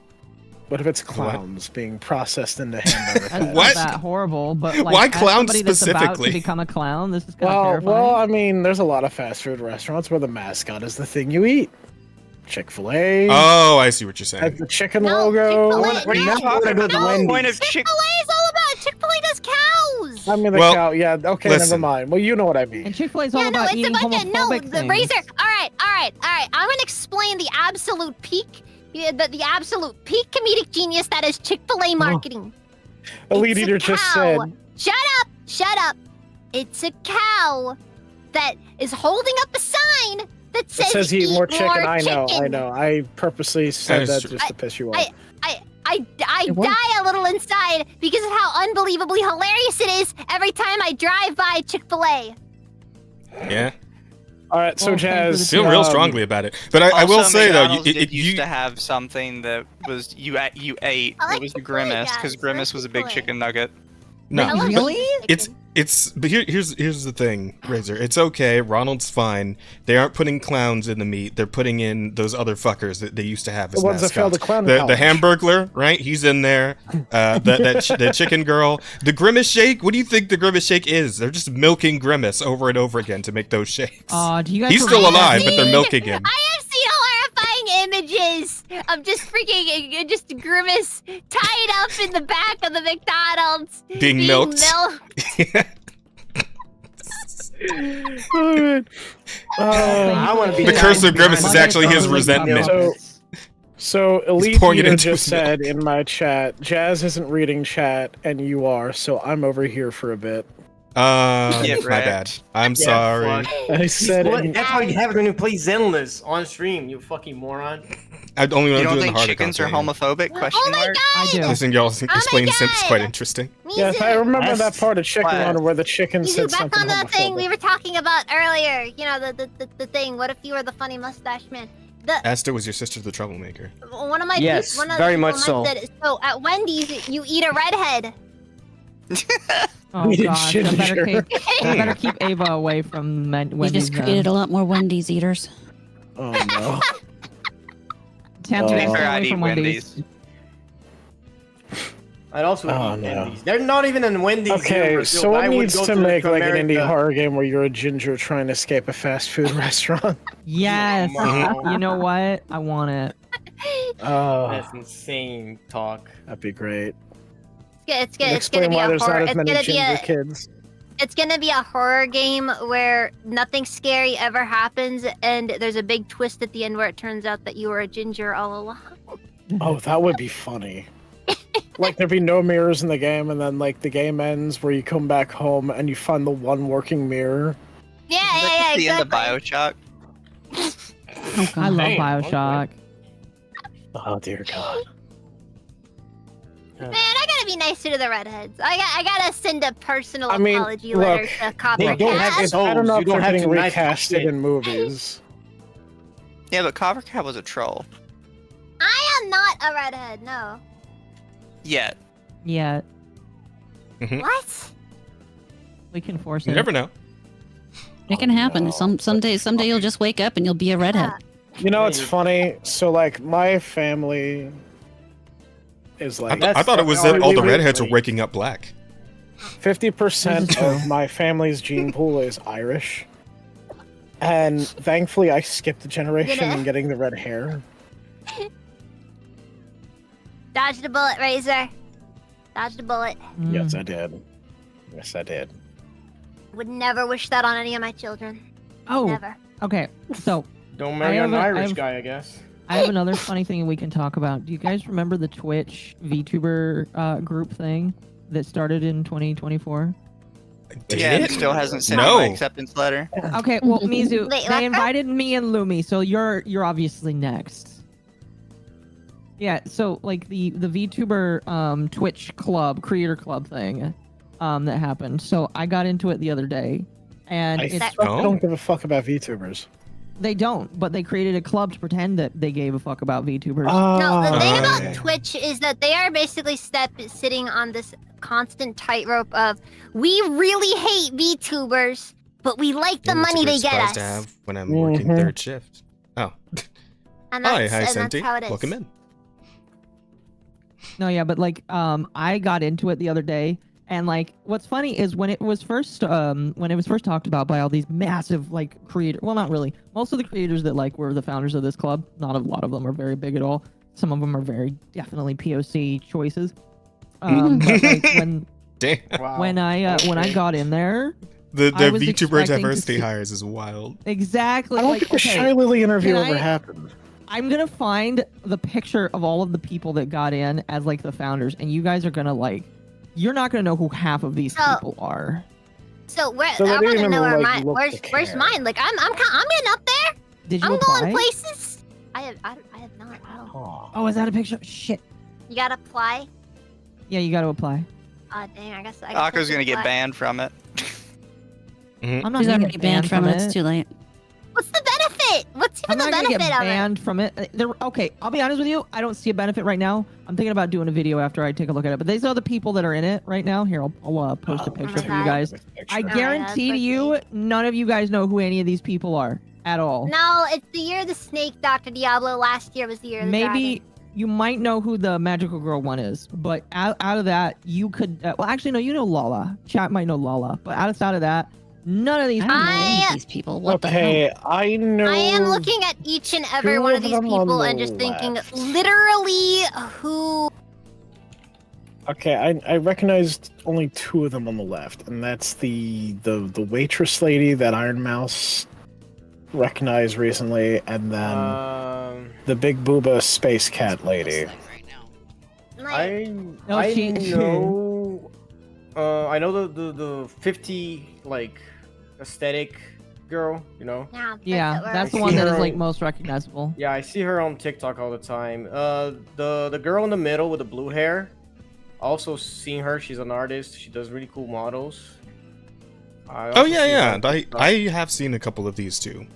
What if it's clowns being processed into hamburger That's patties? not that horrible, but like, Why as clowns somebody that's about specifically? to become a clown, this is kind of terrifying. Well, I mean, there's a lot of fast food restaurants where the mascot is the thing you eat. Chick-fil-A. Oh, I see what you're saying. Has the chicken logo. Chick-fil-A, What are you talking about? The point of Chick-fil-A is all about Chick-fil-A does cows. I mean, the Well, cow. Yeah, okay, never listen. mind. Well, you know what I mean. And Chick-fil-A's all about eating homophobic the things. Razor. All right. I'm gonna explain the absolute peak, the absolute peak comedic genius that is Chick-fil-A marketing. Elite It's a Eater just cow. said. Shut up. It's a cow that is holding up a sign that It says, says eat more chicken. I chicken. know. I purposely said That is that true. just to piss you off. I die a little inside because of how unbelievably hilarious it is every time I drive by Chick-fil-A. Yeah, All right, so Jazz. feel real strongly about it. But I will Also, say though, McDonald's did you used to have something that was you ate. I like It was Chick-fil-A, Grimace, because guys. Grimace was a big Chick-fil-A. chicken nugget. no. I love Really? chicken. But here's the thing, Razor. It's okay. Ronald's fine. They aren't putting clowns in the meat. They're putting in those other fuckers that they used to have as The ones that failed mascots. the clown The college. Hamburglar, right? He's in there. The chicken girl. The Grimace shake. What do you think the Grimace shake is? They're just milking Grimace over and over again to make those shakes. Do you guys He's still remember alive, that but they're meme? milking him. I have seen horrifying images of just freaking just Grimace tied up in the back of the McDonald's Being milked. I want to be The curse of Grimace is actually his resentment. So Elite pouring it Eater into just his mouth. said in my chat, Jazz isn't reading chat, and you are, so I'm over here for a bit. My Get bad. wrecked. I'm sorry. I said it. That's how you have it when you play Zenless on stream, you fucking moron. I only You want to don't do the think harder chickens are content. homophobic? Question Oh my mark. I do. Listen, y'all explain my simps God. quite interesting. Yes, I remember that part of Chicken Flat. Run where the chicken You said back something on that thing we homophobic. were talking about earlier. You know, the thing. What if you were the funny mustache man? Asta was your sister the troublemaker. One of my Yes, one of very the much people so. said, so at Wendy's you eat a redhead. Oh We did gosh, shit I better here. keep Ava away from We Wendy's. just created a lot more Wendy's eaters. Oh no. Tam, To be stay fair, away I'd from eat Wendy's. I'd also Oh, eat no. Wendy's. They're not even in Wendy's. Okay, universe, so someone I would needs go to make like an America. indie horror game where you're a ginger trying to escape a fast food restaurant. Yes. Wow. You know what? I want it. Oh, That's insane talk. that'd be great. It's It'd gonna explain be why a there's horror. not as It's many gonna be ginger a. kids. It's gonna be a horror game where nothing scary ever happens, and there's a big twist at the end where it turns out that you were a ginger all along. Oh, that would be funny. Like there'd be no mirrors in the game, and then like the game ends where you come back home and you find the one working mirror. Yeah, The end of exactly. Bioshock. I love Damn, Bioshock. Oh dear God. Man, I gotta be nicer to the redheads. I gotta send a personal I mean, apology letter look, to they Coppercat. don't have It's bad souls. enough You don't they're have getting to knife recasted shit. in movies. Yeah, but Coppercat was a troll. I am not a redhead. No. Yet. Yeah, What? we can force You it. never know. It can happen. no. Someday you'll just wake up and you'll be a redhead. You know, it's funny. So like my family is like I thought it was that all the redheads were wait. waking up black. 50% of my family's gene pool is Irish. And thankfully I skipped a generation Yeah. in getting the red hair. Dodged a bullet, Razor. Dodged a bullet. Mm. Yes, I did. Yes, I did. Would never wish that on any of my children. Oh, Never. okay. So Don't marry I an have a- I Irish have- guy, I guess. I have another funny thing we can talk about. Do you guys remember the Twitch VTuber group thing that started in 2024? Did Yeah, and it? it still hasn't sent No. my acceptance letter. Okay, well, Mizu, Wait, they what? invited me and Lumi, so you're obviously next. Yeah, so like the VTuber Twitch club, creator club thing that happened. So I got into it the other day, and I it's Oh. don't give a fuck about VTubers. they don't, but they created a club to pretend that they gave a fuck about VTubers. No, the thing about Okay. Twitch is that they are basically sitting on this constant tightrope of we really hate VTubers, but we like the Yeah, that's a money great they get surprise us. to have when I'm working Mhm. third shift. Oh, And hi, that's, hi, and Senti. that's how it is. Welcome in. No, yeah, but like I got into it the other day, and like what's funny is when it was first talked about by all these massive like creators, well, not really, most of the creators that like were the founders of this club, not a lot of them are very big at all. Some of them are very definitely POC choices. But like Damn. Wow. when I got in there, The I was VTuber expecting to diversity see- hires is wild. exactly I don't like think the okay, Shy Lily interview can ever I- happened. I'm gonna find the picture of all of the people that got in as like the founders, and you guys are gonna like, you're not gonna know who half of these So- people are. So where So they I didn't want to even, know where like, look where's to where's care. mine? Like I'm getting up there. Did you I'm apply? going places. I have not. No. Oh. Oh, is that a picture? Shit. You gotta apply. Yeah, you got to apply. Dang, I guess. Akko's gonna get banned from it. I'm not She's gonna already get banned from it. It's it. too late. What's the benefit? What's I'm even not the gonna get benefit of it? banned from it. Okay, I'll be honest with you. I don't see a benefit right now. I'm thinking about doing a video after I take a look at it. But these are the people that are in it right now. Here, I'll post a Oh, picture my for God. you guys. I yeah, guarantee to that's you, none of you guys know who any of these people are at all. No, it's the year of the snake, Dr. Diablo. Last year was the year of the Maybe dragon. you might know who the magical girl one is, but out of that, you could. Well, actually, no, you know Lala. Chat might know Lala, but outside of that, none of these I people. don't know any I- of these people. What the hell? Okay, I know. I am looking at each and every two one of of these them on people the and just thinking, left. literally, who? Okay, I recognized only two of them on the left, and that's the waitress lady that Iron Mouse recognized recently, and then the big booba space cat lady. Like, No, I she- know. I know the 50 like aesthetic girl. You know. Yeah, that's the I one see that her is like on- most recognizable. Yeah, I see her on TikTok all the time. The girl in the middle with the blue hair. Also seen her. She's an artist. She does really cool models. I Oh also yeah, see her yeah. on TikTok. I have seen a couple of these too.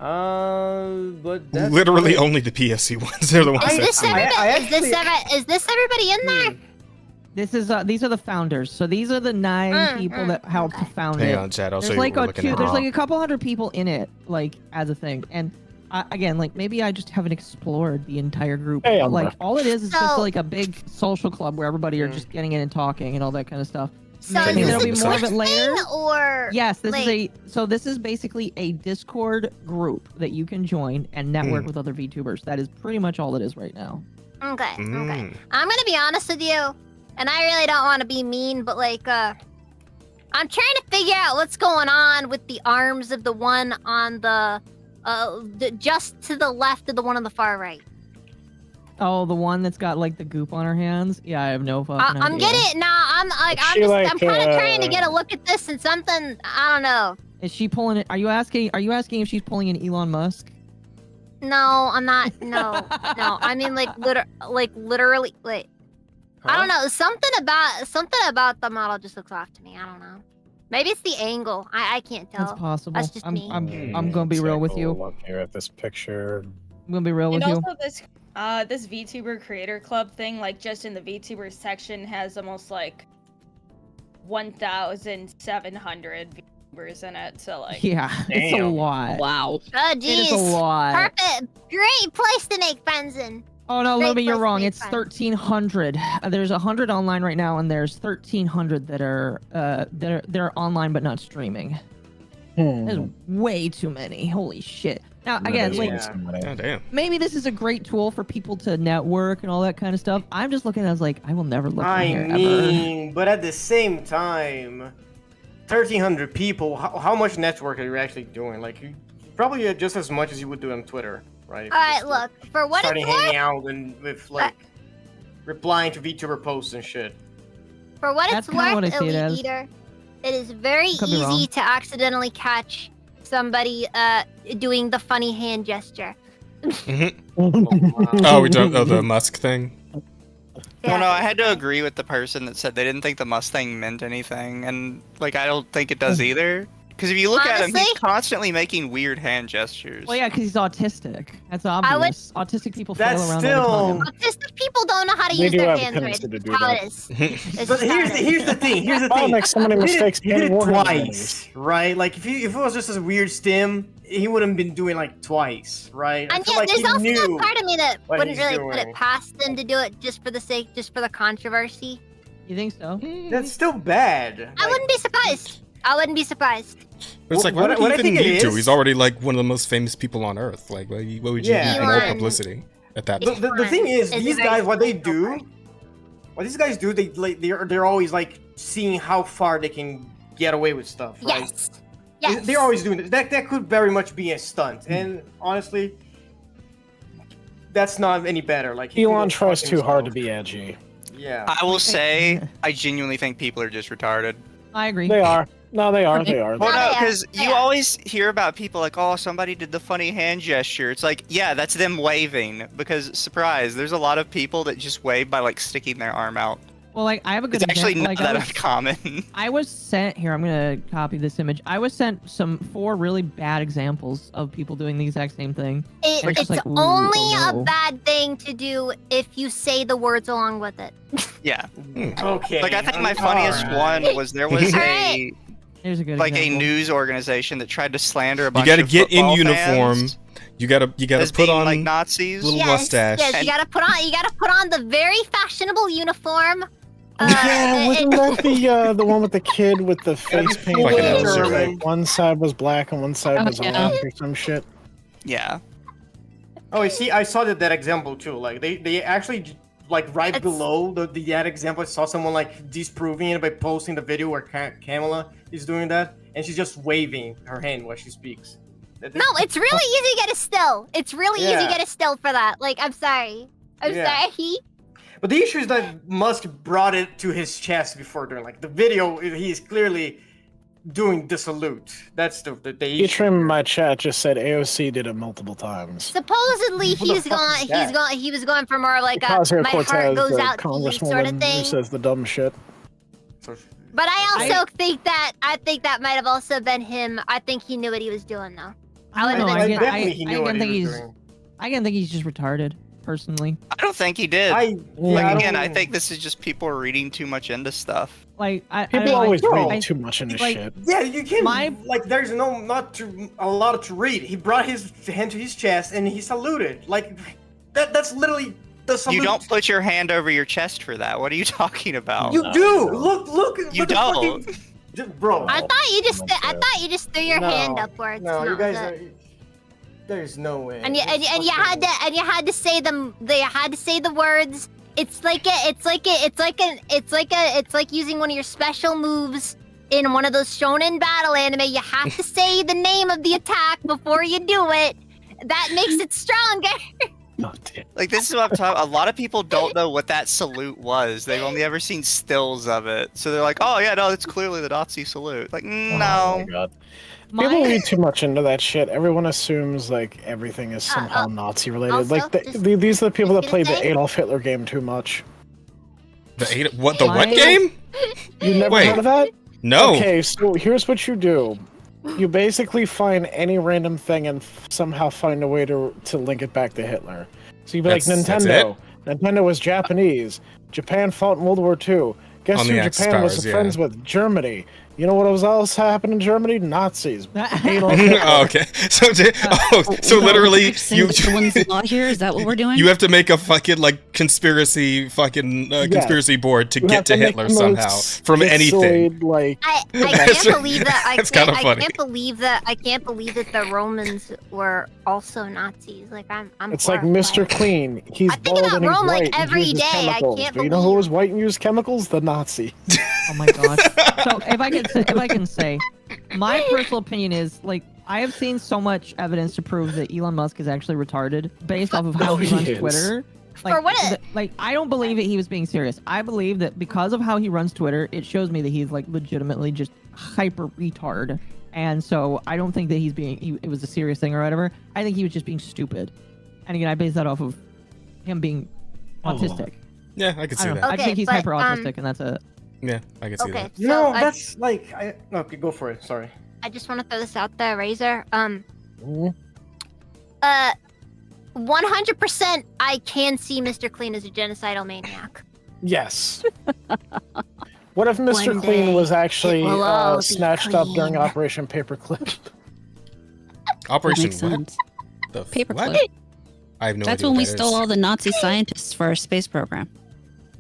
But that's Literally about it. only the PSC ones. They're the ones is I've this seen. everybody? Is this everybody in there? This is these are the founders. So these are the 9 people that helped to found Hang it. on, chat. I'll show There's you like what we're looking at. there's like a couple hundred people in it, like as a thing. And again, like maybe I just haven't explored the entire group. Hey, But, Umber. like all it is just So- like a big social club where everybody are just getting in and talking and all that kind of stuff. So I is think this there'll a be more of it Twitch later. thing, or Yes, this like, is this is basically a Discord group that you can join and network with other VTubers. That is pretty much all it is right now. Okay, okay. Mm. I'm gonna be honest with you, and I really don't want to be mean, but like, I'm trying to figure out what's going on with the arms of the one on just to the left of the one on the far right. Oh, the one that's got like the goop on her hands? Yeah, I have no fucking I'm idea. getting it now. I'm like, Is she I'm kind of trying to get a uh, look at this and something. I don't know. Is she pulling it? Are you asking if she's pulling an Elon Musk? No, I'm not. No, no. I mean, literally. Wait. I don't know. Something about the model just looks off to me. I don't know. Maybe it's the angle. I can't tell. That's possible. That's just me. I'm gonna be real with you. Look here at this picture. I'm gonna be real with And you. also this VTuber creator club thing, like just in the VTuber section has almost like 1,700 VTubers in it. So like Yeah, it's a Damn. lot. Wow. Oh, It is jeez. a lot. Perfect. Great place to make friends in. Oh no, Great Libby, you're place to wrong. make It's friends. 1,300. There's 100 online right now, and there's 1,300 that are online but not streaming. There's way too many. Holy shit. Now again, like Oh, damn. maybe this is a great tool for people to network and all that kind of stuff. I'm just looking as like I will never look in here ever. But at the same time, 1,300 people. How much network are you actually doing? Like, probably just as much as you would do on Twitter, right? All right, look. For what it's Starting worth, hanging out and with like replying to VTuber posts and shit. for what That's it's kinda what I worth, see it Elite as. Eater, it is very Could be wrong. easy to accidentally catch somebody doing the funny hand gesture. Oh, we don't. Oh, the Musk thing. Well, no, I had to agree with the person that said they didn't think the Mustang meant anything, and like I don't think it does either. Because if you look at him, he's Honestly? constantly making weird hand gestures. Well, yeah, because he's autistic. That's I would- obvious. Autistic people That's flail around all the time. Autistic people don't know how to They use do their have a hands right. tendency to It's do how that. it is. It's But just how here's it is. the thing. Here's the I'll thing. make so many He did it- mistakes. He did it getting more twice, right? Like if it was just a weird stim, he wouldn't have been doing like twice, right? I And feel yet, like there's he also knew that part of me that what wouldn't he's really put it doing. past him to do it just for the controversy. You think so? That's still bad. I wouldn't be surprised. I wouldn't be surprised. But it's like, why What- would what he I even think it need to? is- He's already like one of the most famous people on Earth. Like, why would you Yeah. need more Elon publicity at that The, point? the thing is, It's these very guys, what they political do, part. what these guys do, they're always like seeing how far they can get away with stuff, right? Yes. Yes. They're always doing it. That could very much be a stunt, and honestly, that's not any better. Like he Elon could tries fuck too hard to himself. be edgy. Yeah. I will say, I genuinely think people are just retarded. I agree. They are. No, they are. They are. Well, No, no, they are. because They you are. always hear about people like, oh, somebody did the funny hand gesture. It's like, yeah, that's them waving. Because, surprise, there's a lot of people that just wave by, like, sticking their arm out. Well, like I have a good It's actually example. not Like, that uncommon. I was sent here. I'm gonna copy this image. I was sent 4 really bad examples of people doing the exact same thing. It's It's just like, ooh, only oh no. a bad thing to do if you say the words along with it. Yeah. Okay. Like, I think my funniest alright. one was there was Alright. Here's a good like a example. news organization that tried to slander a bunch gotta of get in football uniform. fans You gotta as put being on Oh, like Nazis. little mustache. Yes, And- you gotta put on the very fashionable uniform. Yeah, wasn't that the one with the kid with the face paint? Fucking that hell, was, German. like, one side was black and one side was yeah. orange or some shit. Yeah. Oh, you see, I saw that example too. Like they actually like right It's- below that example, I saw someone like disproving it by posting the video where Kamala is doing that, and she's just waving her hand while she speaks. No, it's really easy to get a still. It's really easy Yeah. to get a still for that. Like, I'm sorry. I'm Yeah. sorry. But the issue is that Musk brought it to his chest before doing like the video. He is clearly doing the salute. That's the issue. Each in my chat just said AOC did it multiple times. Supposedly Who the he's fuck gone. is He that? was going for more like a Crosshair my heart Cortez, goes the out to you sort congresswoman of who thing. says the dumb shit. But I also think that might have also been him. I think he knew what he was doing though. I I would've don't know. been I, surprised. definitely he knew what he was doing. I can think he's just retarded. personally. I don't think he did. I think this is just people reading too much into stuff. Like People always bro, read too much into shit. Yeah, you can't. Like, there's not a lot to read. He brought his hand to his chest and he saluted. Like, that's literally the salute. You don't put your hand over your chest for that. What are you talking about? You do. Look. You don't. Bro. I thought you just threw your hand upwards. No, you guys are. There's no way. And you had to say them. They had to say the words. It's like using one of your special moves in one of those shonen battle anime. You have to say the name of the attack before you do it. That makes it stronger. Like, this is what I'm talking. A lot of people don't know what that salute was. They've only ever seen stills of it, so they're like, "Oh yeah, no, it's clearly the Nazi salute." Like, no. Oh my god. People read too much into that shit. Everyone assumes like everything is somehow Nazi related. Also, Like these are the people that play the Adolf Hitler game too much. The what game? You never heard of that? No. Okay, so here's what you do. You basically find any random thing and somehow find a way to link it back to Hitler. So you'd be like, Nintendo. Nintendo was Japanese. Japan fought in World War II. Guess who Japan was friends with? Germany. You know what else happened in Germany? Nazis. Oh, okay. So literally, the law here. Is that what we're doing? You have to make a fucking like conspiracy board to get to Hitler somehow from anything. Like I can't believe that. I can't believe that the Romans were also Nazis. Like I'm. It's like Mr. Clean. He's bald and he's white. Like every day. I can't believe. You know who was white and used chemicals? The Nazi. Oh my gosh. So if I can say, my personal opinion is, like, I have seen so much evidence to prove that Elon Musk is actually retarded based off of how he runs Twitter. Like, For what? I don't believe that he was being serious. I believe that because of how he runs Twitter, it shows me that he's like legitimately just hyper retard. And so I don't think that it was a serious thing or whatever. I think he was just being stupid. And again, I base that off of him being autistic. Yeah, I can see that. I think he's hyper autistic, and that's it. Yeah, I can see that. So No, that's like okay, go for it. Sorry. I just want to throw this out there, Razor. 100%, I can see Mr. Clean as a genocidal maniac. Yes. What if Mr. One Clean day, was actually it will all be snatched up during clean. Operation Paperclip? Operation Makes what? sense. The Paperclip. what? I have no That's idea. when we what that stole is. all the Nazi scientists for our space program.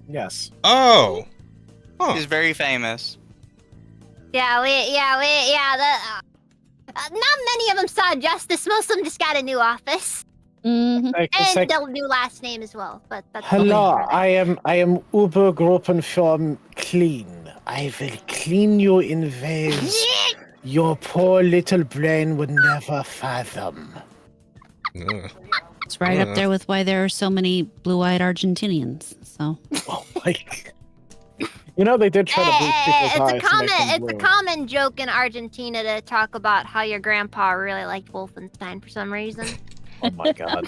Yes. Oh. He's very famous. Yeah. Not many of them saw justice. Most of them just got a new office Mm-hmm. and a new last name as well. But that's Hello, okay. I am Ubergruppen from Clean. I will clean you in ways your poor little brain would never fathom. It's right up there with why there are so many blue-eyed Argentinians. So. Oh my God. You know they did try to bleach people's eyes to make them It's a blue. common joke in Argentina to talk about how your grandpa really liked Wolfenstein for some reason. Oh my God.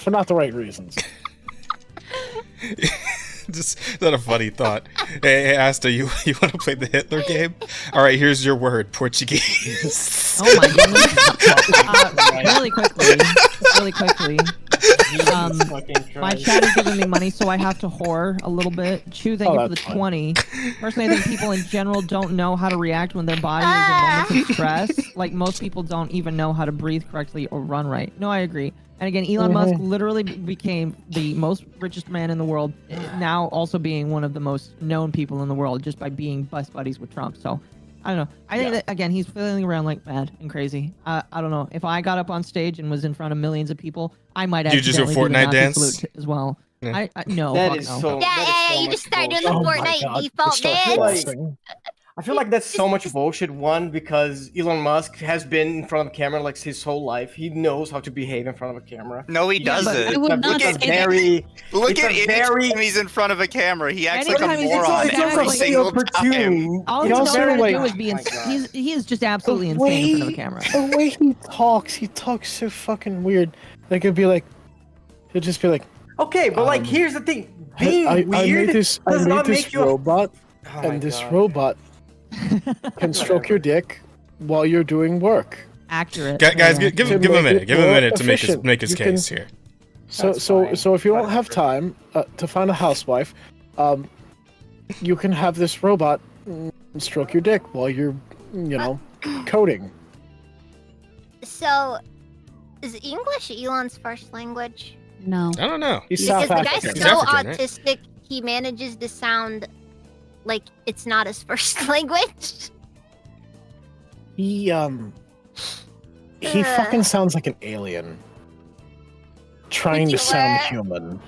For not the right reasons. Just not a funny thought. Hey, Asta, you want to play the Hitler game? All right, here's your word, Portuguese. Oh my goodness. Really quickly. My chat is giving me money, so I have to whore a little bit. Chew, thank you for the 20. Personally, I think people in general don't know how to react when their body is in moments of stress. Like, most people don't even know how to breathe correctly or run right. No, I agree. And again, Elon Musk literally became the most richest man in the world, now also being one of the most known people in the world just by being best buddies with Trump. So, I don't know. I think that, again, he's feeling around like mad and crazy. I don't know. If I got up on stage and was in front of millions of people, I might accidentally do a Fortnite Nazi dance salute as well. Yeah. No, That fuck is no. so. Yeah, you just start doing the Fortnite default dance. I feel like that's so much bullshit. One, because Elon Musk has been in front of a camera like his whole life. He knows how to behave in front of a camera. No, he doesn't. I would not say that. Look at anytime he's in front of a camera. He acts like a Anytime he's in moron front of a every camera, single time. All he's known to do is be he is just absolutely insane in front of a camera. The way he talks so fucking weird. Like it'd be like, he'll just be like, okay, but like here's the thing: being I weird made this does not make this you. robot, Oh my and this God. robot can stroke your dick while you're doing work. Accurate. Guys, give him a minute. Give him a minute to make efficient. his You can- case here. So That's so fine. so if you don't have Whatever. time to find a housewife, you can have this robot stroke your dick while you're, coding. So, is English Elon's first language? No. I don't know. He's Because South the guy's African. so African, right? autistic, he manages to sound like it's not his first language. He fucking sounds like an alien. Trying to sound human.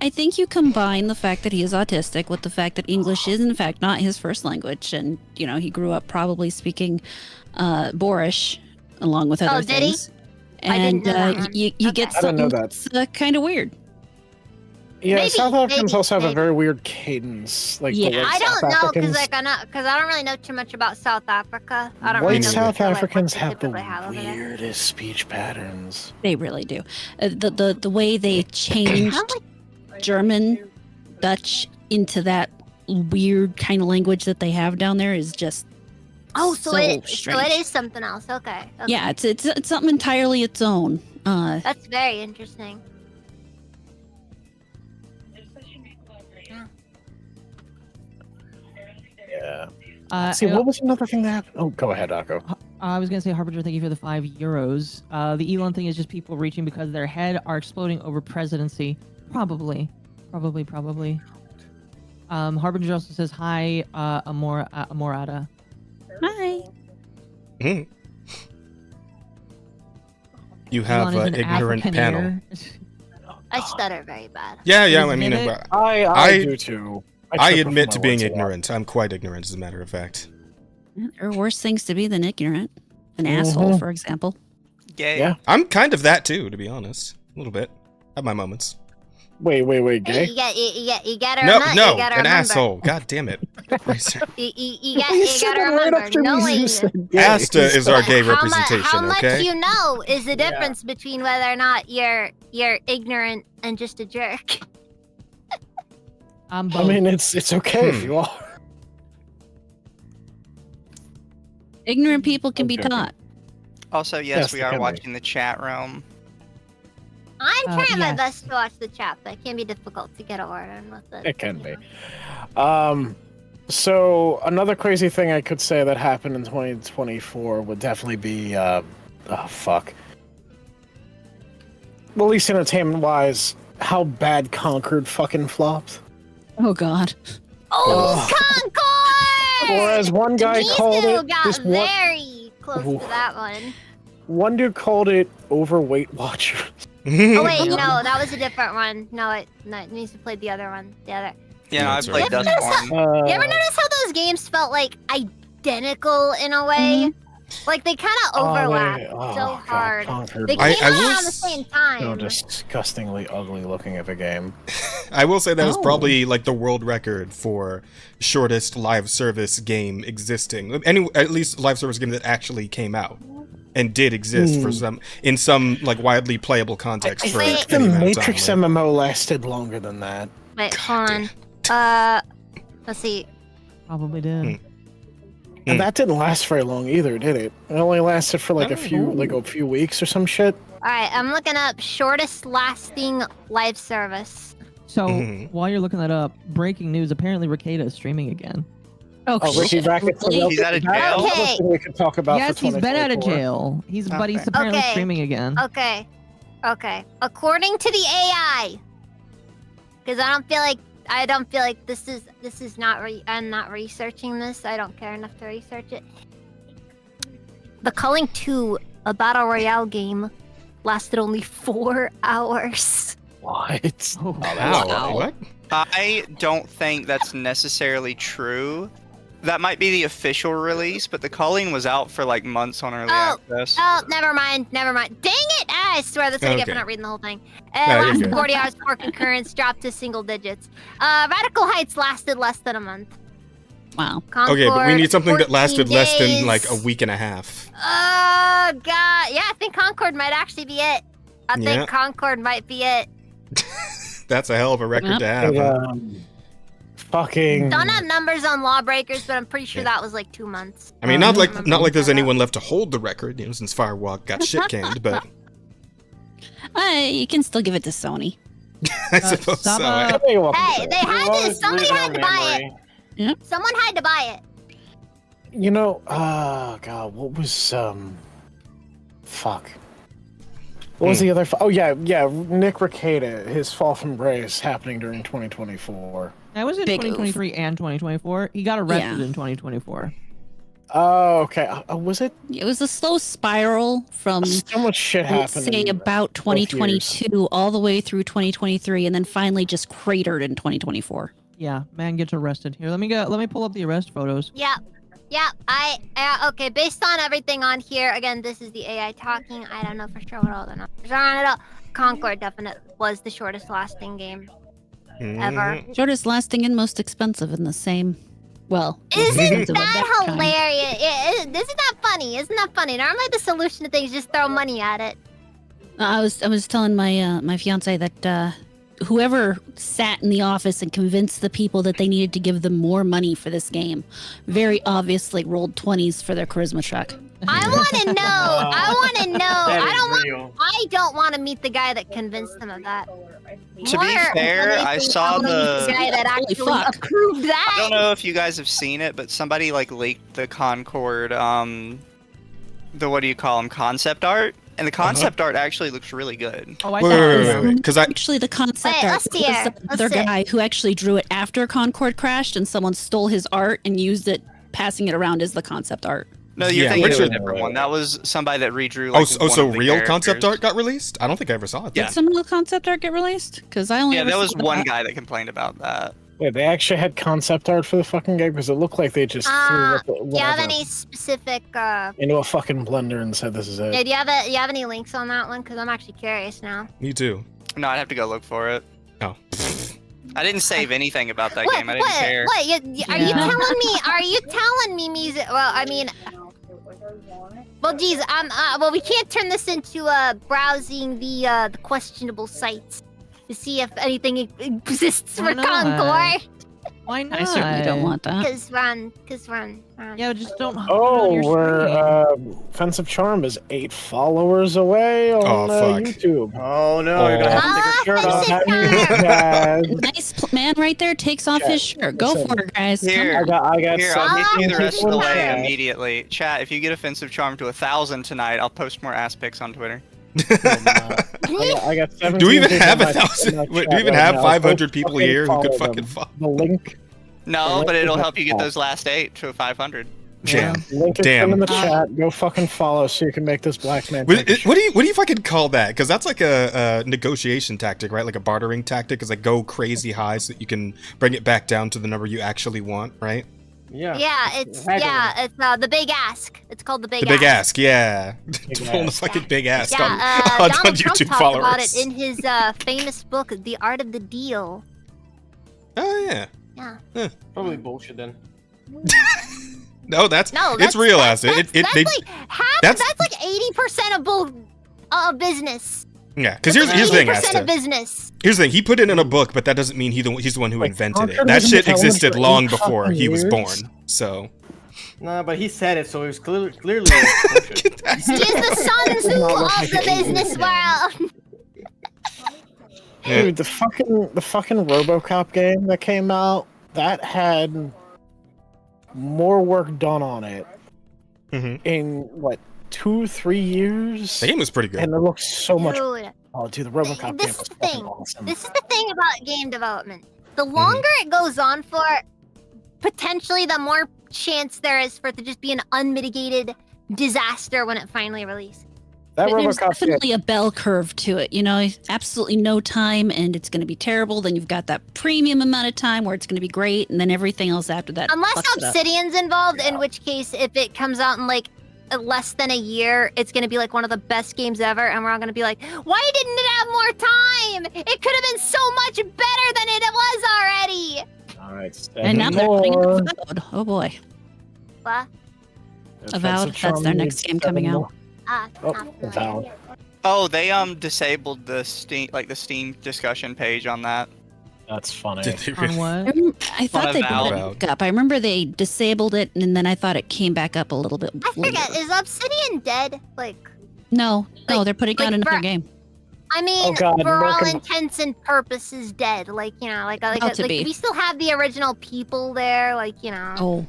I think you combine the fact that he is autistic with the fact that English is, in fact, not his first language. And, he grew up probably speaking Boorish along with other did he? things. I didn't know that one. you Okay. get I didn't know something that. that's kind of weird. Yeah, Maybe, South Africans maybe, also have a maybe. very weird cadence. Like Yeah. the white I don't South know because Africans. I don't really know too much about South Africa. I don't White really know South what Africans they have the typically have over there. weirdest speech patterns. They really do. The way they changed I'm like, German, Dutch into that weird kind of language that they have down there is just so it strange. is something else. Okay. Yeah, it's something entirely its own. That's very interesting. Yeah. See, what was another thing that happened? Oh, go ahead, Akko. I was gonna say, Harbinger, thank you for the €5. The Elon thing is just people reaching because their head are exploding over presidency. Probably. Harbinger also says hi, Amorata. Hi. Hmm. You have Elon is an an ignorant panel. Afrikaner. I stutter very bad. Yeah, You I mean, admit it? I do too. I trip over admit my to being words a lot. ignorant. I'm quite ignorant, as a matter of fact. There are worse things to be than ignorant. An Mhm. asshole, for example. Gay. Yeah. I'm kind of that too, to be honest. A little bit. I have my moments. Wait, Hey, gay? you gotta No, remember. no, you gotta an remember. asshole. God damn it. Fraser. You gotta remember. Knowing Asta is our gay how representation, much okay? you know is the difference between whether or not you're ignorant and just a jerk. I'm I both. mean, it's okay if you are. Ignorant people can be Okay. taught. Also, yes, Yes, we they are can be. watching the chat realm. I'm trying my yes. best to watch the chat, but it can be difficult to get a word in with it. It can be. So another crazy thing I could say that happened in 2024 would definitely be, fuck. Well, at least entertainment-wise, how bad Concord fucking flopped. Oh, God. Oh, Ugh. Concord! Or as one guy These called two it, got this one, very close Ooh. to that one. one dude called it overweight watcher. Oh wait, no, that was a different one. No, it needs to play the other one. The other. Yeah, I that's played right. Dustborn. You ever notice how those games felt like identical in a way? Like they kind of overlap so hard. Concord They was came I out will around the same time. so disgustingly ugly looking of a game. I will say that was Oh. probably like the world record for shortest live service game existing. At least live service game that actually came out and did exist for some like widely playable context I for think the any amount of Matrix time. MMO lasted longer than that. Wait, God hold on. Let's see. Probably did. And that didn't last very long either, did it? It only lasted for like a few weeks or some shit. All right, I'm looking up shortest lasting live service. So Mhm. while you're looking that up, breaking news: apparently Ricada is streaming again. Oh, Oh, Ricky shit. Rackets. Really? He's out of jail? That's another Okay. thing we could talk about. Yes, for he's been out of 2024. jail. But he's Okay. apparently Okay. streaming again. Okay. According to the AI, because I don't feel like this is not. I'm not researching this. I don't care enough to research it. The Culling 2, a battle royale game, lasted only 4 hours. What? Oh, Wow. What? I don't think that's necessarily true. That might be the official release, but the calling was out for like months on early access. Oh, never mind. Dang it! I swear that's what I get for Okay. not reading the whole thing. you're Lasted good. 40 hours before concurrence dropped to single digits. Radical Heights lasted less than a month. Wow. Okay, but we need something that 14 lasted less than like a days. week and a half. Oh god, yeah, I think Concord might actually be it. I Yeah. think Concord might be it. That's a hell of a record to have. Hey, huh? Fucking. Don't have numbers on Lawbreakers, but I'm pretty sure that was like 2 months. I mean, not like remember there's that. anyone left to hold the record, since Firewalk got shit canned, but You can still give it to Sony. I suppose so. Saba- Hey, they had to. Somebody had to buy it. Yep. Someone had to buy it. You know, God, what was fuck. What was the other? Oh yeah, Nick Rekieta, his fall from grace happening during 2024. That was in Big 2023 and 2024. He got arrested Yeah. in 2024. Oh, okay. Was it? It was a slow spiral from So much shit let's happened. say in about both years. 2022 all the way through 2023, and then finally just cratered in 2024. Yeah, man gets arrested. Here, let me pull up the arrest photos. Yeah. Okay, based on everything on here, again, this is the AI talking. I don't know for sure what all the numbers are on it all. Concord definitely was the shortest lasting game ever. Shortest lasting and most expensive in the same. Well, Isn't expensive at that time. hilarious? Isn't that funny? Isn't that funny? Normally the solution to things is just throw money at it. I was telling my my fiance that whoever sat in the office and convinced the people that they needed to give them more money for this game, very obviously rolled 20s for their charisma check. I want to know. I want to know. That I don't want to meet the guy that convinced them of that. To be fair, I saw the guy that Holy actually fuck. approved that. I don't know if you guys have seen it, but somebody like leaked the Concord, the what do you call them, concept art, and the concept art actually looks really good. Oh, I Wait. Because Actually, the concept Wait, art let's see here. was another Let's see. guy who actually drew it after Concord crashed, and someone stole his art and used it, passing it around as the concept art. No, you're Yeah, thinking of a Richard- different one. That was somebody that redrew. Like, so one of the real concept characters. art got released? I don't think I ever saw it. Yeah. Did some real concept art get released? Because I only Yeah, ever there was saw one that. guy that complained about that. Wait, they actually had concept art for the fucking game because it looked like they just threw up Do you have whatever any specific? into a fucking blender and said this is it. Yeah, do you have any links on that one? Because I'm actually curious now. Me too. No, I'd have to go look for it. Oh. I didn't save anything about that game. I didn't care. What? Are you Yeah. telling me? Are you telling me music? Well, I mean, well, geez, well, we can't turn this into browsing the questionable sites to see if anything exists Why for not? Concord. Why not? I certainly don't want that. Cause run. Yeah, just don't. Oh, your we're screen. Offensive Charm is 8 followers away on Oh, fuck. YouTube. Oh no, you're gonna have to take a shirt off. Offensive Guys, Nice man right there takes off his shirt. Go listen. for it, guys. Come Here. on. I got Here, I'll get you the 17 rest of the people in way chat. immediately. Chat, if you get Offensive Charm to 1,000 tonight, I'll post more ass pics on Twitter. I got 17 Do we even people have in my 1,000? chat Wait, do we even right have now. 500 Go people fucking here who could follow fucking them. follow? The link No, but it'll help you get Oh. those last 8 to 500. Damn. link is Damn. in the chat. Go fucking follow so you can make this black man. What, take a what do you fucking call that? Because that's like a negotiation tactic, right? Like a bartering tactic. Is like go crazy high so that you can bring it back down to the number you actually want, right? Yeah. it's the big ask. It's called the big. The big ask, yeah. Big Pulling the ask. fucking big ask Yeah, on Donald Trump YouTube talked followers. about it in his famous book, The Art of the Deal. Oh yeah. Yeah. Probably bullshit then. No, that's No, it's real ass. That's They- like half. that's- That's like 80% of business. yeah. Because here's the thing, 80% Asta. of business. Here's the thing. He put it in a book, but that doesn't mean he's the one who Like, invented it. Concord That was in shit development existed for long 8 before fucking he was years. born. So. Nah, but he said it, so it was clearly bullshit. He is the Sun Tzu Not look of like the an business world. Yeah. Dude, the fucking RoboCop game that came out, that had more work done on it Mhm. in what 2-3 years, The game was pretty good. and it looks so much. Dude, Oh, dude, the RoboCop This game is was the fucking thing. awesome. this is the thing about game development. The longer it goes on for, potentially the more chance there is for it to just be an unmitigated disaster when it finally releases. That There's RoboCop game, definitely a bell curve to it. You know, absolutely no time, and it's going to be terrible. Then you've got that premium amount of time where it's going to be great, and then everything else after that. Unless fucks it up. Obsidian's involved, in which case, if it comes out in like less than a year, it's gonna be like one of the best games ever, and we're all gonna be like, why didn't it have more time? It could have been so much better than it was already. all right, And now they're putting it in Avowed. Oh boy, What? Avowed. That's their next game coming out. Oh, Not familiar. Avowed. Oh, they disabled the Steam discussion page on that. That's funny. Did they On really? what? I thought they brought Avowed. it back up. I remember they disabled it, and then I thought it came back up a little bit I forget. later. Is Obsidian dead? Like, No, like- they're putting out like another for- game. I mean, Oh, God, for all American- intents and purposes, dead. Like, you know, like to be. we still have the original people there. Like, you know. Oh,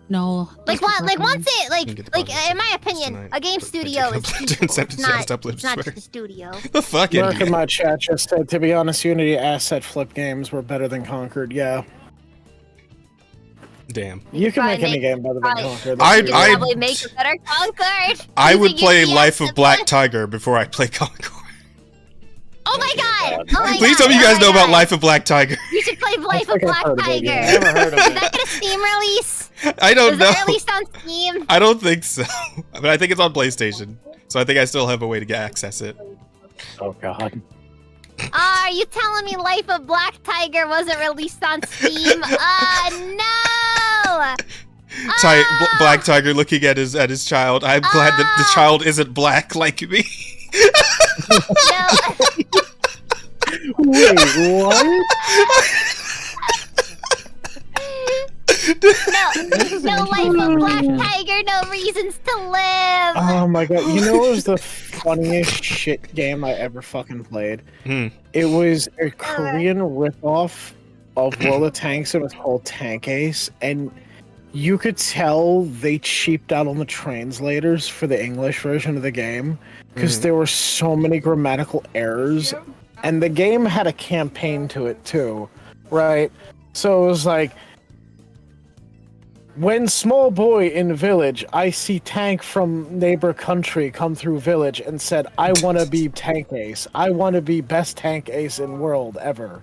no. Like what? Like once it You can get like the in my opinion, tonight, a game but studio is taking up people. Inception It's not, just uplifts it's not swear. just a studio. The fuck Mark in idiot. my chat just said, to be honest, Unity asset flip games were better than Conquered. Yeah. Damn. You can Probably make any make- game better than probably- Conquered. I- You could I- probably make a better Concord. I would using play UPS Life of as Black a- Tiger before I play Concord. Oh my god! Oh my Please god, tell me you oh guys my know about God. Life of Black Tiger. You should play Life of think I've Black heard of it, Tiger. yeah. Never heard of Is it. that gonna Steam release? I don't Is know. that released on Steam? I don't think so. But I think it's on PlayStation. So I think I still have a way to get access it. Oh god. Are you telling me Life of Black Tiger wasn't released on Steam? No! Black Tiger looking at his child. I'm glad that the child isn't black like me. No. Wait, what? No Life of Black Tiger, no reasons to live. Oh my god. You know what was the funniest shit game I ever fucking played? It was a Korean ripoff of World of Tanks. It was called Tank Ace, and you could tell they cheaped out on the translators for the English version of the game because there were so many grammatical errors, and the game had a campaign to it too, right? So it was like, when small boy in village, I see tank from neighbor country come through village and said, I want to be tank ace. I want to be best tank ace in world ever.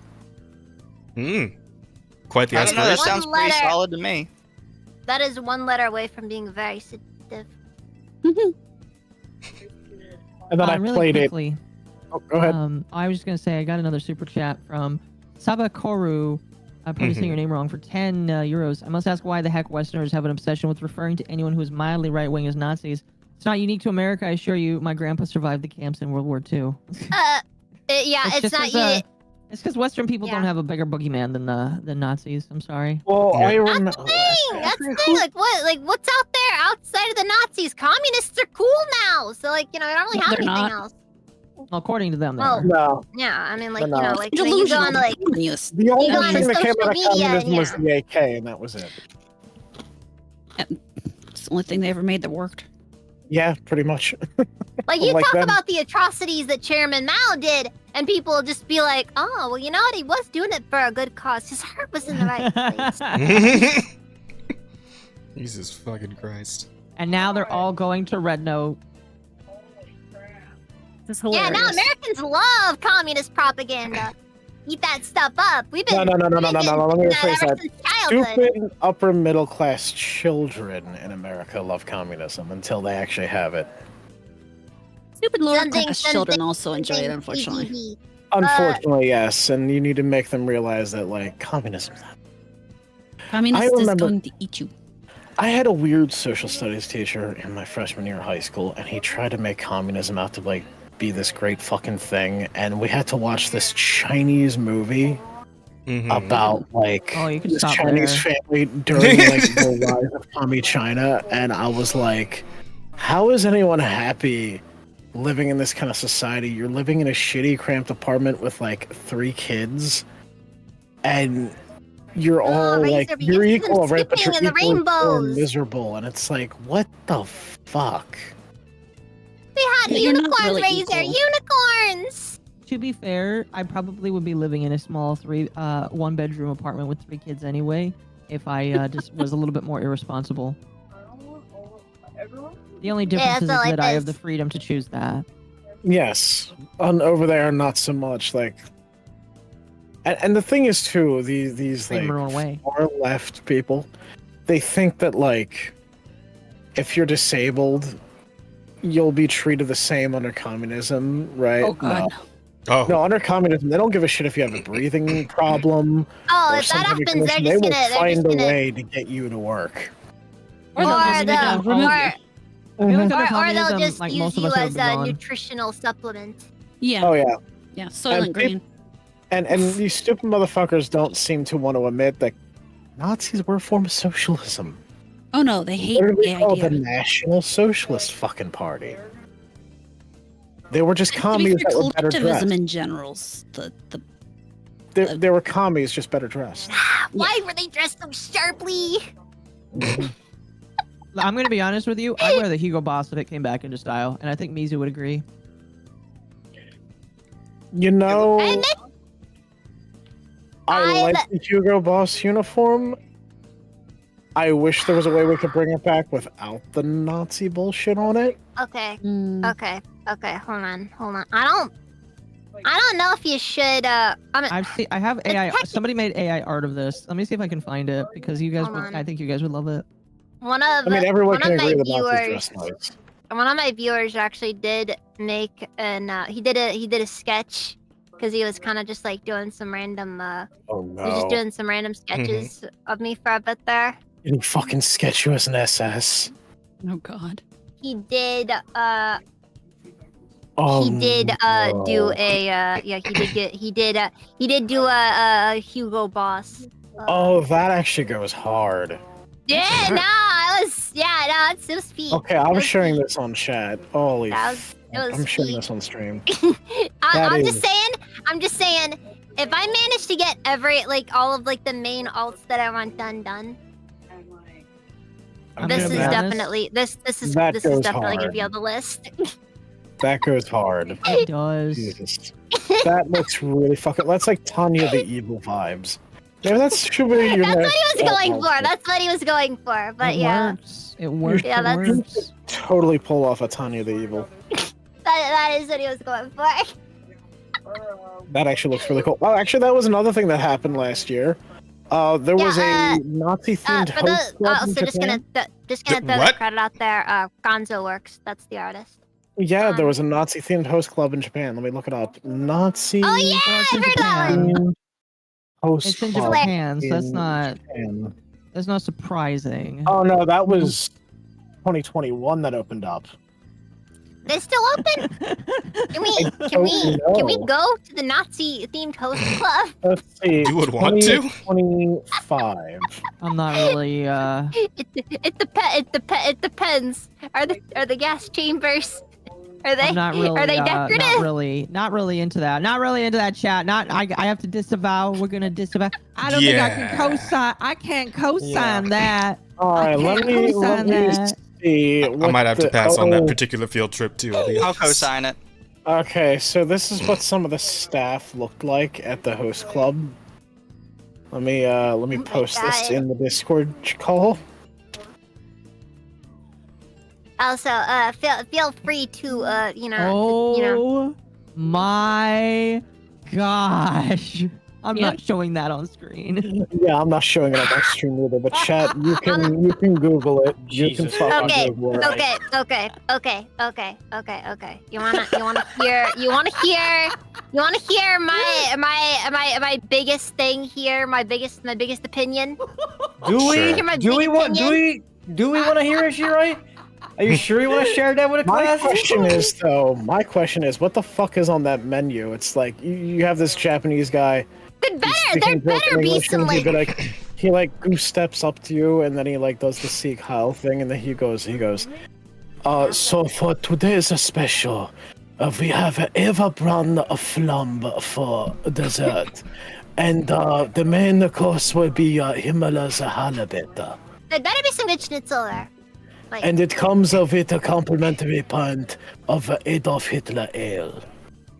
Quite the I don't know. That aspiration. sounds pretty letter. solid to me. That is one letter away from being very seductive. And then I really played quickly, it. Oh, go ahead. I was just gonna say I got another super chat from Sabakoru. I'm probably saying your name wrong, for 10 euros. I must ask why the heck Westerners have an obsession with referring to anyone who is mildly right-wing as Nazis. It's not unique to America, I assure you. My grandpa survived the camps in World War II. Yeah, it's just not 'cause, you. It's because Western people don't Yeah. have a bigger boogeyman than Nazis. I'm sorry. Well, I remember. That's the thing. That's the thing. Like what? Like what's out there outside of the Nazis? Communists are cool now. So like you know, I don't really have They're anything not. else. Well, according to them, they Oh. are. No. Yeah, I mean like They're you know not. like when you go on like Communist. The only You go on thing that came social out of media, communism was yeah. the AK, and that was it. It's the only thing they ever made that worked. Yeah, pretty much. like you Like talk them. about the atrocities that Chairman Mao did, and people will just be like, oh well, you know what? He was doing it for a good cause. His heart was in the right place. Jesus fucking Christ. And now they're all going to Red Note. This is Yeah, hilarious. now Americans love communist propaganda. Eat that stuff up. We've been No. Let me making rephrase ever that. since childhood. Stupid upper middle class children in America love communism until they actually have it. Stupid lower Something- class children something- also enjoy it, something unfortunately. TBD. Unfortunately, yes, and you need to make them realize that, like, communism. Communist is remember- going to eat you. I had a weird social studies teacher in my freshman year of high school, and he tried to make communism out to, like, be this great fucking thing, and we had to watch this Chinese movie about, like, Oh, you can this stop Chinese there. family during, like, the rise of Commie China, and I was like, how is anyone happy living in this kind of society? You're living in a shitty, cramped apartment with, like, 3 kids, and you're all, like, Razor, you're because equal, I'm right? But you're sleeping in the equally poor and rainbows. miserable, and it's like, what the fuck? We had Yeah, you're not unicorns, really Razor, equal. unicorns. To be fair, I probably would be living in a small 1-bedroom apartment with 3 kids anyway, if I just was a little bit more irresponsible. The only difference is that's all that it I have is. the freedom to choose that. Yes, over there, not so much. Like, and the thing is too, these Freedom like my own way. far left people, they think that, like, if you're disabled, you'll be treated the same under communism, right? Oh, God. No, under communism, they don't give a shit if you have a breathing problem Oh, or if some that kind of happens, they're condition. They just will gonna, find a way to get you to work. Or they'll just make them remove you. I feel like under or they'll communism, just like, use most of you us would as be a gone. nutritional supplement. Yeah. Oh yeah. Yeah. Soylent And Green. And these stupid motherfuckers don't seem to want to admit that Nazis were a form of socialism. Oh, no. They hate Literally the called the idea. National Socialist fucking Party. They were just commies to be fair, that were better collectivism dressed. in general's They were commies, just better dressed. Why were they dressed so sharply? I'm gonna be honest with you. I'd wear the Hugo Boss if it came back into style, and I think Mizu would agree. You know, And I like the Hugo Boss uniform. I wish there was a way we could bring it back without the Nazi bullshit on it. Okay. Okay. Hold on. I don't know if you should. I have AI. Somebody made AI art of this. Let me see if I can find it because you guys Hold would. on. I think you guys would love it. Everyone can agree my that Nazis dress nice. one of my viewers actually did make an. He did a sketch because he was kind of just like doing some random. Oh He was just doing some random sketches of me for a bit there. Did he fucking sketch you as an SS? Oh God. He did. Oh, He did no. do a he did do a Hugo Boss. Oh, that actually goes hard. Yeah, it was peak. Okay, I'm sharing this on chat. Holy It was I'm sharing peak. this on stream. I'm is- just saying, if I manage to get all of the main alts that I want done, I'm this gonna is be honest. definitely this is That definitely goes gonna hard. be on the list. That goes hard. It does. Jesus. That looks really fucking. That's like Tanya the Evil vibes. Yeah, that's should be your That's what next he was going outfit. for. That's what he was going for. But It yeah, works. It works. Yeah, it that's- works. Totally pull off a Tanya the Evil. that is what he was going for. That actually looks really cool. Oh, actually, that was another thing that happened last year. There was a Nazi-themed For the host club in also just Japan. gonna throw the What? credit out there. Gonzo Works. That's the artist. Yeah, there was a Nazi-themed host club in Japan. Let me look it up. Nazi. Oh yeah, Well, it's I in heard that one. Japan. Host It's in club Japan, so that's in not Japan. surprising. Oh no, that was 2021 that opened up. They're still open. Can we don't go to the Nazi themed host club? Let's see. You would want to? 2025. I'm not really. It depends. Are the gas chambers? Are they I'm not really. are they decorative? Not really into that. Not really into that chat. I have to disavow. We're gonna disavow. I don't think I can Yeah. co-sign. I can't co-sign that. All right, let can't me co-sign that. see. I might have to pass on that particular field trip too. I'll be I'll honest. co-sign it. Okay, so this is what some of the staff looked like at the host club. Let me post this God. in the Discord call. Also, feel free to Oh my gosh! I'm Yeah. not showing that on screen. Yeah, I'm not showing it on my stream either, but chat, you can Google it. You can Jesus. fucking Okay, Google it. okay. You wanna hear my biggest thing here, my biggest opinion? Do we? Sure. Hear my Do we big want? opinion? Do we want to hear it, Shirai? Are you sure you want to share that with the My class? question is, what the fuck is on that menu? It's like you have this Japanese guy. There speaking better broken be English, some and he'd like. be he goose steps up to you, and then he does the Sieg Heil thing, and then he goes, so for today's special, we have an Everbrand flambe for dessert, and the main course will be Himmler's halibut. There better be some good schnitzel there. Like, And it comes with a complimentary pint of Adolf Hitler ale.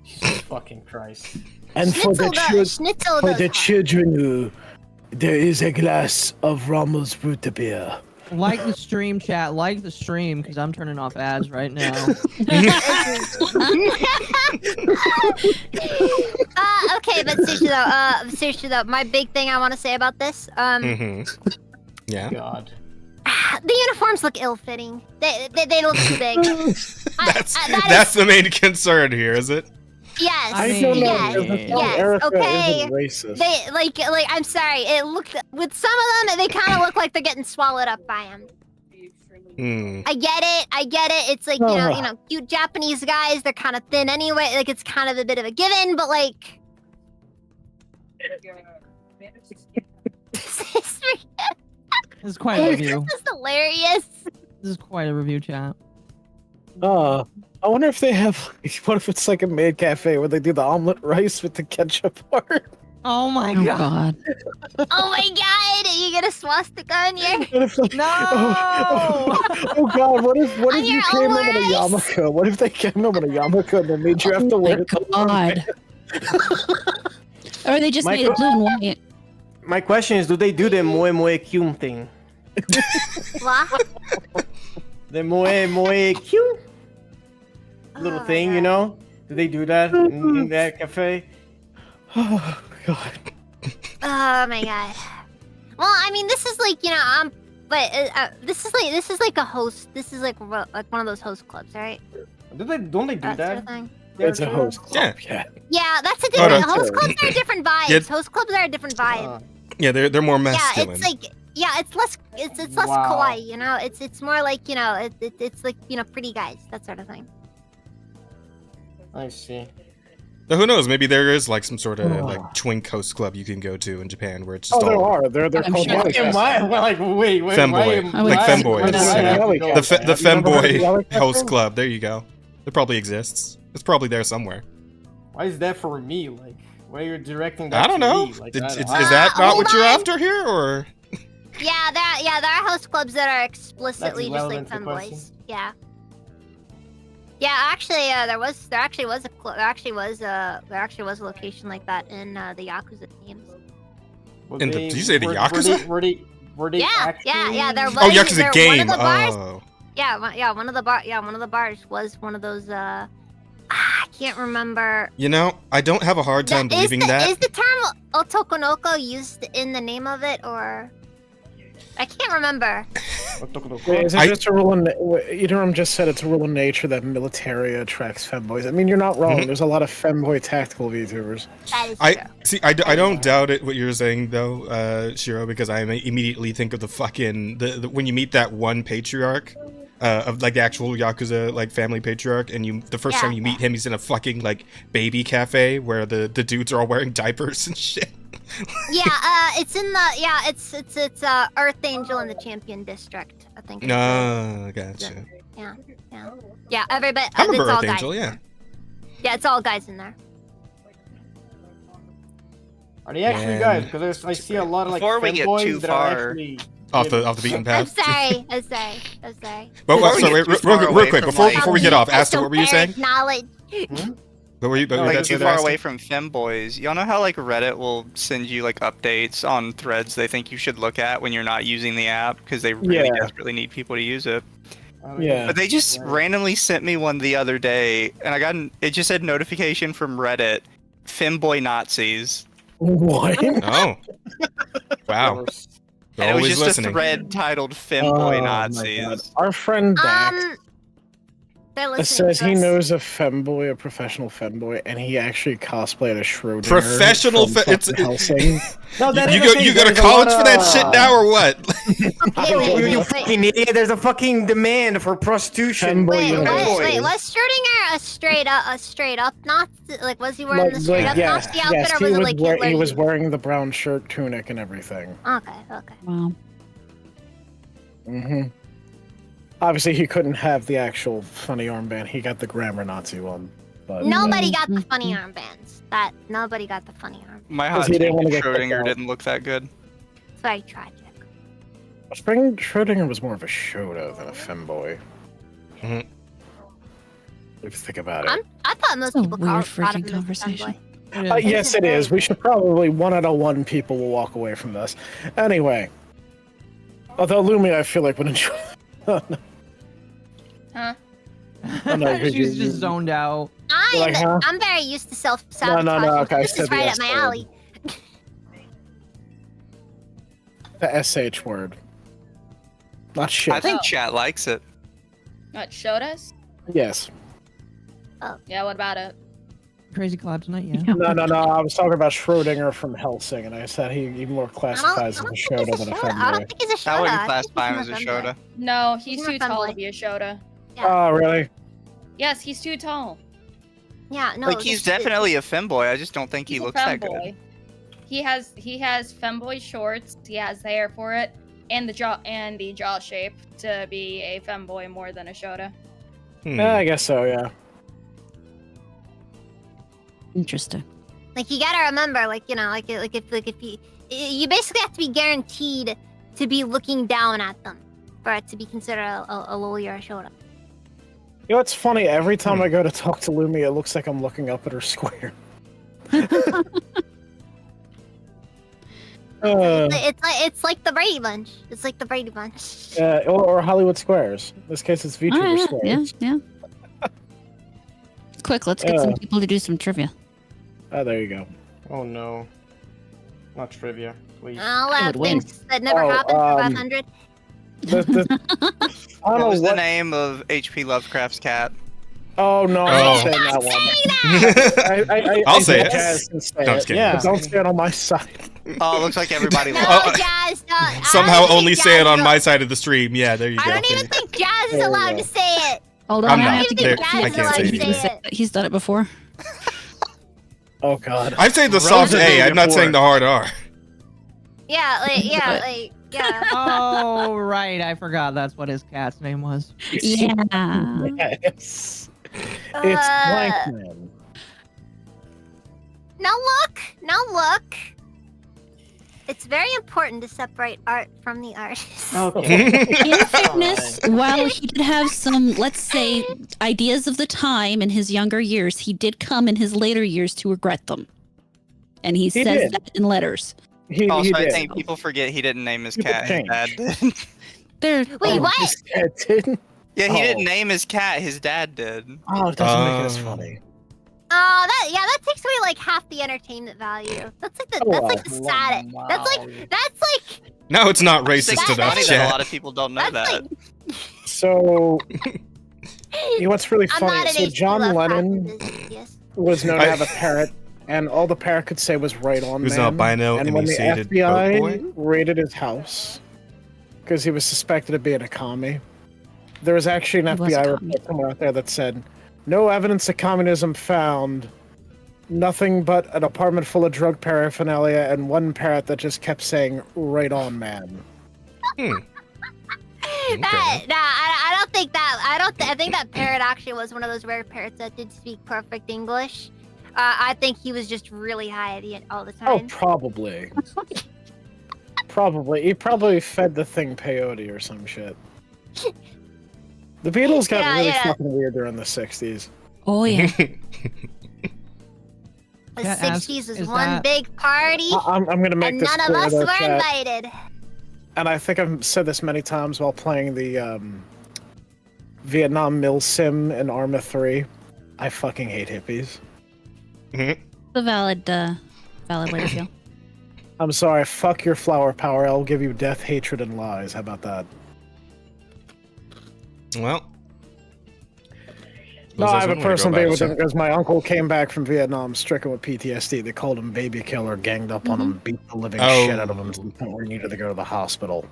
Jesus fucking Christ. And for the schnitzel for goes the hard. children, there is a glass of Rommel's Brut beer. Like the stream, chat. Like the stream, because I'm turning off ads right now. Okay, but seriously though, my big thing I want to say about this, Yeah. God. the uniforms look ill-fitting. They look too big. That's the main concern here, is it? Yes, I I don't know. Yes, because the song yes, Erica okay. isn't racist. they like I'm sorry. It looked with some of them, they kind of look like they're getting swallowed up by him. I get it. It's like you know, cute Japanese guys. They're kind of thin anyway. Like it's kind of a bit of a given, but like. This is quite a review. This is hilarious. This is quite a review, chat. I wonder if they have. What if it's like a maid cafe where they do the omelet rice with the ketchup part? Oh my Oh god. god. Oh my god, you get a swastika on your What if, like, No! oh god, what if On you your came in in a omelet rice? yarmulke? What if they came in in a yarmulke and they made you have to Oh wear my it? god. Or they just made it blue and white. My question is, do they do the moe moe kyun thing? What? The moe moe kyun little Oh my thing, you God. know? Do they do that in that cafe? Oh god. Oh my god. Well, I mean, this is like but this is like a host. This is like one of those host clubs, right? Don't they do That sort that? of thing. It's a host club. Yeah. Yeah, that's a Oh, different. no. Host clubs are different vibes. Yeah. Host clubs are a different vibe. Yeah, they're more Yeah, masculine. it's like it's less less Wow. kawaii, you know. It's more like it's like pretty guys, that sort of thing. I see. Now, who knows? Maybe there is like some sort of like twink host club you can go to in Japan where it's just Oh, there all are. They're I'm called sure. Yelly Okay, why? Like, wait. Femboy. I would Like say- femboys. Whatever. Yeah. Yelly The Cafe. the Have you never heard of Yelly femboy Cafe? host club. There you go. It probably exists. It's probably there somewhere. Why is that for me? Like, why you're directing that I don't to know. me? Like, Is I- that not hold what you're on. after here, or? Yeah, there are host clubs that are explicitly just like relevant to the question. femboys. Yeah. Yeah, actually, there actually was a location like that in the Yakuza games. were In the- they- did you say the were- Yakuza? Were they Yeah, actually... there was. Oh, Yakuza One game. of the bars, Oh. one of the bars was one of those. I can't remember. You know, I don't have a hard time believing that. Is the term otokonoko used in the name of it, or I can't remember. Wait, is it I- just a rule in Iterum just said it's a rule in nature that military attracts femboys. I mean, you're not wrong. Mhm. There's a lot of femboy tactical VTubers. That is I true. see. I don't doubt it. What you're saying though, Shiro, because I immediately think of the fucking the when you meet that one patriarch. Of like the actual Yakuza like family patriarch, and the first Yeah. time you meet him, he's in a fucking like baby cafe where the dudes are all wearing diapers and shit. Yeah, it's in the it's Earth Angel in the Champion District, I think. No, gotcha. Yeah, everybody. I remember it's all Earth guys. Angel, yeah. Yeah, it's all guys in there. Are they actually Man. guys? Because I see a lot of like Before we get femboys too that are far- actually... Off the beaten I'm path. sorry. But Before we so get wait, too real, far real away quick from, before like- before we get off, Asta, what were you saying? Knowledge. What were you? What Like that's too what far Asta? away from femboys. Y'all know how like Reddit will send you like updates on threads they think you should look at when you're not using the app because they really Yeah. desperately need people to use it. Yeah. But they just randomly sent me one the other day, and it just said notification from Reddit, femboy Nazis, What? Oh, wow. They're and it was always just listening. a thread titled femboy Oh, my God. Nazis. Our friend Dax They're listening says to he us. knows a femboy, a professional femboy, and he actually cosplayed a Schrodinger. Professional from it's fucking Helsing. No, that you is go the thing, you go to there's a college lot for that of- shit now or what? Okay, wait, You wait, fucking idiot! There's a fucking demand for prostitution. Femboy wait, University. was Schrodinger a straight up Nazi? Like, was he wearing the straight up yes, Nazi outfit, yes, or was it like Hitler? he was wearing the brown shirt, tunic, and everything. Okay. Wow. hmm Obviously, he couldn't have the actual funny armband. He got the grammar Nazi one. But Nobody got the funny armbands. Nobody got the funny armbands. My Because hot he didn't take wanna is get kicked Schrodinger out. didn't look that good. It's very tragic. Schrodinger was more of a Shoda than a femboy. Mhm. If you think about it. I thought most It's a people weird thought of freaking him as a conversation. femboy. Yes, it is. We should probably 1 out of 1 people will walk away from this. Anyway. Although Lumi, I feel like would enjoy. Huh? Oh, no, She's you- just you- zoned out. I'm Like, huh? I'm very used to self-sabotage. No, okay, I This is said the right up S my word. alley. The SH word. Not shit. I think chat likes it. What, showed us? Yes. Yeah, what about it? Crazy collab tonight, yeah. No. I was talking about Schrodinger from Helsing, and I said he more I classifies as a don't Shoda think than a he's a Shoda. I don't femboy. think he's a Shoda. I wouldn't I think classify him he's as a a femboy. Shoda. No, he's He's too not tall femboy. to be a Shoda. Oh, really? Yes, he's too tall. Yeah, no. Like he's definitely a femboy. I just don't think he He's looks a that femboy. good. He has femboy shorts. He has the hair for it, and the jaw shape to be a femboy more than a Shoda. Yeah, I guess so. Yeah. Interesting. Like you gotta remember, like if you basically have to be guaranteed to be looking down at them for it to be considered a loli or a shota. You know what's funny? Every time I go to talk to Lumi, it looks like I'm looking up at her square. It's like the Brady Bunch. It's like the Brady Bunch. Or Hollywood Squares. In this case, it's VTuber Squares. Yeah. Quick, let's get some people to do some trivia. Oh, there you go. Oh no. Not trivia, please. I'll have things that never happened for 500. What was the name of H.P. Lovecraft's cat? Oh no, I'm not saying that one. I'll say it. Jazz can say No, it. Don't say it on my side. Oh, it looks like everybody No, lost. Jazz, no. Somehow only say it on my side of the stream. Yeah, there you go. I don't even think Jazz is allowed to say it. Hold on, I'm I not. have to There- get I can't say it. He's done it before. Oh god. I'm saying the soft A. I'm not saying the hard R. Yeah. Oh, right. I forgot that's what his cat's name was. Yeah. Yes. It's Blankman. Now look. It's very important to separate art from the artist. In fairness, while he did have some, let's say, ideas of the time in his younger years, he did come in his later years to regret them. And he says did. that in letters. He Also, I did. think people forget he didn't name his People cat. His change. dad did. Wait, what? His dad didn't? Yeah, he didn't name his cat. His dad did. Oh, it doesn't make it as funny. Oh, that takes away like half the entertainment value. That's like the sad. That's like No, it's not racist It's enough, funny that a chat. lot of people don't know That's that. So, you know what's really I'm funny? not an So H.P. John Lovecraft Lennon enthusiast. was known to have a parrot, and all the parrot could say was "right on." He was an man. albino and when the emaciated boat FBI boy? raided his house because he was suspected of being a commie, there was actually an He was a FBI commie. report somewhere out there that said, "No evidence of communism found. Nothing but an apartment full of drug paraphernalia and one parrot that just kept saying "right on, man." I don't think that. I think that parrot actually was one of those rare parrots that did speak perfect English. I think he was just really high all the Oh, time. probably. Probably. He probably fed the thing peyote or some shit. The Beatles got really fucking weird during the 60s. Oh, yeah. The Can I ask, 60s was is one that- big party, I'm going to make and this none of clear, us though, were chat. invited. And I think I've said this many times while playing the Vietnam Mill Sim in Arma 3. I fucking hate hippies. The valid way to feel. I'm sorry, fuck your flower power. I'll give you death, hatred, and lies. How about that? Well. No, I have a personal day beef with him because my uncle came back from Vietnam stricken with PTSD. They called him baby killer, ganged up on him, beat the living shit out of him to the point where he needed to go to the hospital.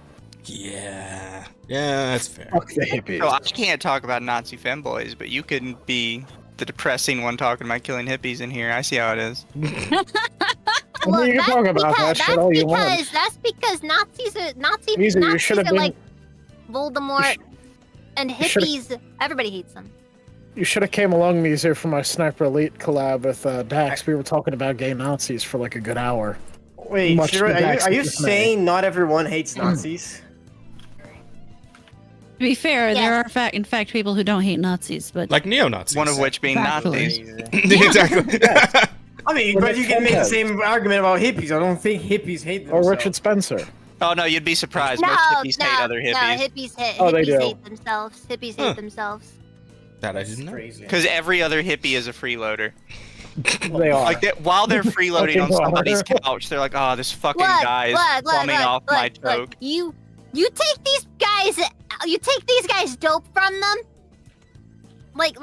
Yeah. Yeah, that's fair. Fuck the hippies. So I can't talk about Nazi femboys, but you couldn't be the depressing one talking about killing hippies in here. I see how it is. Well, you can talk about that shit all you want. That's because Nazis are Weezer, you should have been. like Voldemort and you should've- hippies. Everybody hates them. You should have came along, Meezer, for my Sniper Elite collab with Dax. We were talking about gay Nazis for like a good hour. Wait, Much Shiro, to are you Dax's dismay. saying not everyone hates Nazis? To be fair, there are in fact people who don't hate Nazis, but Like neo-Nazis. One of which being Nazis. Exactly. I mean, but you can make the same argument about hippies. I don't think hippies hate Or themselves. Richard Spencer. Oh no, you'd be surprised. No, Most hippies no, hate other no, hippies. They hippies do. hate themselves. Hippies hate themselves. That I didn't know. Crazy. Because every other hippie is a freeloader. They are. Like while they're freeloading on Fucking somebody's are. couch, they're like, "Oh, this fucking Look, guy is look, plumbing off my look. choke." You take these guys dope from them. Like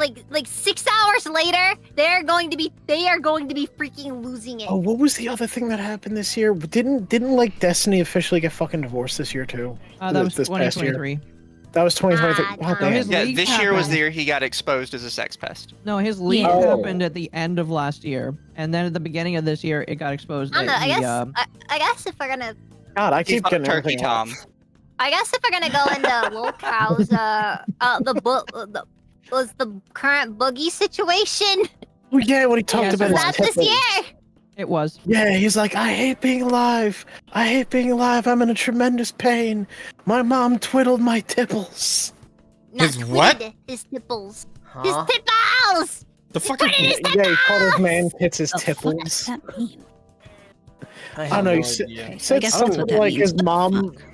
6 hours later, they are going to be freaking losing it. Oh, what was the other thing that happened this year? Didn't like Destiny officially get fucking divorced this year too? That was This past year? 2023. That was 2023. Ah, God no. damn. His Yeah, leak this year was happened- the year he got exposed as a sex pest. No, his leak Yeah. happened at the end of last year, and then at the beginning of this year, it got exposed. I don't know. that I he, guess I guess if we're gonna God, I He's keep not getting Turkey everything Tom. off. I guess if we're gonna go into Lolcow's the book was the current Boogie situation. Oh yeah, when he talked Yes, about Was his that this tipples. year? It was. Yeah, he's like, I hate being alive. I hate being alive. I'm in a tremendous pain. My mom twiddled my tipples. Not His what? twitted, His tipples. Huh? His tipples! The fuck? Put it in his Yeah, he called his tipples! man tits his The fuck does tipples. that mean? I I have know. no He said, idea. Okay, so I said guess that's something what that like means.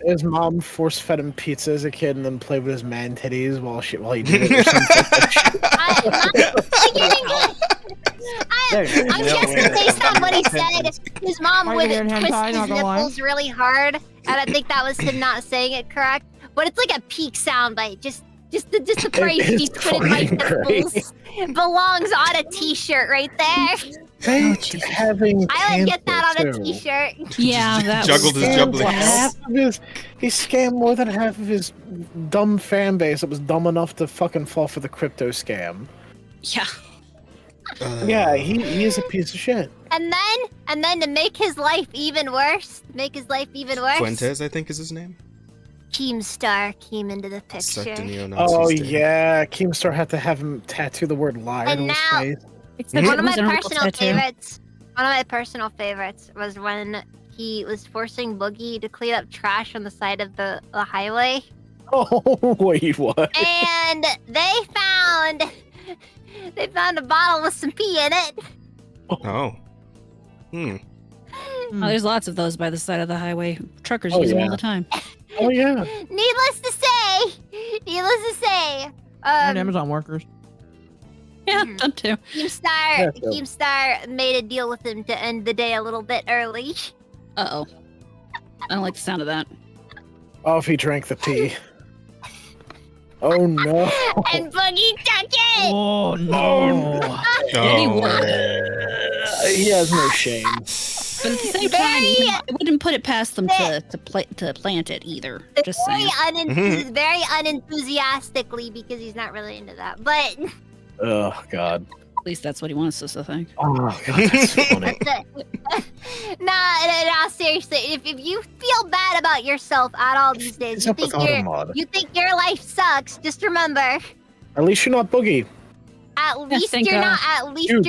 his mom force fed him pizza as a kid and then played with his man titties while he did it or something. I'm guessing based on what he said, his mom would Are you twist hentai? his Not gonna lie. nipples really hard, and I think that was him not saying it correct. But it's like a peak soundbite. Just the phrase It "she is twitted my fucking great. nipples" belongs on a T-shirt right there. They Jesus. having I would get that on a cancer, too. T-shirt. Yeah, that Juggled was his Scammed jumblings. he scammed more than half of his dumb fan base that was dumb enough to fucking fall for the crypto scam. Yeah. Yeah, he is a piece of shit. And then to make his life even worse, Fuentes, I think is his name. Keemstar came into the Sucked picture. a neo-Nazi Oh sting. yeah, Keemstar had to have him tattoo the word liar And on his now- face. Except One it of my was an Uncle personal tattoo. favorites. One of my personal favorites was when he was forcing Boogie to clean up trash on the side of the highway, Oh wait, what? and they found a bottle with some pee in it. Oh. Hmm. Oh, there's lots of those by the side of the highway. Truckers Oh, use them yeah. all the time. Oh yeah. Needless to say, And Amazon workers. Yeah, Mhm. them too. Keemstar made a deal with him to end the day a little bit early. Uh-oh. I don't like the sound of that. Oh, if he drank the pee. Oh no. And Boogie took it! Oh no! Oh. He has no shame. But at the same time, I wouldn't put it past them to plant it either. Just saying. Very unenthusiastically, because he's not really into that. But Oh god. At least that's what he wants us to think. Oh god, that's funny. nah, seriously. If you feel bad about yourself at all these days, What's up with Automod? you think your life sucks, just remember, At least you're not Boogie. at least thank you're God. not Dude.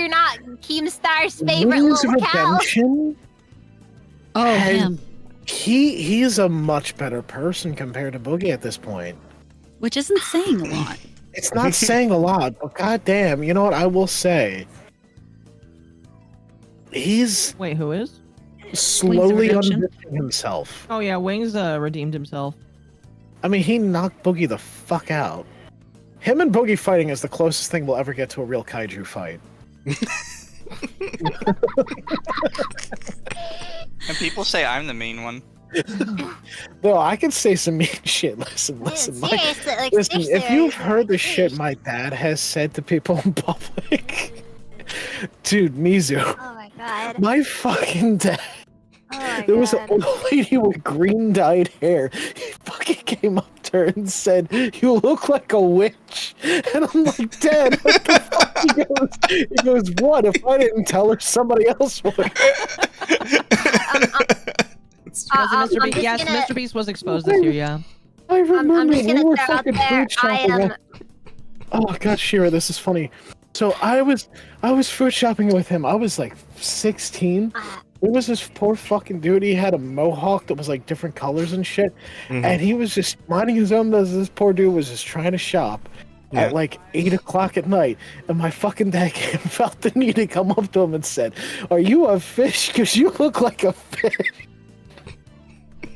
Keemstar's favorite Wings little cow. Redemption. Oh, Hey. him. He's a much better person compared to Boogie at this point. Which isn't saying a lot. It's not saying a lot, but goddamn, you know what I will say? He's Wait, who is? slowly Redemption? undoing himself. Oh yeah, Wings redeemed himself. I mean, he knocked Boogie the fuck out. Him and Boogie fighting is the closest thing we'll ever get to a real kaiju fight. And people say I'm the mean one. Well, I can say some mean shit. Listen, Seriously, like, listen. seriously, If you've heard the shit my dad has said to people in public, dude, Mizu, Oh my god. my fucking dad. Oh my There was god. an old lady with green dyed hair. He fucking came up to her and said, "You look like a witch." And I'm like, "Dad, what the fuck?" He goes, "What? If I didn't tell her, somebody else would." I'm Mr. Beast, just yes, gonna- Mr. Beast was exposed this year. Yeah. I remember I'm just we gonna were throw out fucking there, fruit shopping. Oh god, Shira, this is funny. So I was fruit shopping with him. I was like 16. There was this poor fucking dude. He had a mohawk that was like different colors and shit, and he was just minding his own business. This poor dude was just trying to shop at like 8 o'clock at night, and my fucking dad felt the need to come up to him and said, "Are you a fish? Because you look like a fish."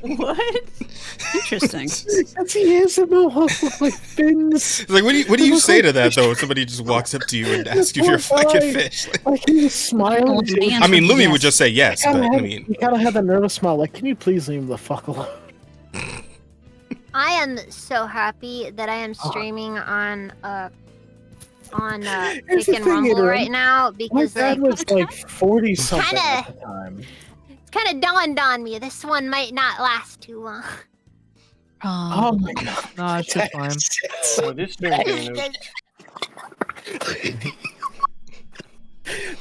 What? Interesting. Yes, he has a mohawk with like fins. It's like, what do you say to that though? If somebody just walks up to you and asks you if you're a fucking fish. Like he was smiling. I mean, Lumi would just say yes, but I He mean, kind of had that nervous smile. Like, can you please leave him the fuck alone? I am so happy that I am streaming on Here's the freaking thing, Rumble Adrian. right now My because dad like was like 40 something Kinda- at the time. it's kind of dawned on me this one might not last too long. Oh my god. No, it's just fine. Oh, this stream game is-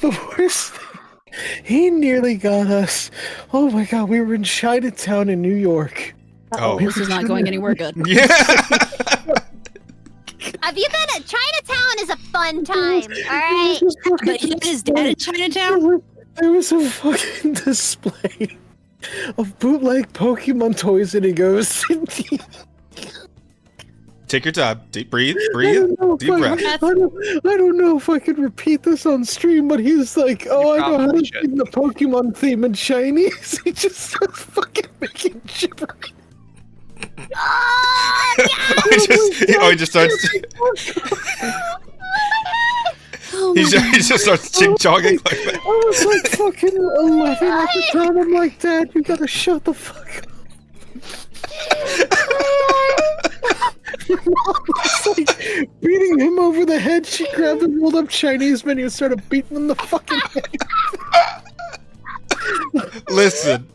The worst thing, he nearly got us. Oh my god, we were in Chinatown in New York. oh, This is not going anywhere good. yeah. I Have you been at Chinatown? Is a fun time. All right. But he had his dad in Chinatown? There was a fucking display of bootleg Pokemon toys, and he goes, Take your time. Deep breathe. I Breathe. don't know Deep if breath. I don't know if I could repeat this on stream, but he's like, "Oh, I know how to probably should. sing the Pokemon theme in Chinese." He just starts fucking making gibberish. Oh, He just starts. Oh He my just starts ching-chonging like that. I was like fucking 11 at the time. I'm like, Dad, you gotta shut the fuck up. My mom was like beating him over the head. She grabbed the rolled up Chinese menu and started beating him in the fucking head. Listen,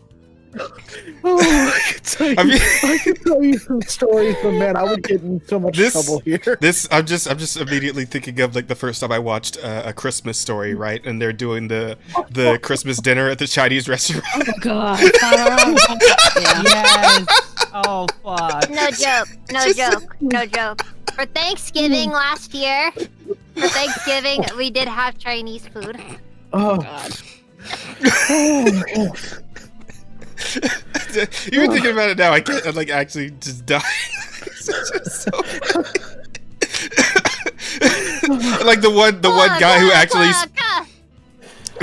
Oh, I can tell you some stories, but man, I would get in so much trouble here. I'm just immediately thinking of like the first time I watched A Christmas Story, right? And they're doing the Christmas dinner at the Chinese restaurant. Oh god. Yeah. Yes. Oh fuck. no joke. No joke. No joke. For Thanksgiving last year, we did have Chinese food. Oh, God. oh, oh. Even thinking about it now, I can't. I'm like actually just dying. It's just so... like the one guy who actually,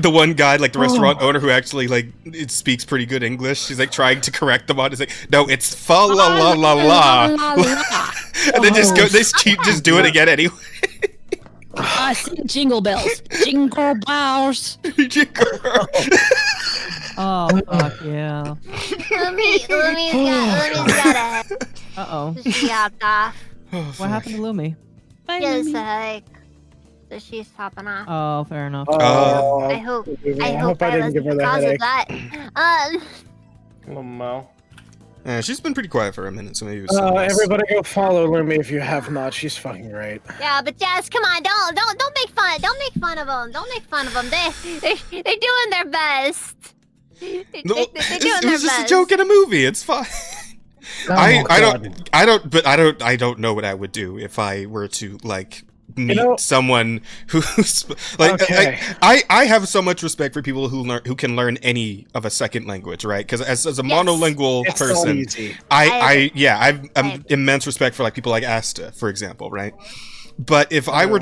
the one guy like the restaurant owner who actually like it speaks pretty good English. She's like trying to correct them on. He's like, no, it's fa la la la la, and they keep just do it again anyway. Sing jingle bells. Jingle bells. Oh fuck yeah. Lumi's got it. Uh-oh. She hopped off. What happened to Lumi? Bye, Just Mimi. like, so she's hopping off. Oh, fair enough. I hope I I didn't was give her the because of headache. that. Oh, Mo. Yeah, she's been pretty quiet for a minute, so maybe it was something else. Everybody go follow Lumi if you have not. She's fucking great. Yeah, but Jazz, come on, don't make fun. Don't make fun of them. Don't make fun of them. They're doing their best. They're doing It their was just best. a joke in a movie. It's fine. I don't know what I would do if I were to like meet someone who's like Okay. I have so much respect for people who can learn any of a second language, right? Because as a monolingual It's so person, easy. I've immense respect for like people like Asta, for example, right? But if I were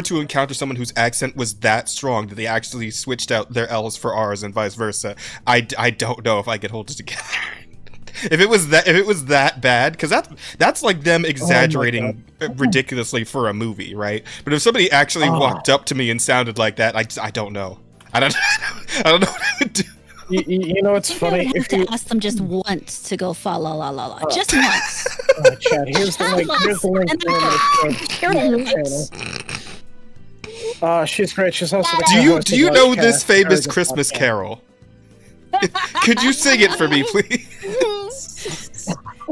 to encounter someone whose accent was that strong that they actually switched out their L's for R's and vice versa, I don't know if I could hold it together. If it was that bad, because that's like them exaggerating ridiculously for a movie, right? But if somebody actually walked up to me and sounded like that, I don't know. I don't know what I would do. You know what's funny? You have If to you ask them just once to go fa la la la la. Just once. Chad, here's the link. Here's the link. She's great. She's also. The Do you know this famous Christmas carol? Could you sing it for me, please?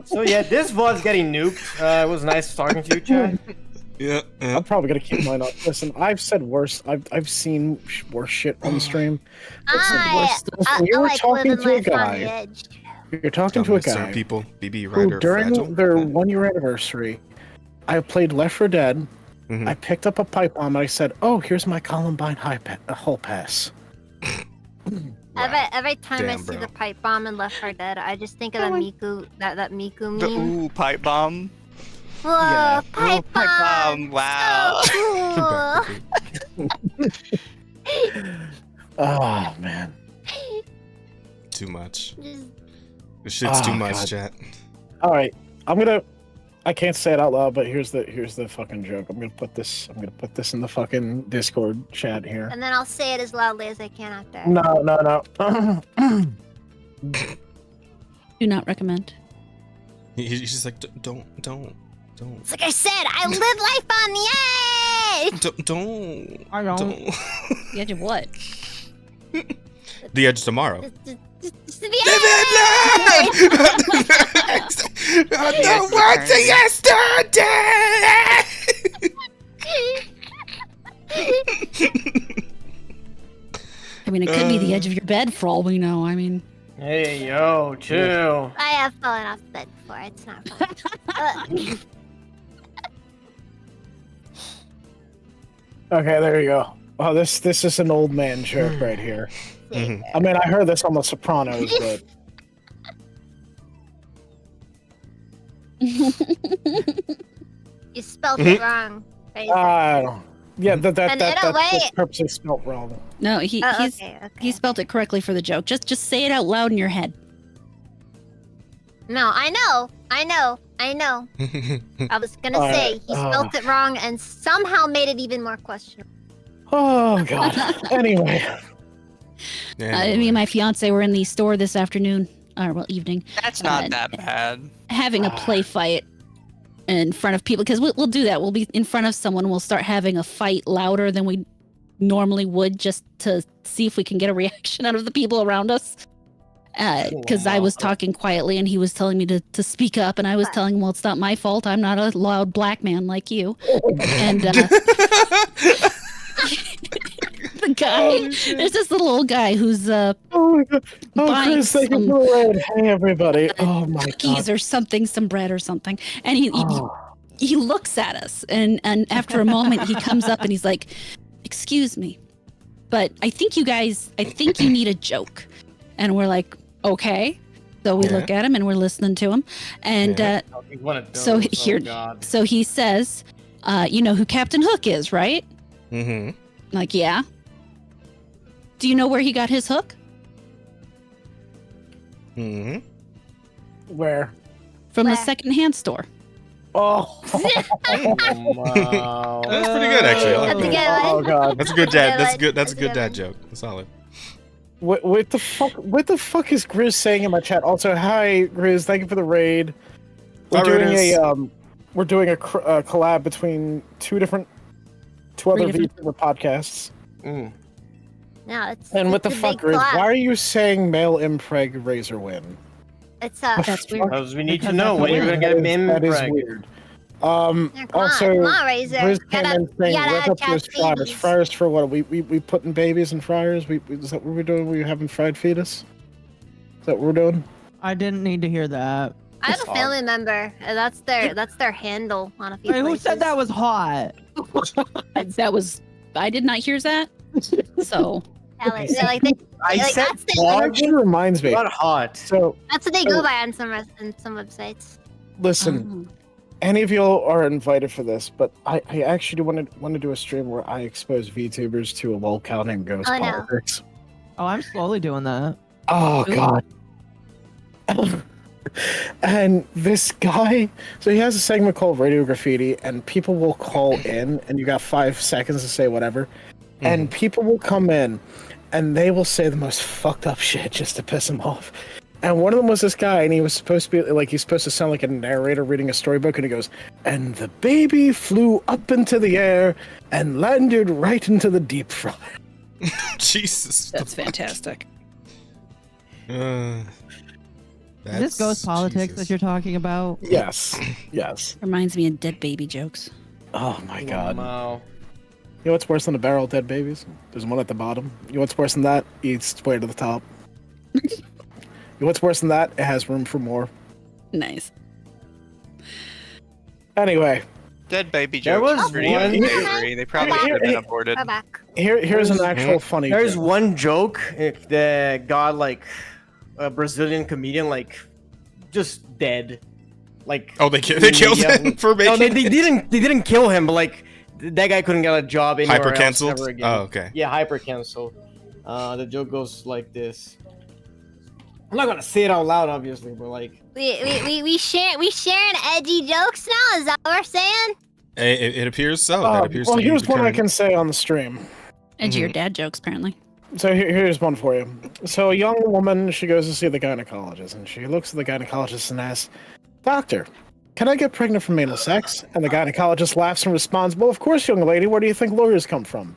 So yeah, this VOD's getting nuked. It was nice talking to you, Chad. Yeah. I'm probably gonna keep mine up. Listen, I've said worse. I've seen worse shit on the stream. I You're like talking living to a life on guy. the edge. You're talking to a Certain guy people, BB who, Ryder, during fragile. their 1 year anniversary, I played Left 4 Dead. Mhm. I picked up a pipe bomb and I said, "Oh, here's my Columbine hole pass." Every time I Damn, see bro. the pipe bomb in Left 4 Dead, I just think of the Miku, that Miku The meme. pipe bomb. Whoa, Yeah. pipe Pipe bomb! bomb. Wow. So cool. Oh man. Too much. Just- This shit's too Oh, much, God. chat. All right, I can't say it out loud, but here's the fucking joke. I'm gonna put this in the fucking Discord chat here. And then I'll say it as loudly as I can after. No. Do not recommend. He's just like, don't. It's like I said, I live life on the edge! Don't. I don't. The edge of what? The Edge tomorrow. Just the edge! The words of yesterday. I mean, it could be the edge of your bed for all we know. I mean, Hey, yo, chill. I have fallen off the bed before. It's not fun. Okay, there you go. Oh, this is an old man joke right here. Mhm. I mean, I heard this on The Sopranos, but You spelled it wrong. Fraser. I don't. Yeah, And in a that's way- purposely spelled wrong. No, Oh, okay. he spelled it correctly for the joke. Just say it out loud in your head. No, I know. I was gonna say he spelled it wrong and somehow made it even more questionable. Oh god. Anyway, Me and my fiance were in the store this afternoon, or well, evening, That's not that bad. having a play fight in front of people, because we'll do that. We'll be in front of someone, we'll start having a fight louder than we normally would, just to see if we can get a reaction out of the people around us. Because I was talking quietly and he was telling me to speak up, and I was telling him, well, it's not my fault, I'm not a loud black man like you. And the guy, there's this little old guy who's oh my god. Oh, buying Chris, thank you some for the raid. Hey everybody. Oh my cookies god. or something, some bread or something, and he looks at us, and after a moment he comes up and he's like, excuse me, but I think you need a joke. And we're like, okay. So we look at him and we're listening to him, and so he says, you know who Captain Hook is, right? Mm-hmm. Like, yeah. Do you know where he got his hook? Mm-hmm. Where? From the Where? secondhand store. Oh. Wow. That's pretty good, actually. I like That's a that. good one. Oh god. That's a good dad. That's one. good. That's a That's a good good dad one. joke. Solid. What the fuck? What the fuck is Grizz saying in my chat? Also, hi Grizz, thank you for the raid. We're Hi, doing Raiders. we're doing a collab between two other different- VTuber podcasts. Mm. No, it's And what the it's a fuck, big Grizz? collab. Why are you saying male impreg Razor win? It's That's weird. Because we need to Because know that's when you're gonna get a meme That is break. weird. Yeah, come Also, on, Razor. Grizz came in saying, gotta rip up those catch fryers. babies. Fryers for what? We putting babies in fryers? Is that what we're doing? We having fried fetus? Is that what we're doing? I didn't need to hear that. I have a family member. That's their handle on a few Wait, who places. said that was hot? I did not hear that. So Yeah, like they, I like, said that's, That hot, actually reminds me. not hot. So, that's what they go by on some websites. listen, any of y'all are invited for this, but I actually want to do a stream where I expose VTubers to a lolcow named Ghost Oh, no. Politics. Oh, I'm slowly doing that. Oh god. And this guy, so he has a segment called Radio Graffiti, and people will call in, and you got 5 seconds to say whatever, and people will come in, and they will say the most fucked up shit just to piss him off. And one of them was this guy, and he was supposed to be like, he's supposed to sound like a narrator reading a storybook, and he goes, and the baby flew up into the air and landed right into the deep fryer. Jesus. that's fantastic. Is this ghost politics that you're talking about? Yes, yes. Reminds me of dead baby jokes. Oh my god. Wow. You know what's worse than a barrel of dead babies? There's one at the bottom. You know what's worse than that? It's way to the top. You know what's worse than that? It has room for more. Nice. Anyway, Dead baby There jokes was are pretty one- unsavory. They probably should have been aborted. Go back. here's an actual funny There's joke. one joke that got like a Brazilian comedian like just dead. Like Oh, they killed him for making. No, they didn't kill him, but like that guy couldn't get a job anywhere Hyper else canceled. ever again. Oh, okay. Yeah, hyper canceled. The joke goes like this. I'm not gonna say it out loud, obviously, but like We sharing edgy jokes now. Is that what we're saying? It appears so. That appears well, to be here's the one I current- can say on the stream. Edgy your dad jokes, apparently. So here's one for you. So a young woman, she goes to see the gynecologist, and she looks at the gynecologist and asks, "Doctor, can I get pregnant from anal sex?" And the gynecologist laughs and responds, "Well, of course, young lady. Where do you think lawyers come from?"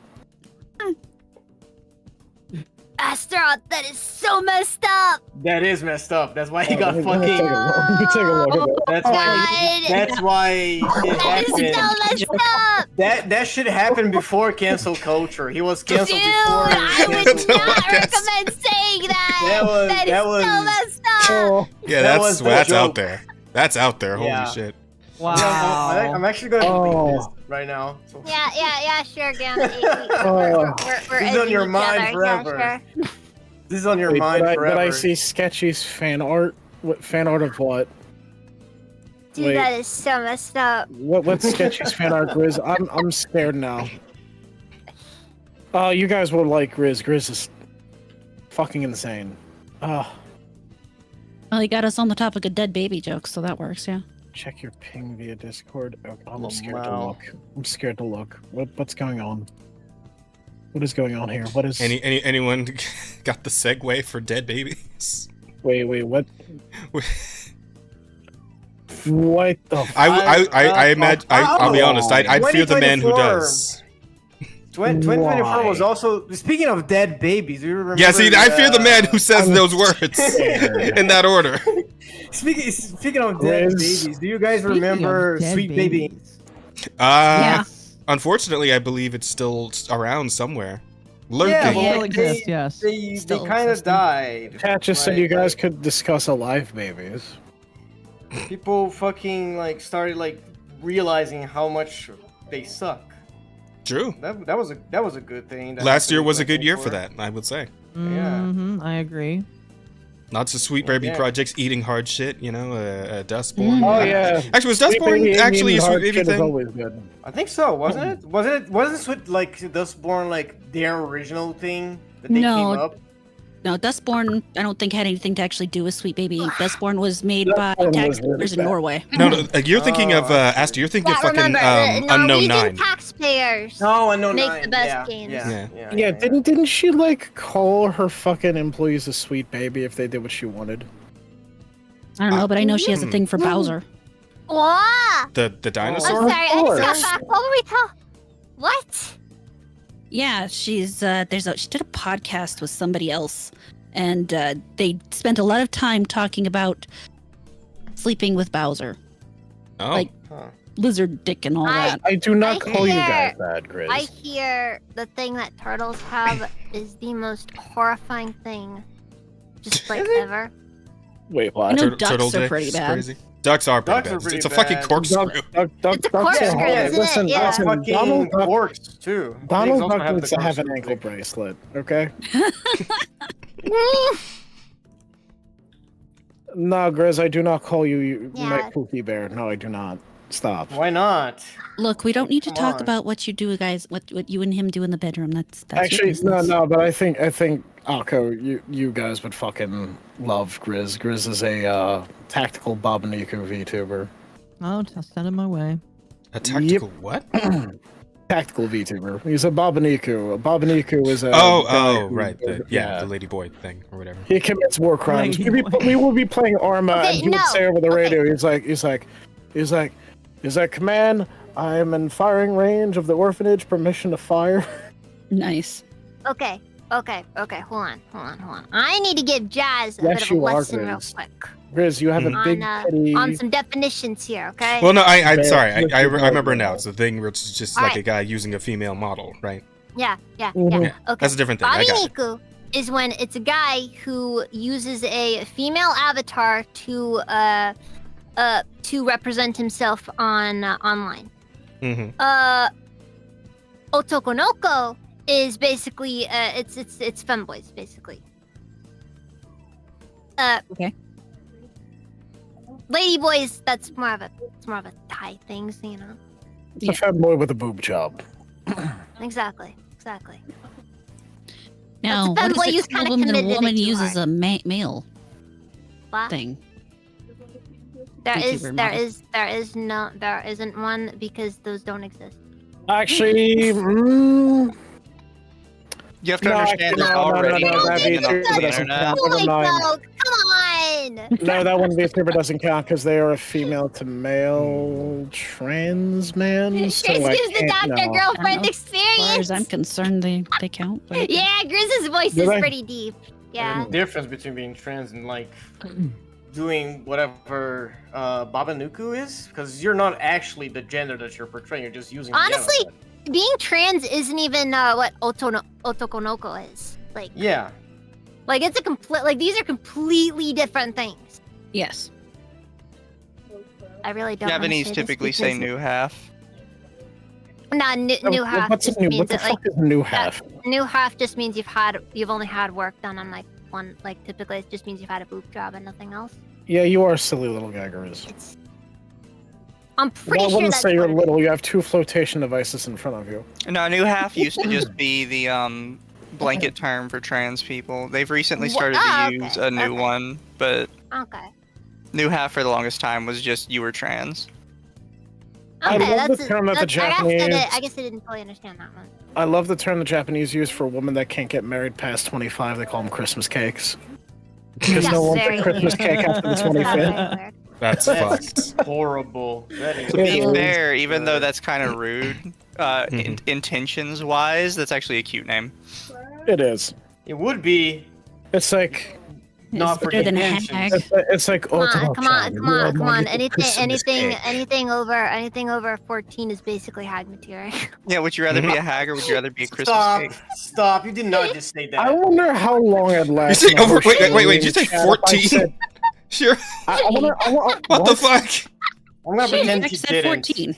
Astaroth, that is so messed up. that is messed up. That's why he got Let me fucking. take a look at that. That's why. God. That's why it That is so happened. messed up. That should happen before cancel culture. He was Dude, canceled before. I would Cancel not culture. recommend saying that. That That is was- so messed up. Oh, Yeah, That was that's the out joke. there. That's out there. Holy Yeah. shit. Wow. I'm actually gonna delete this right now. So. Yeah, sure, Gam. Oh. We're This is on your each mind other. forever. Yeah, sure. This is on your Wait, mind did forever. I see Sketchy's fan art? What fan art of what? Dude, Wait. that is so messed up. What's Sketchy's fan art, Grizz? I'm scared now. You guys will like Grizz. Grizz is fucking insane. Well, he got us on the topic of dead baby jokes, so that works, yeah. Check your ping via Discord. Okay, I'm Oh, scared to wow. look. I'm scared to look. What's going on? What is going on here? What is? Anyone got the segue for dead babies? Wait, what? What the? I imagine. I'll be honest. I'd fear the man who 2024. does. 2024 Why? was also speaking of dead babies. Do you remember? Yeah, see, I fear the man who says those words scared. in that order. Speaking of dead Grizz. babies, do you guys Speaking of remember dead Sweet Baby? babies. Yeah. Unfortunately, I believe it's still around somewhere, Yeah, lurking. well, Still like, exists, yes. They Still kind of existing. died. Cat just said Like- you guys could discuss alive babies. People fucking like started like realizing how much they suck. True. That was a good thing. that Last happened year in was a good year for 2024. that, I would say. Mm-hmm, I agree. Lots of sweet baby Yeah. projects eating hard shit, Dustborn. Oh yeah. Actually, was Sweet Dustborn baby actually a Indian sweet hard baby shit is thing? always good. I think so, wasn't it? Wasn't Sweet like Dustborn like their original thing that they No. came up? No, Dustborn, I don't think had anything to actually do with Sweet Baby. Dustborn was made by Dustborn was tax really makers in bad. Norway. No, you're thinking of Oh, I see. Asta. You're thinking Yeah, of fucking remember, the Unknown Norwegian Nine. taxpayers. No, I know. Make the best games. Yeah, didn't she like call her fucking employees a sweet baby if they did what she wanted? I don't know, but I know she has a thing for Bowser. What? The I'm dinosaur. sorry, I just got back. What were we talking? What? Yeah, she's she did a podcast with somebody else, and they spent a lot of time talking about sleeping with Bowser, Oh, like lizard dick and all that. I do not I call you guys hear- that, Grizz. I hear the thing that turtles have is the most horrifying thing, just like ever. Wait, I what? know Turtle ducks are dick pretty is bag. Crazy. Ducks are pretty Ducks are bad. pretty It's a fucking bad. corkscrew. It's a corkscrew, isn't it? Listen, Yeah. listen, Fucking Donald Duck, forks too. Donald Pigs also Duck needs the to have an corkscrew ankle thing. bracelet, okay? No, Grizz, I do not call you my Yeah. Pookie Bear. No, I do not. Stop. Why not? Look, we don't need to Come talk on. about what you do, guys. What you and him do in the bedroom. That's your Actually, business. no, but I think Alco, you guys would fucking love Grizz. Grizz is a tactical Bobaniku VTuber. Oh, send him my way. A tactical what? Tactical VTuber. He's a Bobaniku. A Bobaniku is a guy Oh, who- right. The lady boy thing or whatever. He commits war crimes. Lady boy. We will be playing Arma, Okay, and he would no, say over the okay. radio, he's like, command, I am in firing range of the orphanage, permission to fire. Nice. Okay, hold on. I need to give Jazz a Yes, bit of a you are, lesson real Grizz. quick Grizz, you have a big titty. on some definitions here, okay? Well, no, I'm Yeah, sorry. look I at remember that. now. It's the thing where it's just All like right. a guy using a female model, right? Yeah. Mhm. Yeah, Okay. that's a different thing. I got it. Bobaniku is when it's a guy who uses a female avatar to represent himself on online. Mm-hmm. Otokonoko is basically it's femboys basically. Okay. Ladyboys, that's more of a Thai thing, so, you know. It's a fat boy with a boob job. Exactly. Now, That's what femboy is use it kinda called when a committed it woman too uses hard. a male But thing? there YouTuber model. isn't one because those don't exist. Actually, You have to No, understand actually, there's no, already no, a that'd be woman on too- the that doesn't internet. count. Oh Never my mind. God, come on! no, that one VTuber doesn't count because they are a female to male trans man. So Grizz I gives the can't, doctor no. girlfriend As far as I'm experience. concerned, they count. But Yeah, Grizz's voice Do is they? pretty deep. Yeah. The difference between being trans and like doing whatever Babanuku is, because you're not actually the gender that you're portraying. You're just using. the Honestly, avatar. being trans isn't even what Otokonoko is. Like, Yeah. it's a complete. Like, these are completely different things. yes. I really don't. wanna Japanese say this typically say because- new half. No, new half What's just a new? means What the that, like, fuck is new half? new half just means you've only had work done on like one, like typically it just means you've had a boob job and nothing else. Yeah, you are silly little gaggerers. I'm pretty Well, I sure wouldn't that's say you're what it little. You have 2 flotation devices in front of you. No, new half used to just be the blanket term for trans people. They've recently started to use a new one, but Okay. new half for the longest time was just you were trans. I Okay, love the that's term that the Japanese. I guess I didn't fully understand that one. I love the term the Japanese use for women that can't get married past 25. They call them Christmas cakes. Because no one's a Christmas cake after the 25th. That's fucked. Horrible. That is To be Yeah. fair, even though that's kind of rude, intentions-wise, that's actually a cute name. It is. It would be It's like. not for better than intentions. hag. It's like. Come on, come on, come on, come on. Anything Anything over 14 is basically hag material. Yeah, would you rather be a hag or would you rather be a Christmas cake? Stop. You did not just say that. I wonder how long I'd You last. say over? Wait. Did you say 14? Sure. What the fuck? I'm gonna pretend I she said didn't. 14.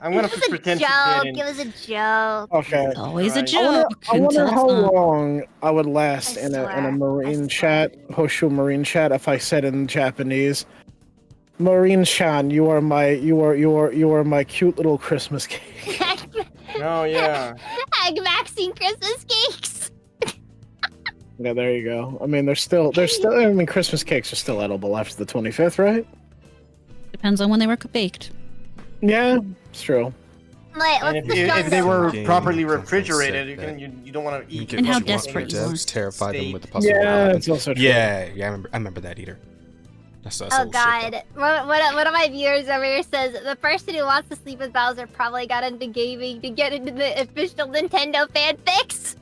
I'm gonna Give us a pretend she joke. didn't. Give us a joke. Okay. Always a Right. joke. I wonder until it's how not. long I would last I in a swear, marine I chat, Hoshu marine chat, if I said in Japanese, Marine-chan, you are my cute little Christmas cake. Oh yeah. Hag vaccine Christmas cakes. Yeah, there you go. I mean, they're still. I mean, Christmas cakes are still edible after the 25th, right? Depends on when they were baked. Yeah, it's true. Like, And what's the if they strongest? were Game properly control refrigerated, set you don't want to eat. And how What desperate you are. devs terrify them with the possible. Yeah, it's also true. Yeah, I remember that eater. That's Oh old shit, god. One of my viewers over here says the person who wants to sleep with Bowser probably got into gaming to get into the official Nintendo fanfics.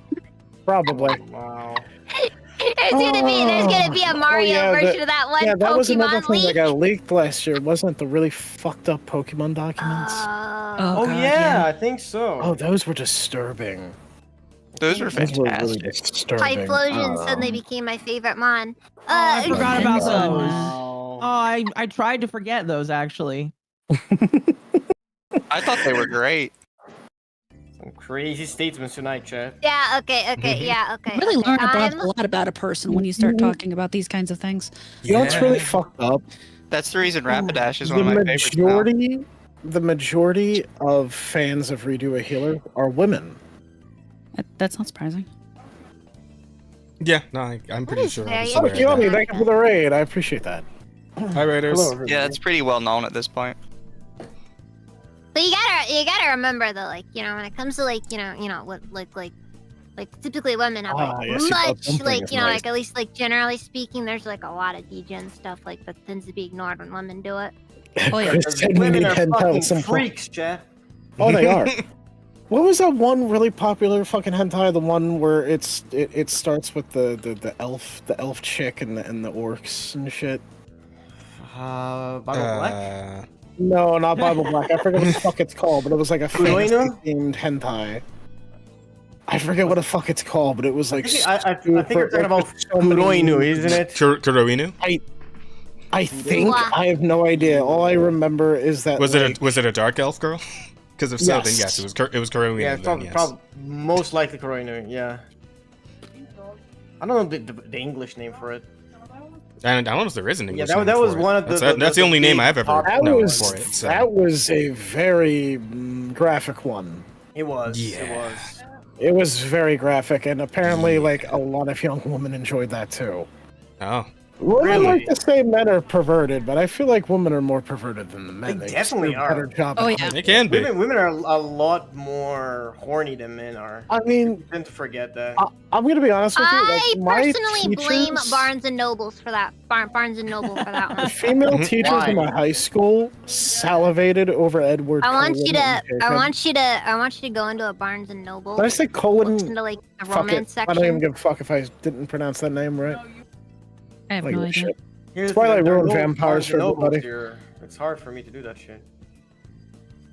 Probably. Wow. There's gonna be a Mario yeah, version of that one Yeah, that was another Pokemon thing that leak. got leaked last year, wasn't it? The really fucked up Pokemon documents. Oh God, yeah, I think so. Oh, those were disturbing. Those were Those were really fantastic. disturbing. Typhlosion suddenly became my favorite mon. I forgot about Nintendo. those. Wow. Oh, I tried to forget those actually. I thought they were great. Some crazy statements tonight, chat. Yeah, okay, yeah, okay. You really okay. learn about I'm- a lot about a person when you start talking about these kinds of things. You know what's really fucked up? That's the reason Rapidash is The one of my favorites now. majority of fans of Redo a Healer are women. That's not surprising. Yeah, no, I'm pretty is sure. very I was Oh, aware of Kiyomi, that. thank you for the raid. I appreciate that. Hi, Raiders. Hello, everybody. Yeah, that's pretty well known at this point. But you gotta remember though, like, you know, when it comes to like, you know, what like typically women have like yes, you thought much something like, is you know, nice. like at least like generally speaking, there's like a lot of degen stuff like that tends to be ignored when women do it. Oh yeah. Chris said we Women need are hentai fucking at some point. freaks, chat. Oh, they are. What was that one really popular fucking hentai? The one where it starts with the elf chick and the orcs and shit. Bible Black. No, not Bible Black. I forget what the fuck it's called, but it was like a fantasy Kuroinu? themed hentai. I forget what the fuck it's called, but it was like. I think you're talking about Kuroinu, isn't it? Kuroinu? I think Wow. I have no idea. All I remember is that Was it a dark elf girl? Because if so, then Yes. yes, it was Kuroinu. Yeah, then, yes. probably most likely Kuroinu. Yeah. I don't know the English name for it. And I don't know if there is an English that name was for it. one of the- That's the only name I've ever that known was for it. So. that was a very graphic one. It was. It Yeah. was. It was very graphic, and apparently, like a lot of young women enjoyed that too. Oh. Women Really? like to say men are perverted, but I feel like women are more perverted than the men. They just definitely do a better are. job Oh, at yeah. hiding It can be. Women are a lot more horny than men are. I mean, You tend to forget that. I'm gonna be honest with you. I Like, my personally blame teachers- Barnes and Nobles for that. Barnes and Noble for that The one. female Mhm. teachers Why? in my high school salivated over Edward. I want you Cullen to and I Jacob. want you to go into a Barnes and Noble. Did I say Look Colin? into like the Fuck it. romance I don't even section. give a fuck if I didn't pronounce that name right. I have Like, no idea. shit. Here's Twilight the- there are ruined no vampires Barnes for and Nobles everybody. here. It's hard for me to do that shit.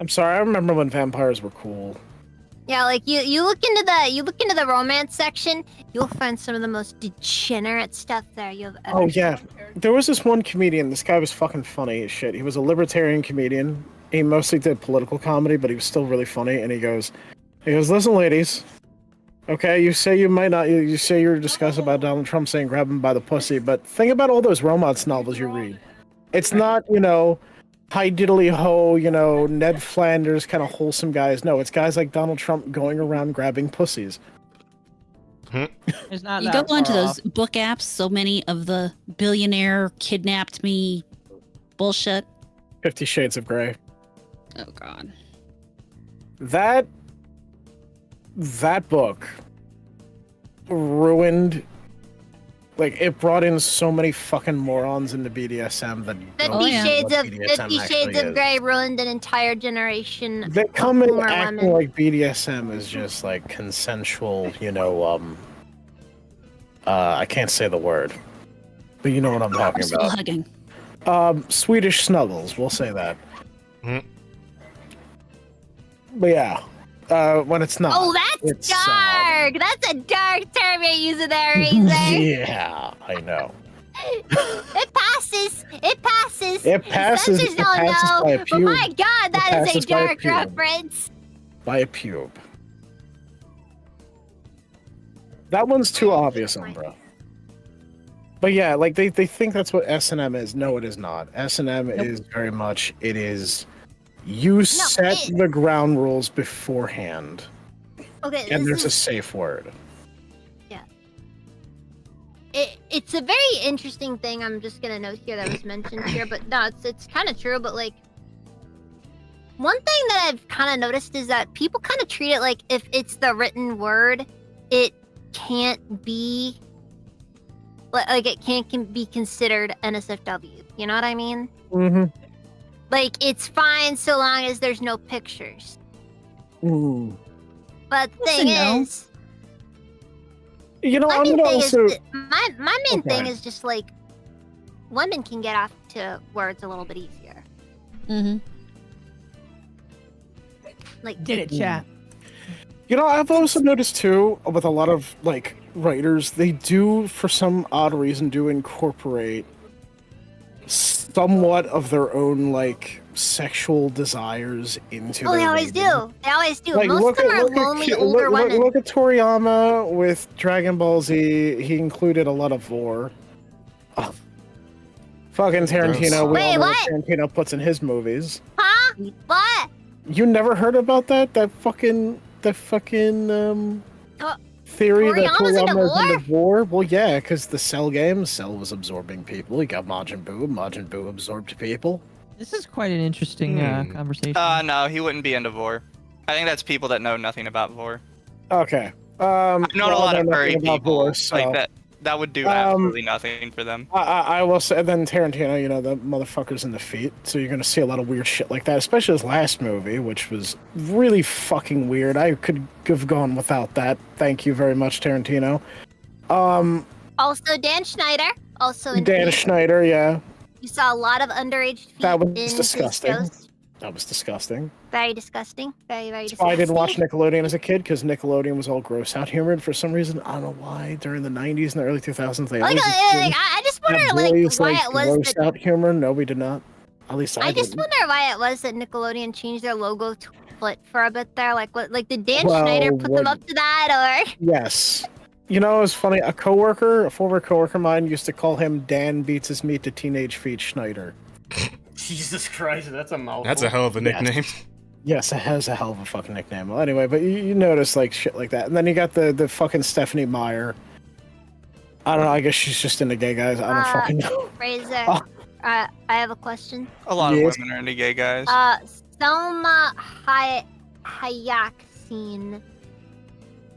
I'm sorry. I remember when vampires were cool. Yeah, like you look into the romance section, you'll find some of the most degenerate stuff there you've ever Oh seen. yeah, there was this one comedian. This guy was fucking funny as shit. He was a libertarian comedian. He mostly did political comedy, but he was still really funny. And he goes, listen, ladies. Okay, you say you might not. You say you're disgusted about Donald Trump saying grab him by the pussy, but think about all those romance novels you read. It's not, hi diddly ho, Ned Flanders kind of wholesome guys. No, it's guys like Donald Trump going around grabbing pussies. It's not You that go onto far those book apps, so many of the billionaire kidnapped me bullshit. 50 Shades of Grey. Oh, God. That book ruined. Like, it brought in so many fucking morons into BDSM that 50 Shades of Grey Grey ruined an entire generation. They come in boomer acting women. like BDSM is just like consensual, I can't say the word, but you know what I'm talking Still about. hugging. Swedish snuggles, we'll say that. Mhm. But yeah, when it's not. Oh, that's it's, dark. That's a dark term you're using there, Razor. Yeah, I know. It passes. It passes. It passes. Censors It don't passes know. by a But pube. my God, that is a passes by a dark pube. reference. By a pube. That one's too obvious, Umbra. But yeah, like they think that's what S&M is. No, it is not. S&M is very much, it is, you set the ground rules beforehand. Okay, And this there's a is- safe word. It's a very interesting thing. I'm just gonna note here that was mentioned here, but no, it's kind of true. But like, one thing that I've kind of noticed is that people kind of treat it like if it's the written word, it can't be like it can't be considered NSFW. You know what I mean? Mm-hmm. Like it's fine so long as there's no pictures. Ooh. But the Yes thing and no. is, I'm my main gonna thing also. is my main Okay. thing is just like women can get off to words a little bit easier. Mm-hmm. Like Did it, chat? I've also noticed too, with a lot of like writers, they do, for some odd reason, do incorporate somewhat of their own like sexual desires into. Oh, they their always writing. do. They always do. Like, Most of them are lonely older women. Look at Toriyama with Dragon Ball Z. He included a lot of vor. Oh. Fucking Tarantino. We Wait, all know what? Tarantino puts in his movies. Huh? What? You never heard about that? That fucking theory that Toriyama's into Toriyama is vor? into vor? Well, yeah, because the Cell game, Cell was absorbing people. You got Majin Buu absorbed people. This is quite an interesting conversation. No, he wouldn't be into vor. I think that's people that know nothing about vor. Okay. I've known a lot of furry nothing about people vor, so- like that. That would do absolutely nothing for them. I will say, and then Tarantino, the motherfucker's in the feet, so you're gonna see a lot of weird shit like that, especially his last movie, which was really fucking weird. I could have gone without that. Thank you very much, Tarantino. Also, Dan Schneider. Also, in Dan Heat. Schneider, yeah. You saw a lot of underage feet That was in his disgusting. shows. That was disgusting. Very disgusting. Very, very That's disgusting. why I didn't watch Nickelodeon as a kid, because Nickelodeon was all gross out humor, and for some reason, I don't know why, during the 90s and the early 2000s, they always I just wonder, like, why it was gross that. out humor. No, we did not. At least I I just didn't. wonder why it was that Nickelodeon changed their logo to foot for a bit there. Like, what? Like, did Dan Well, Schneider put them up to that, or? Yes. It was funny. A former coworker of mine, used to call him Dan Beats His Meat to Teenage Feet Schneider. Jesus Christ, that's a mouthful. That's a hell of a Yes. nickname. Yes, it has a hell of a fucking nickname. Well, anyway, but you notice like shit like that, and then you got the fucking Stephanie Meyer. I don't know. I guess she's just into gay guys. I don't fucking know. Razor. Oh. I have a question. A lot Yes. of women are into gay guys. Selma Hayek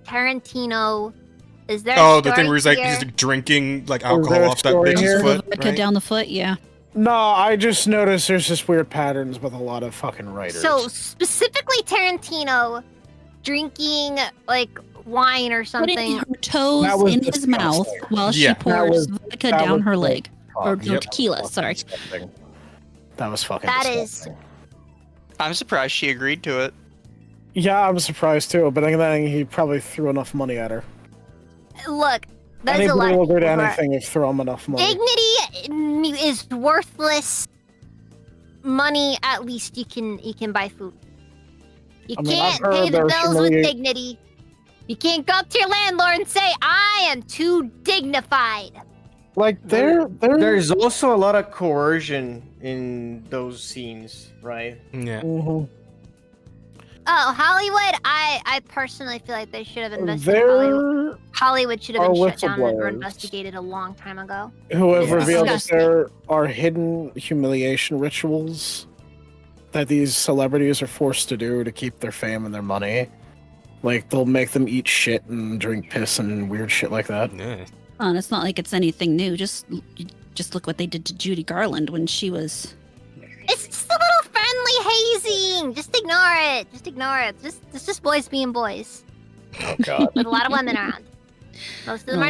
Tarantino. Is there? Oh, a the thing where he's story like here? he's drinking like there alcohol a off that story bitch's here? foot. Vodka Right? down the foot, yeah. No, I just noticed there's just weird patterns with a lot of fucking writers. So specifically Tarantino drinking like wine or Putting something. her toes That was in his disgusting. mouth while she Yeah. pours vodka that down was her like- leg. Or no, Yep. tequila, sorry. That was fucking. That is- disgusting. I'm surprised she agreed to it. Yeah, I'm surprised too, but then he probably threw enough money at her. Look, there's a lot Anybody of will do people who are- anything if throw him enough money. Dignity is worthless money, at least you can buy food. You I mean, I've can't heard pay the they're bills with humiliate- dignity. You can't go up to your landlord and say, "I am too dignified." Like There's also a lot of coercion in those scenes, right? Yeah. Mhm. Oh, Hollywood! I personally feel like they should have invested in Hollywood. There Hollywood should have been are shut down or whistleblowers. investigated a long time ago. who have It's revealed that disgusting. there are hidden humiliation rituals that these celebrities are forced to do to keep their fame and their money. Like, they'll make them eat shit and drink piss and weird shit like that. Yeah. Oh, and it's not like it's anything new. Just look what they did to Judy Garland when she was. It's just a little friendly hazing. Just ignore it. Just ignore it. It's just boys being boys Oh, God. with a lot of women around. Most of them are Oh.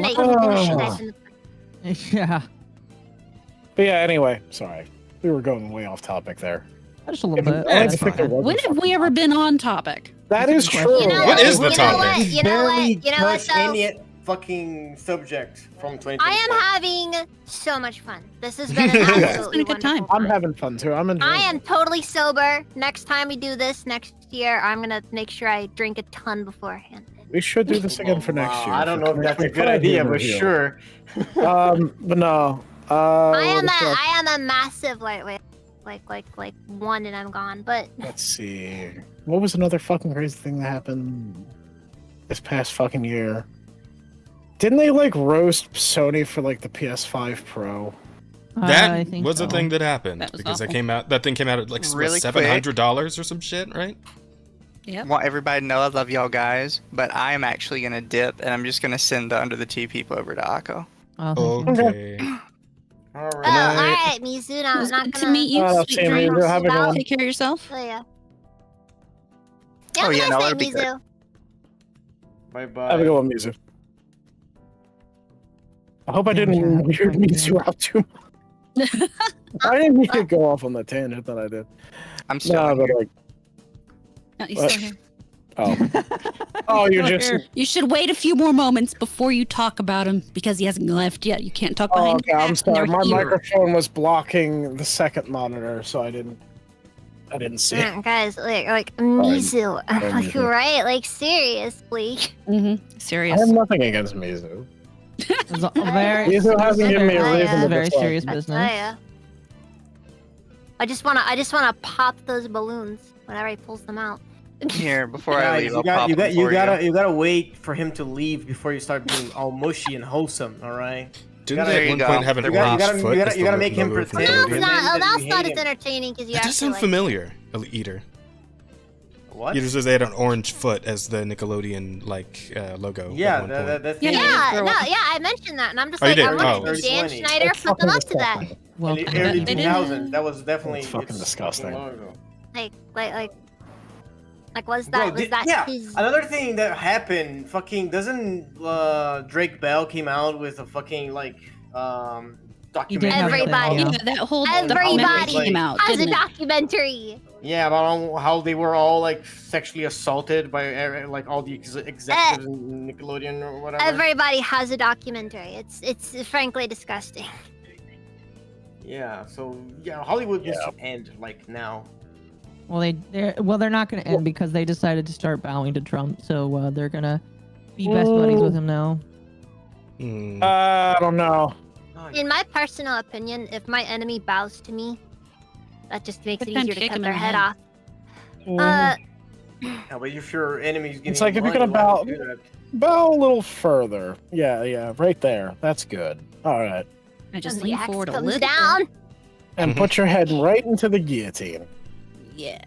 naked. and shit. Yeah, But yeah, anyway, sorry. We were going way off topic there. just a little bit. I That's think there fine. was When a have we fucking ever topic. been on topic? That is You true. You know What is the you know topic? what? You know what? Barely You know what? touched Though? any fucking subject from 2020. I am having so much fun. This has been an It's been absolutely a good time. wonderful I'm having fun too. I'm enjoying I am it. totally sober. Next time we do this next year, I'm gonna make sure I drink a ton beforehand. We should do this again for next year. I don't know if that's a good 2025 idea, but review. sure. But no. I am a massive lightweight, like one and I'm gone. But Let's see. What was another fucking crazy thing that happened this past fucking year? Didn't they like roast Sony for like the PS5 Pro? I That think was so. the thing that happened That was because awful. that thing came out at like Really $700 or some shit, right? Yep. Want everybody to know I love y'all guys, but I am actually gonna dip and I'm just gonna send the Under the Tea people over to Akko. Oh, thank you. Okay. All oh, right. all right, Mizu. It No, was I'm not good gonna. to meet you. Oh, Sweet same here. dreams. Have a good one. Take care of yourself. Oh yeah. Oh, Have a yeah, nice no, day, that'll be good. Mizu. Bye Have a bye. good one, Mizu. I hope I didn't Yeah, weird thank Mizu you. out too much. I didn't need to go off on the tangent that I did. I'm still No, here. but like, He's What? still here. oh, you're Still just. here. You should wait a few more moments before you talk about him because he hasn't left yet. You can't talk Oh, behind okay. I'm his back sorry. when My they're here. microphone was blocking the second monitor, so I didn't see it. Guys, like Mizu, Mizu. right? Like seriously. Mhm. I Serious. have nothing against Mizu. It's a very, Mizu hasn't given me a very- reason it's to a very dislike serious him. I business. tell ya. I just wanna pop those balloons whenever he pulls them out. Here, before I Guys, leave, you, I'll got, pop you, them got, you for gotta you gotta wait for him to leave before you start being all mushy and wholesome. All right. Didn't There they at you one go. point have an You orange gotta- foot? you gotta- as you the gotta make him logo for pretend. Well, Nickelodeon? that's not. that That's we not hate as him. entertaining because you That does actually sound like. familiar, Eater. What? Eater says they had an orange foot as the Nickelodeon logo. Yeah, at one point. that's Yeah, Yeah, girl. no, yeah, I mentioned that, and I'm just Oh, you like, did? I want Oh. to Dan 30-20. Schneider It's put them fucking up to that. disgusting. Well, in the early They didn't- 2000s. That was definitely It's fucking disgusting. long ago. Like, was Bro, that was that yeah, his? another thing that happened, fucking doesn't Drake Bell came out with a fucking documentary? have Everybody. something, Yeah, that whole Everybody documentary came out, has a didn't it? documentary. Yeah, about how they were all like sexually assaulted by like all the executives in Nickelodeon or whatever. Everybody has a documentary. It's frankly disgusting. Yeah, so yeah, Hollywood needs to end like now. Well, they're not going to end because they decided to start bowing to Trump. So they're gonna be best buddies with him now. Hmm. I don't know. In my personal opinion, if my enemy bows to me, that just makes Good it time easier to to kick cut him their in the head head. off. Yeah, but if your enemy's getting It's like if you're money, gonna why bow- would you do that? Bow a little further. Yeah, right there. That's good. All right. I just the lean axe forward a comes little down. bit. And put your head right into the guillotine. Yeah.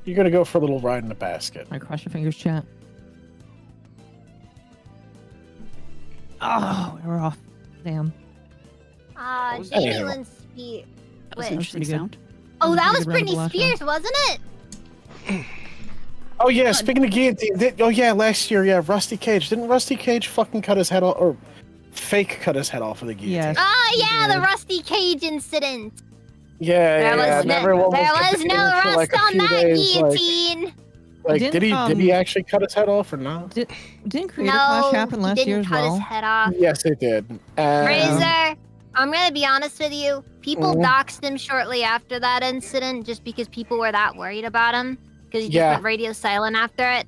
You're gonna go for a little ride in the basket. I cross your fingers, chat. Oh, we're off. Damn. What was that? Jalen Spears. That was Wait. an interesting pretty good. sound. Oh, that was Pretty good round of Britney last Spears, wasn't it? Oh yeah, speaking of guillotine, last year, yeah, Rusty Cage. Didn't Rusty Cage fucking cut his head off, or fake cut his head off with a guillotine? Yes. Oh He yeah, the did. Rusty Cage incident. Yeah, There yeah. was and no, everyone there was debating no for, rust like, a on few that days, guillotine. Like, Didn't, did he actually cut his head off or not? Didn't Creator Clash No, happen he last didn't year as cut well? his head off. Yes, it did. Razor, I'm gonna be honest with you. People doxed him shortly after that incident just because people were that worried about him. Because he just went radio silent after it.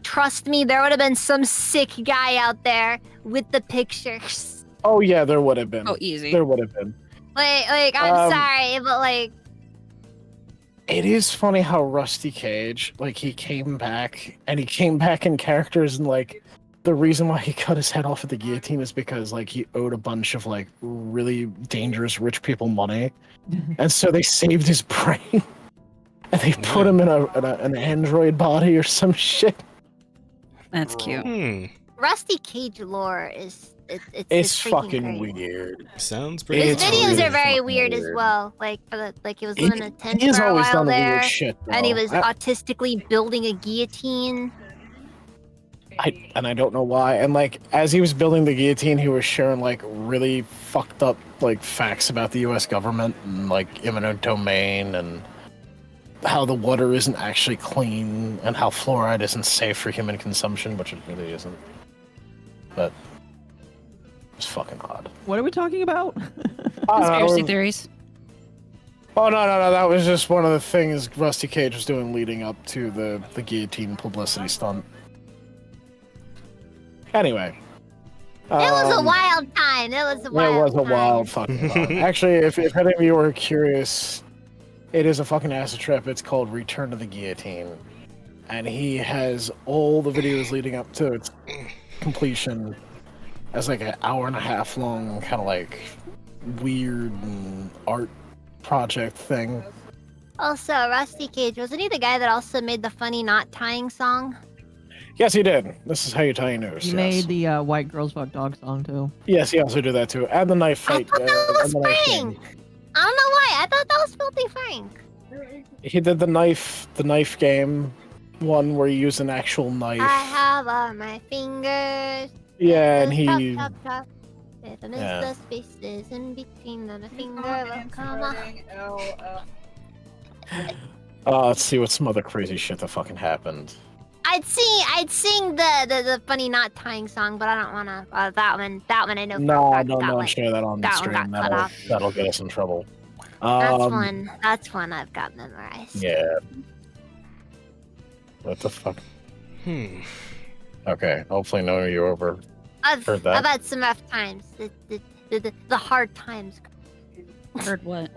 Trust me, there would have been some sick guy out there with the pictures. Oh yeah, there would have been. Oh, easy. There would have been. Like I'm sorry, but like. It is funny how Rusty Cage, like, he came back, and he came back in characters, and, like, the reason why he cut his head off at the guillotine is because, like, he owed a bunch of, like, really dangerous rich people money, and so they saved his brain, and they put him in an android body or some shit. That's cute. Rusty Cage lore is It's freaking fucking crazy. Weird. Sounds pretty. His videos really are very fucking weird as weird. well. Like he was living in a tent He's for a always while done there, weird shit, and he though. was autistically building a guillotine. I don't know why. And like as he was building the guillotine, he was sharing like really fucked up like facts about the U.S. government and like eminent domain and how the water isn't actually clean and how fluoride isn't safe for human consumption, which it really isn't. But it's fucking odd. What are we talking about? Conspiracy theories. Oh no, that was just one of the things Rusty Cage was doing leading up to the guillotine publicity stunt. Anyway. It was a wild time. It was a wild fucking time. Actually, if any of you are curious, it is a fucking acid trip. It's called Return to the Guillotine. And he has all the videos leading up to its completion as like an hour and a half long kind of like weird art project thing. Also, Rusty Cage, wasn't he the guy that also made the funny knot tying song? Yes, he did. This is how you tie your noose. He made the White Girls Fuck Dog song too. Yes, he also did that too. And the knife fight. I thought that was Frank. I don't know why. I thought that was Filthy Frank. He did the knife game one where you use an actual knife. I have on my fingers. Yeah, and he. Top. If I miss the spaces in between, then a finger will come off. Let's see what some other crazy shit that fucking happened. I'd sing the funny knot tying song, but I don't wanna that one I know. Don't share that on the stream. That'll get us in trouble. That's one I've got memorized. Yeah. What the fuck? Okay, hopefully none of you over heard that. I've had some rough times. The hard times. Heard what?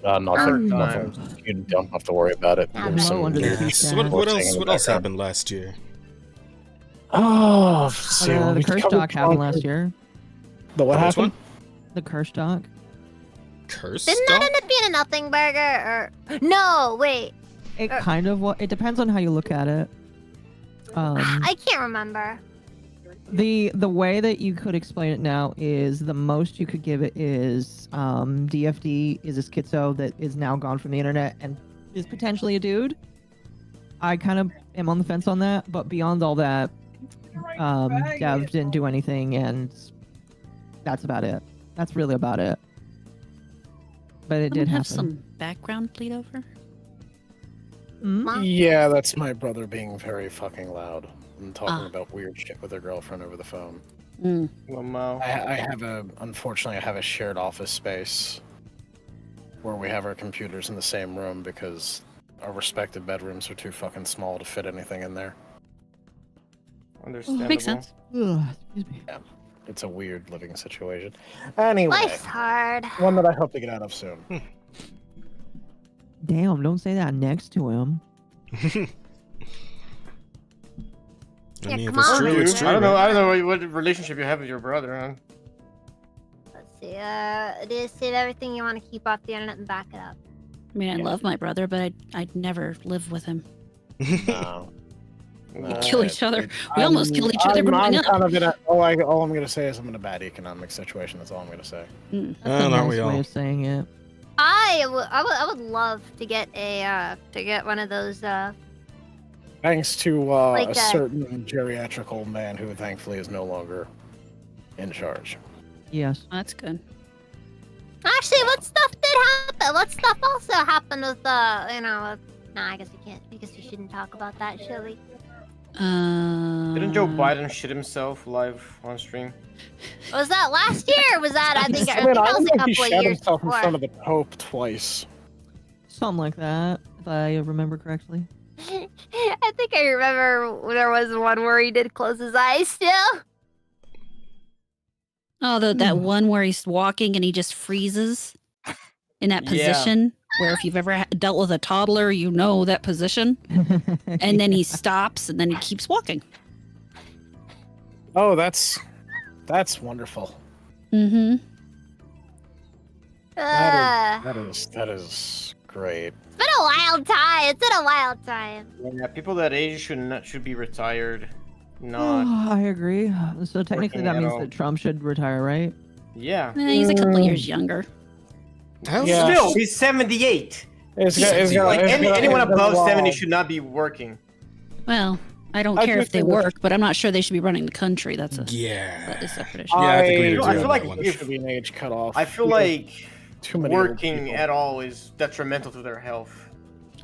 Nothing. You don't have to worry about it. What else happened last year? Oh, the curse doc happened last year. The what happened? The curse doc. Curse Didn't that end up being a nothing burger? Or no, wait. It kind of it depends on how you look at it. I can't remember. The way that you could explain it now is the most you could give it is DFD is a schizo that is now gone from the internet and is potentially a dude. I kind of am on the fence on that, but beyond all that, Dev didn't do anything, and that's about it. That's really about it. But it did happen. Have some background bleed over. Yeah, that's my brother being very fucking loud and talking about weird shit with her girlfriend over the phone. Unfortunately, I have a shared office space where we have our computers in the same room because our respective bedrooms are too fucking small to fit anything in there. Understandable. Makes sense. Ugh, excuse me. Yeah, it's a weird living situation. Anyway, Life's hard. one that I hope to get out of soon. Damn, don't say that next to him. I mean, if come it's on, true, it's man. true. I don't know what relationship you have with your brother, huh? Let's see. Just say everything you want to keep off the internet and back it up. I mean, I love my brother, but I'd never live with him. No. We kill each other. We almost killed each other growing up. All I'm gonna say is I'm in a bad economic situation. That's all I'm gonna say. That's a aren't we nice way all? of saying it. I would love to get one of those Thanks to Like a that. certain geriatric old man who thankfully is no longer in charge. Yes. That's good. Actually, what stuff did happen? What stuff also happened with I guess we can't because we shouldn't talk about that, should we? Didn't Joe Biden shit himself live on stream? Was that last year? Or was that I think I mean, that I was don't a think he couple of shot years himself in before. front of the Pope twice. Something like that, if I remember correctly. I think I remember there was one where he did close his eyes still. Oh, that one where he's walking and he just freezes in that Yeah. position where if you've ever dealt with a toddler, you know that position. And then he stops and then he keeps walking. Oh, that's wonderful. Mm-hmm. That is great. It's been a wild time. It's been a wild time. Yeah, people that age should be retired. Oh, Not. I agree. So technically, working that at means all. that Trump should retire, right? Yeah. He's a couple years younger. How's Yeah. Still, he's 78. Anyone above 70 should not be working. Well, I don't I care do if they think that- work, but I'm not sure they should be running the country. That's a Yeah. separate issue. Yeah, I think we need to I do feel that like one. There should be an age cutoff. I feel because like too many old working people. at all is detrimental to their health.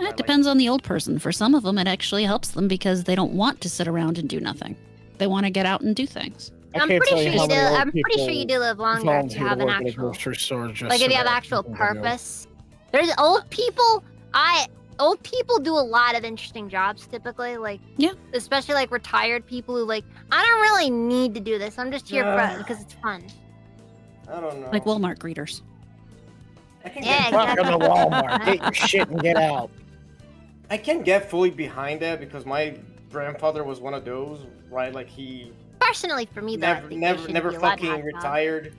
It depends on the old person. For some of them, it actually helps them because they don't want to sit around and do nothing. They want to get out and do things. I I'm can't pretty tell sure how you do. many old I'm pretty sure you people do live longer if volunteer you to have an work at a actual, grocery store just like so if you have that actual people can go. purpose. There's old people. Old people do a lot of interesting jobs typically. Like Yeah. especially like retired people who like I don't really need to do this. I'm just here Yeah. for because it's fun. I don't know. Like Walmart greeters. I can Yeah, get, Welcome to exactly. Walmart. Get your shit and get out. I can get fully behind that because my grandfather was one of those, right? Like he Personally, for me, though, I think they shouldn't never be allowed to fucking have jobs. retired.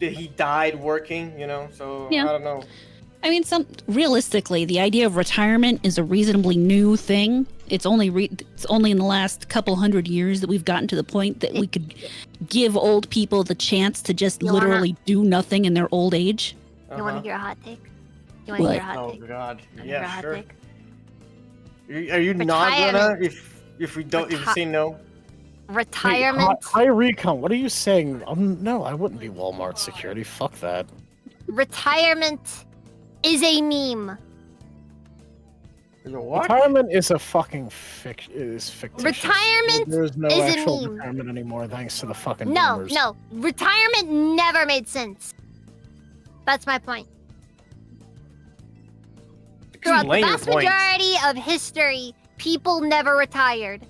He died working, so Yeah. I don't know. I mean, realistically, the idea of retirement is a reasonably new thing. It's only in the last couple hundred years that we've gotten to the point that we could give old people the chance to just You wanna- literally do nothing in their old age. You want Uh-huh. to hear a hot take? You want to What? hear a hot Oh take? God, Wanna hear a yeah, hot sure. take? Are you not gonna Retirement. if we don't if you say no? Retirement. High recon. What are you saying? No, I wouldn't be Walmart security. Fuck that. Retirement is a meme. What? Retirement is a fucking fictitious. Retirement There's no is a actual meme. retirement anymore, thanks to the fucking No, boomers. no. Retirement never made sense. That's my point. Throughout the Explain your vast point. majority of history, people never retired.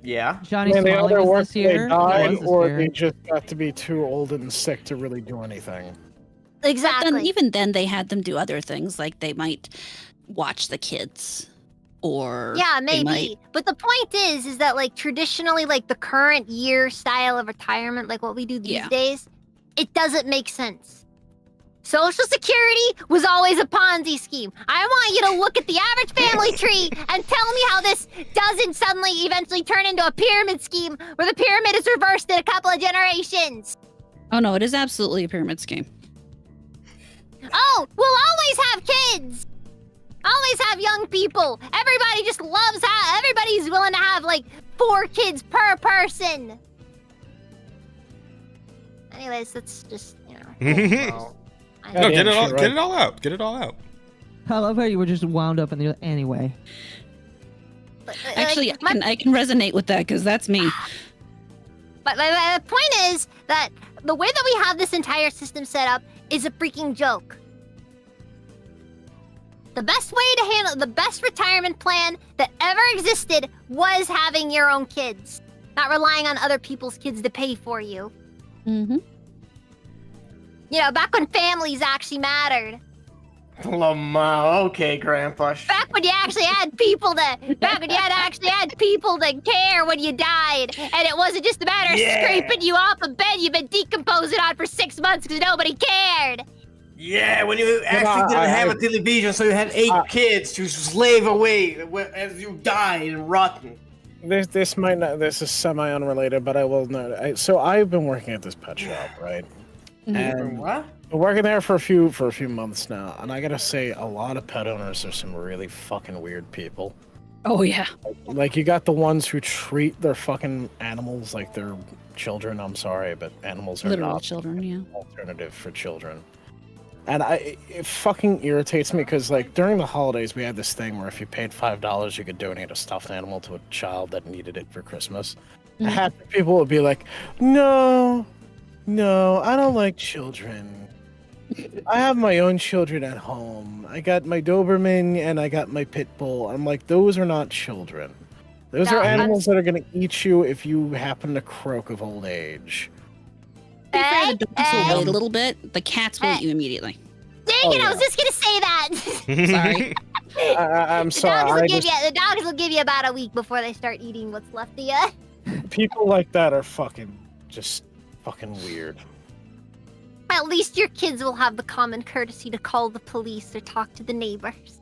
Yeah. Johnny And they Smollett either was work this they year. died was this or year. they just got to be too old and sick to really do anything. But Exactly. then, even then, they had them do other things, like they might watch the kids, or Yeah, they maybe. might- But the point is that like traditionally, like the current year style of retirement, like what we do these Yeah. days, it doesn't make sense. Social Security was always a Ponzi scheme. I want you to look at the average family tree and tell me how this doesn't suddenly eventually turn into a pyramid scheme where the pyramid is reversed in a couple of generations. Oh no, it is absolutely a pyramid scheme. Oh, we'll always have kids. Always have young people. Everybody just loves how everybody's willing to have like 4 kids per person. Anyways, that's just, Wow. No, get it all, Right. get it all out. Get it all out. I love how you were just wound up and you're like, anyway. Actually, like, my I can resonate with that because that's me. But my point is that the way that we have this entire system set up is a freaking joke. The best way to handle the best retirement plan that ever existed was having your own kids, not relying on other people's kids to pay for you. Mm-hmm. You know, back when families actually mattered. Lamau, okay, Grandpa. Back when you actually had people to care when you died, and it wasn't just a matter of Yeah. scraping you off a bed you've been decomposing on for 6 months because nobody cared. Yeah, when you actually didn't have a television, so you had 8 kids to slave away as you died and rotten. This might not. This is semi unrelated, but I will note. So I've been working at this pet shop, right? And What? been working there for a few months now, and I gotta say, a lot of pet owners are some really fucking weird people. Oh yeah. Like you got the ones who treat their fucking animals like they're children. I'm sorry, but animals are Literal not children, yeah. an alternative for children. And it fucking irritates me because, like, during the holidays, we had this thing where if you paid $5, you could donate a stuffed animal to a child that needed it for Christmas. Mhm. Half the people would be like, no, I don't like children. I have my own children at home. I got my Doberman and I got my pit bull. I'm like, those are not children. Those No, are animals that are going to eat you if you happen to croak of old age. To be fair, the dogs will Hey. wait a little bit. The cats will eat you immediately. Dang Oh, it! I yeah. was just gonna say that. Sorry. I'm The sorry. the dogs will give you about a week before they start eating what's left of you. People like that are just fucking weird. At least your kids will have the common courtesy to call the police or talk to the neighbors.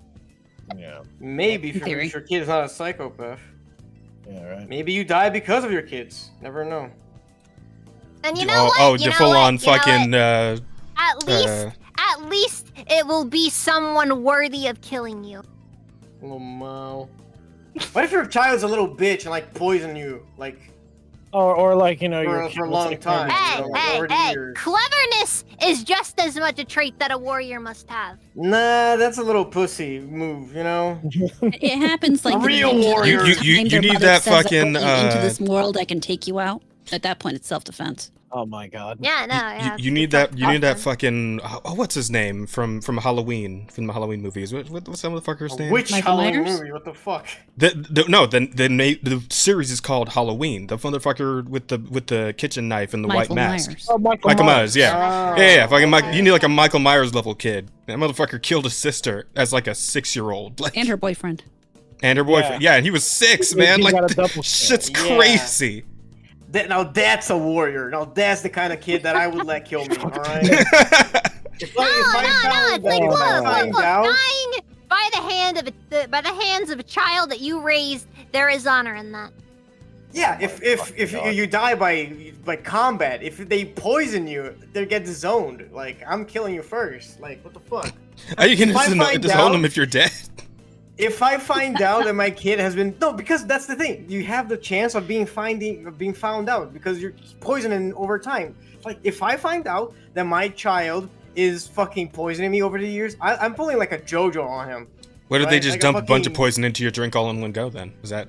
Yeah. Maybe if Theory. your kid's not a psychopath. Yeah, right. Maybe you die because of your kids. Never know. And you know what? Oh, You the know full what? on You know what? fucking. At least it will be someone worthy of killing you. Oh, wow. What if your child's a little bitch and like poison you, like Or like, you know, for a long time? Hey, you know, like, over the hey! years? Cleverness is just as much a trait that a warrior must have. Nah, that's a little pussy move, you know. It happens like A the real beginning. warrior. You Your need mother that says fucking. going into this world, I can take you out. At that point, it's self-defense. Oh my god. Yeah, no, yeah. You need that. You need that fucking. Oh, what's his name from Halloween? From the Halloween movies. What's that motherfucker's name? Which Michael Halloween Myers? movie? What the fuck? The series is called Halloween. The motherfucker with the kitchen knife and the white Michael mask. Myers. Oh, Michael Myers, yeah. Oh, Yeah, fucking okay. you need like a Michael Myers level kid. That motherfucker killed his sister as like a 6-year-old. Like, And her boyfriend. and her boyfend. Yeah, and he was 6, He- man. he Like, got a double shit's kill. crazy. Now that's a warrior. Now that's the kind of kid that I would let kill me. All right. No, If I no, it's like, out- look, out- dying by the hands of a child that you raised, there is honor in that. Yeah, if you die by combat, if they poison you, they get zoned. Like, I'm killing you first. Like, what the fuck? How you gonna If I find disown out- him if you're dead? If I find out that my kid has been because that's the thing, you have the chance of being found out because you're poisoning over time. Like, if I find out that my child is fucking poisoning me over the years, I'm pulling like a JoJo on him. What did they Right, just like a dump a bunch of fucking- poison into your drink all in one go? Then is that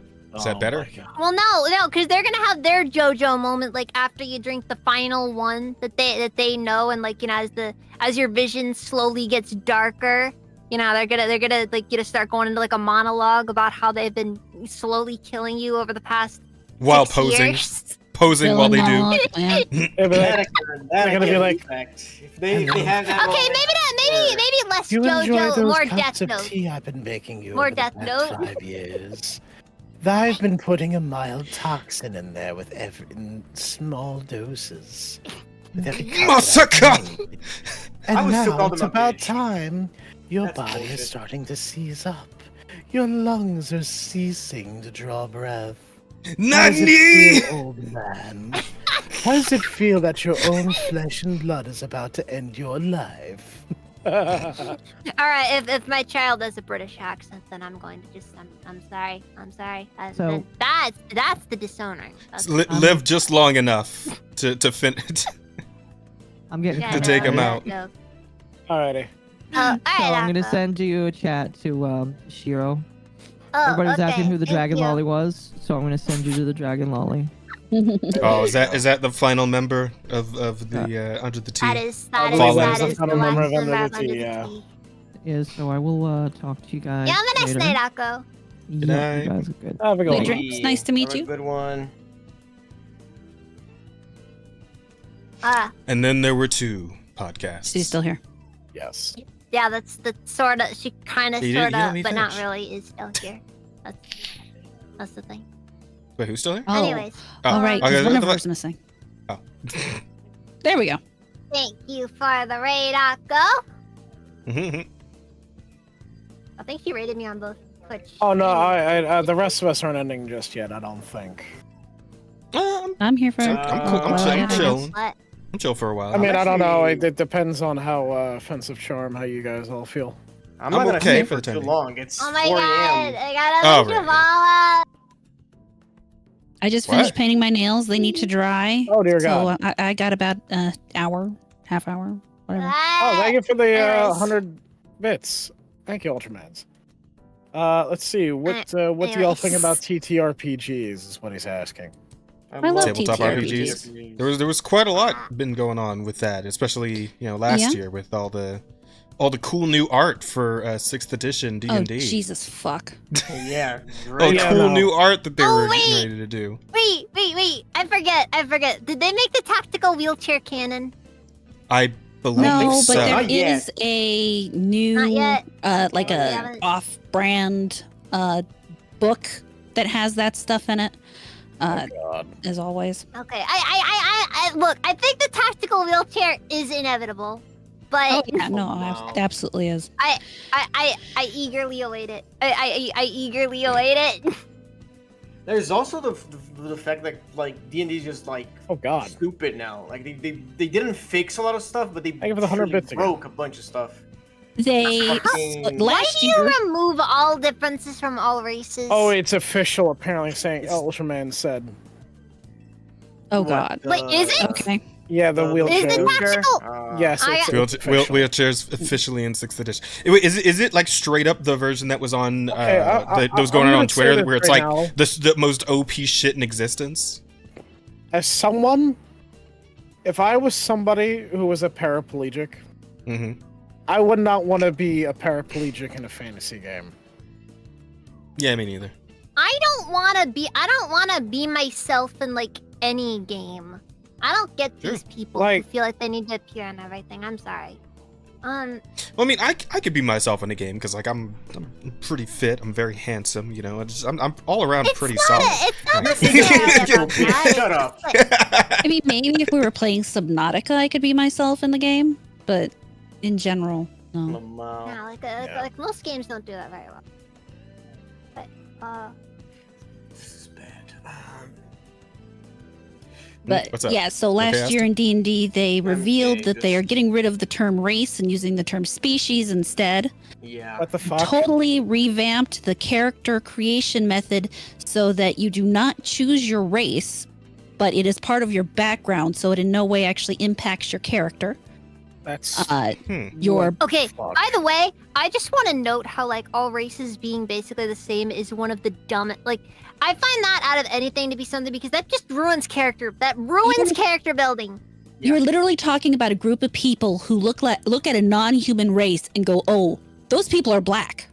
better? Well, no, because they're gonna have their JoJo moment, like after you drink the final one that they know, and like, you know, as your vision slowly gets darker, you know, they're gonna like, you know, start going into like a monologue about how they've been slowly killing you over the past While 6 posing, years. posing while they do. Yeah. Yeah, but like, They're gonna be like- if they have that. Okay, maybe less you enjoy JoJo, those more cups Death of Note. tea I've been making you More over the Death past Note. 5 years. I've been putting a mild toxin in there in small doses. With every cup that I Massacre! need. I And would still now call it's them a about bitch. time. Your That's body bullshit. is starting to seize up. Your lungs are ceasing to draw breath. How does it Nani! feel, old man? How does it feel that your own flesh and blood is about to end your life? All right, if my child has a British accent, then I'm going to just I'm sorry. So- That's the dishonor. That's, Live just long enough to finish. I'm getting yeah, to no, take him no, out. no. Alrighty. All So I'm right, gonna send you a chat to Shiro. Oh, Everybody's okay, asking who the thank dragon you. lolly was, so I'm gonna send you to the dragon lolly. Oh, is that the final member of the Under the Tea? That is I that believe is that is that the is the final member last of Under the member of Tea, Under the yeah. Tea. Is so I will talk to you guys. Yeah, have a nice later. night, Akko. Good Yeah, night. you guys are good. Have a good Wait, one. drink. It's nice to meet Have a you. Good one. And then there were 2 podcasts. She's still here. Yes. Yeah, that's the sort of she kind of You didn't- sort you let of, me but not finish. really is still here. That's the thing. Wait, who's still here? Oh, Anyways, Oh, all right. 'cause okay, one of what the her's missing. Oh. There we go. thank you for the raid, Akko. fuck? I think he rated me on both Twitch. Oh no, and- I the rest of us aren't ending just yet. I don't think. I'm here for. I'm cool. I'm well, chill- yeah, I'm I chill. guess. What? I'm chill for a while. I mean, I don't know. actually- It depends on how offensive charm, how you guys all feel. I'm not gonna okay stay for for the time too being. long. It's Oh my 4 god, a.m. I got a Oh, bunch of right. I just What? finished painting my nails. They need to dry. Oh dear So God. I got about an hour, half hour, Whatever. Oh, thank you for the Anyways. 100 bits. Thank you, Ultramans. Let's see. What do y'all think about TTRPGs? Is what he's asking. I love Tabletop TTRPGs. There was quite a lot been going on with that, especially last year with all the cool new art for 6th edition D&D. Oh Jesus fuck! Yeah. New art that they were getting ready to do. Wait! I forget. Did they make the tactical wheelchair cannon? I believe No, so. but there Not yet. is a new, Not yet. like Oh, a yeah. off-brand book that has that stuff in it. God. As always. Okay. I look. I think the tactical wheelchair is inevitable, but Oh yeah, no, wow. it absolutely is. I eagerly await it. I eagerly await it. There's also the fact that like D&D is just like Oh God. stupid now. Like they didn't fix a lot of stuff, but they Thank you for the 100 bits again. broke a bunch of stuff. They Fucking- Why last do you year. remove all differences from all races? Oh, it's official. Apparently, saying Ultraman said. Oh What God. Wait, is it? Okay. Yeah, the Is wheelchair. the tactical? Yes, I- it's official. Wheelchairs officially in 6th edition. Wait, is it like straight up the version that was on Okay, that was going I'm on gonna say Twitter this where it's right like now. the most OP shit in existence? As someone, if I was somebody who was a paraplegic, hmm I would not want to be a paraplegic in a fantasy game. Yeah, me neither. I don't want to be myself in like any game. I don't get these people Like- who feel like they need to appear in everything. I'm sorry. Well, I mean, I could be myself in a game because like I'm pretty fit. I'm very handsome. I'm all around it's pretty not solid. it's not Like- necessarily about that. Shut up. I mean, maybe if we were playing Subnautica, I could be myself in the game, but in general, no. No, like most games don't do that very well. But This is bad. But What's up? yeah, so Okay, last year in D&D, they revealed that they are just- getting rid of the term race and using the term species instead. Yeah. What the fuck? Totally revamped the character creation method so that you do not choose your race, but it is part of your background, so it in no way actually impacts your character. That's Your okay. Fuck. By the way, I just want to note how like all races being basically the same is one of the dumbest. Like I find that out of anything to be something because that just ruins character. That ruins character building. You're literally talking about a group of people who look at a non-human race and go, "Oh, those people are black."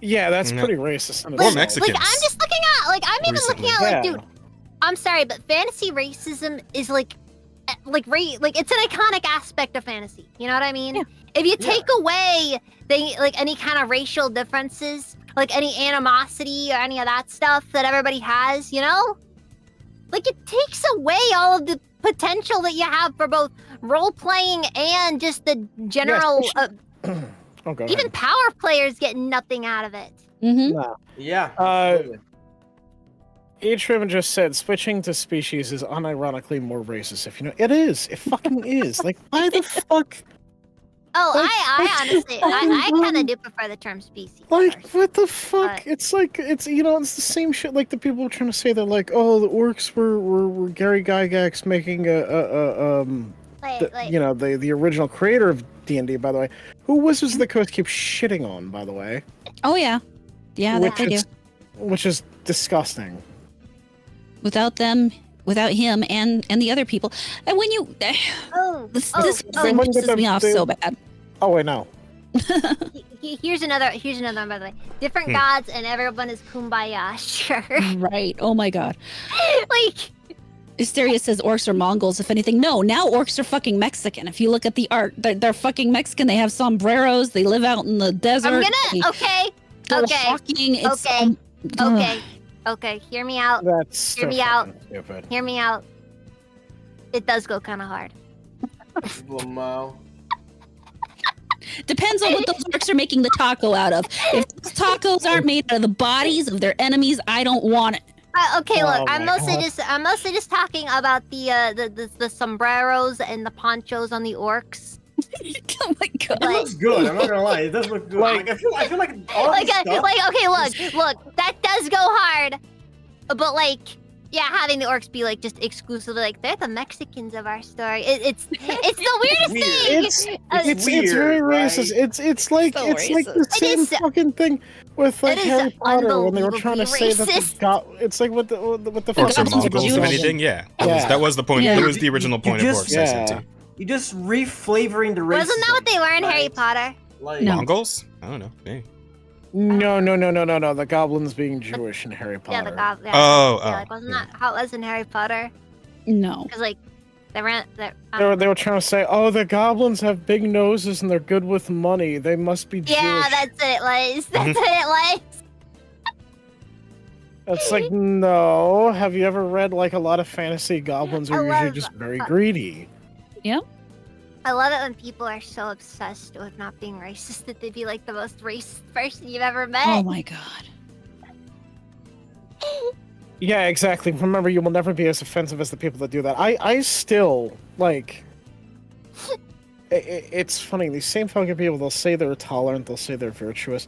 yeah, that's No. pretty racist. in Or itself. Mexicans. Like I'm just looking at like I'm even Recently. looking at like Yeah. dude. I'm sorry, but fantasy racism is like it's an iconic aspect of fantasy. You know what I mean? Yeah. If you take away any kind of racial differences, like any animosity or any of that stuff that everybody has, like it takes away all of the potential that you have for both role playing and just the general. Oh, go Even ahead. power players get nothing out of it. Mm-hmm. No. Yeah. Absolutely. Atrium just said switching to species is unironically more racist. If you know, it is. It fucking is. Like, why the fuck? Oh, Like, I honestly, I kind of do prefer the term species. Like, first. what the fuck? But- It's like, it's the same shit. Like the people trying to say that, like, oh, the orcs were Gary Gygax making the original creator of D&D, by the way, who Wizards of the Coast keeps shitting on, by the way. Oh yeah, that which they do. is, which is disgusting. Without him, and the other people, and when you this thing Someone get pisses them me off to- so bad. Oh wait, no. Here's another one, by the way. Different gods and everyone is kumbaya. Sure. Right? Oh my god. Like, Hysteria says orcs are Mongols. If anything, no. Now orcs are fucking Mexican. If you look at the art, they're fucking Mexican. They have sombreros. They live out in the desert. I'm They gonna. Okay. go Okay. hawking. It's, Okay. ugh. Okay. Okay. Hear me out. That's Hear so me out. fucking stupid. Hear me out. It does go kind of hard. Lamau. Depends on what those orcs are making the taco out of. If those tacos aren't made out of the bodies of their enemies, I don't want it. Okay, Oh look, I'm my mostly just talking about the sombreros and the ponchos on the orcs. Oh my god. It looks good. I'm not gonna lie. It does look good. Like- I feel like all Like, this stuff. okay, look, that does go hard, but like, having the orcs be like just exclusively like they're the Mexicans of our story. It's the weirdest thing. It's weird, very right? racist. It's like So it's like the racist. same It is- fucking thing with like it is Harry Potter when they were trying to say that unbelievably it's like with the Orcs are Goblins are Mongols, if Jewish. anything. Yeah, Yeah. that was the point. Yeah. That was the original point of just- orcs. I said yeah. too. You're just reflavoring the race. Wasn't that what they were in Harry Potter? Like, No. Mongols? I don't know. Hey. No. The goblins being Jewish in Harry Potter. Yeah, the goblins. Oh, Yeah, like, wasn't yeah. that how it was in Harry Potter? No. Because like they ran. They were trying to say, oh, the goblins have big noses and they're good with money. They must be Jewish. Yeah, that's what it was. That's what it was. It's like, no. Have you ever read like a lot of fantasy? Goblins are I usually love- just very greedy. I love it when people are so obsessed with not being racist that they'd be like the most racist person you've ever met. Oh my god. Yeah, exactly. Remember, you will never be as offensive as the people that do that. I still like. It's funny. These same fucking people, they'll say they're tolerant, they'll say they're virtuous,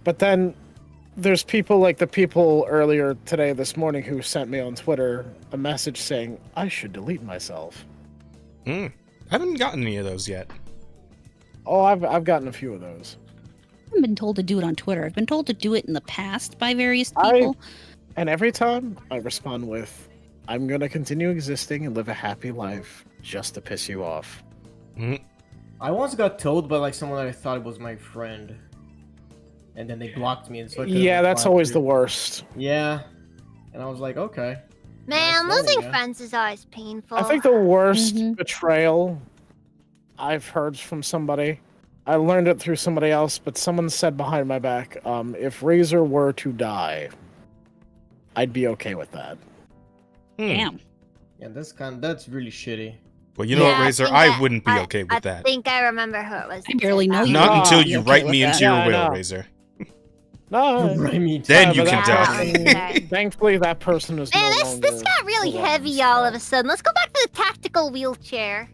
but then there's people like the people earlier today, this morning, who sent me on Twitter a message saying I should delete myself. I haven't gotten any of those yet. Oh, I've gotten a few of those. I haven't been told to do it on Twitter. I've been told to do it in the past by various I- people. And every time I respond with, I'm gonna continue existing and live a happy life just to piss you off. I once got told by like someone that I thought was my friend, and then they blocked me. And so I couldn't Yeah, that's reply always to- the worst. Yeah, and I was like, okay. Man, Nice losing knowing ya. friends is always painful. I think the worst Mhm. betrayal I've heard from somebody, I learned it through somebody else, but someone said behind my back, if Razor were to die, I'd be okay with that. Damn. Yeah, that's really shitty. Well, you know what, Yeah, Razor? think I wouldn't be okay with I that. think I remember who it was. I barely know you. Not Ah, until be you okay write with me that. into your Yeah, I will, know. Razor. No, I mean, Then yeah, you but can that- die. Thankfully, that person is Man, no this longer got really around, heavy all of so- a sudden. Let's go back to the tactical wheelchair.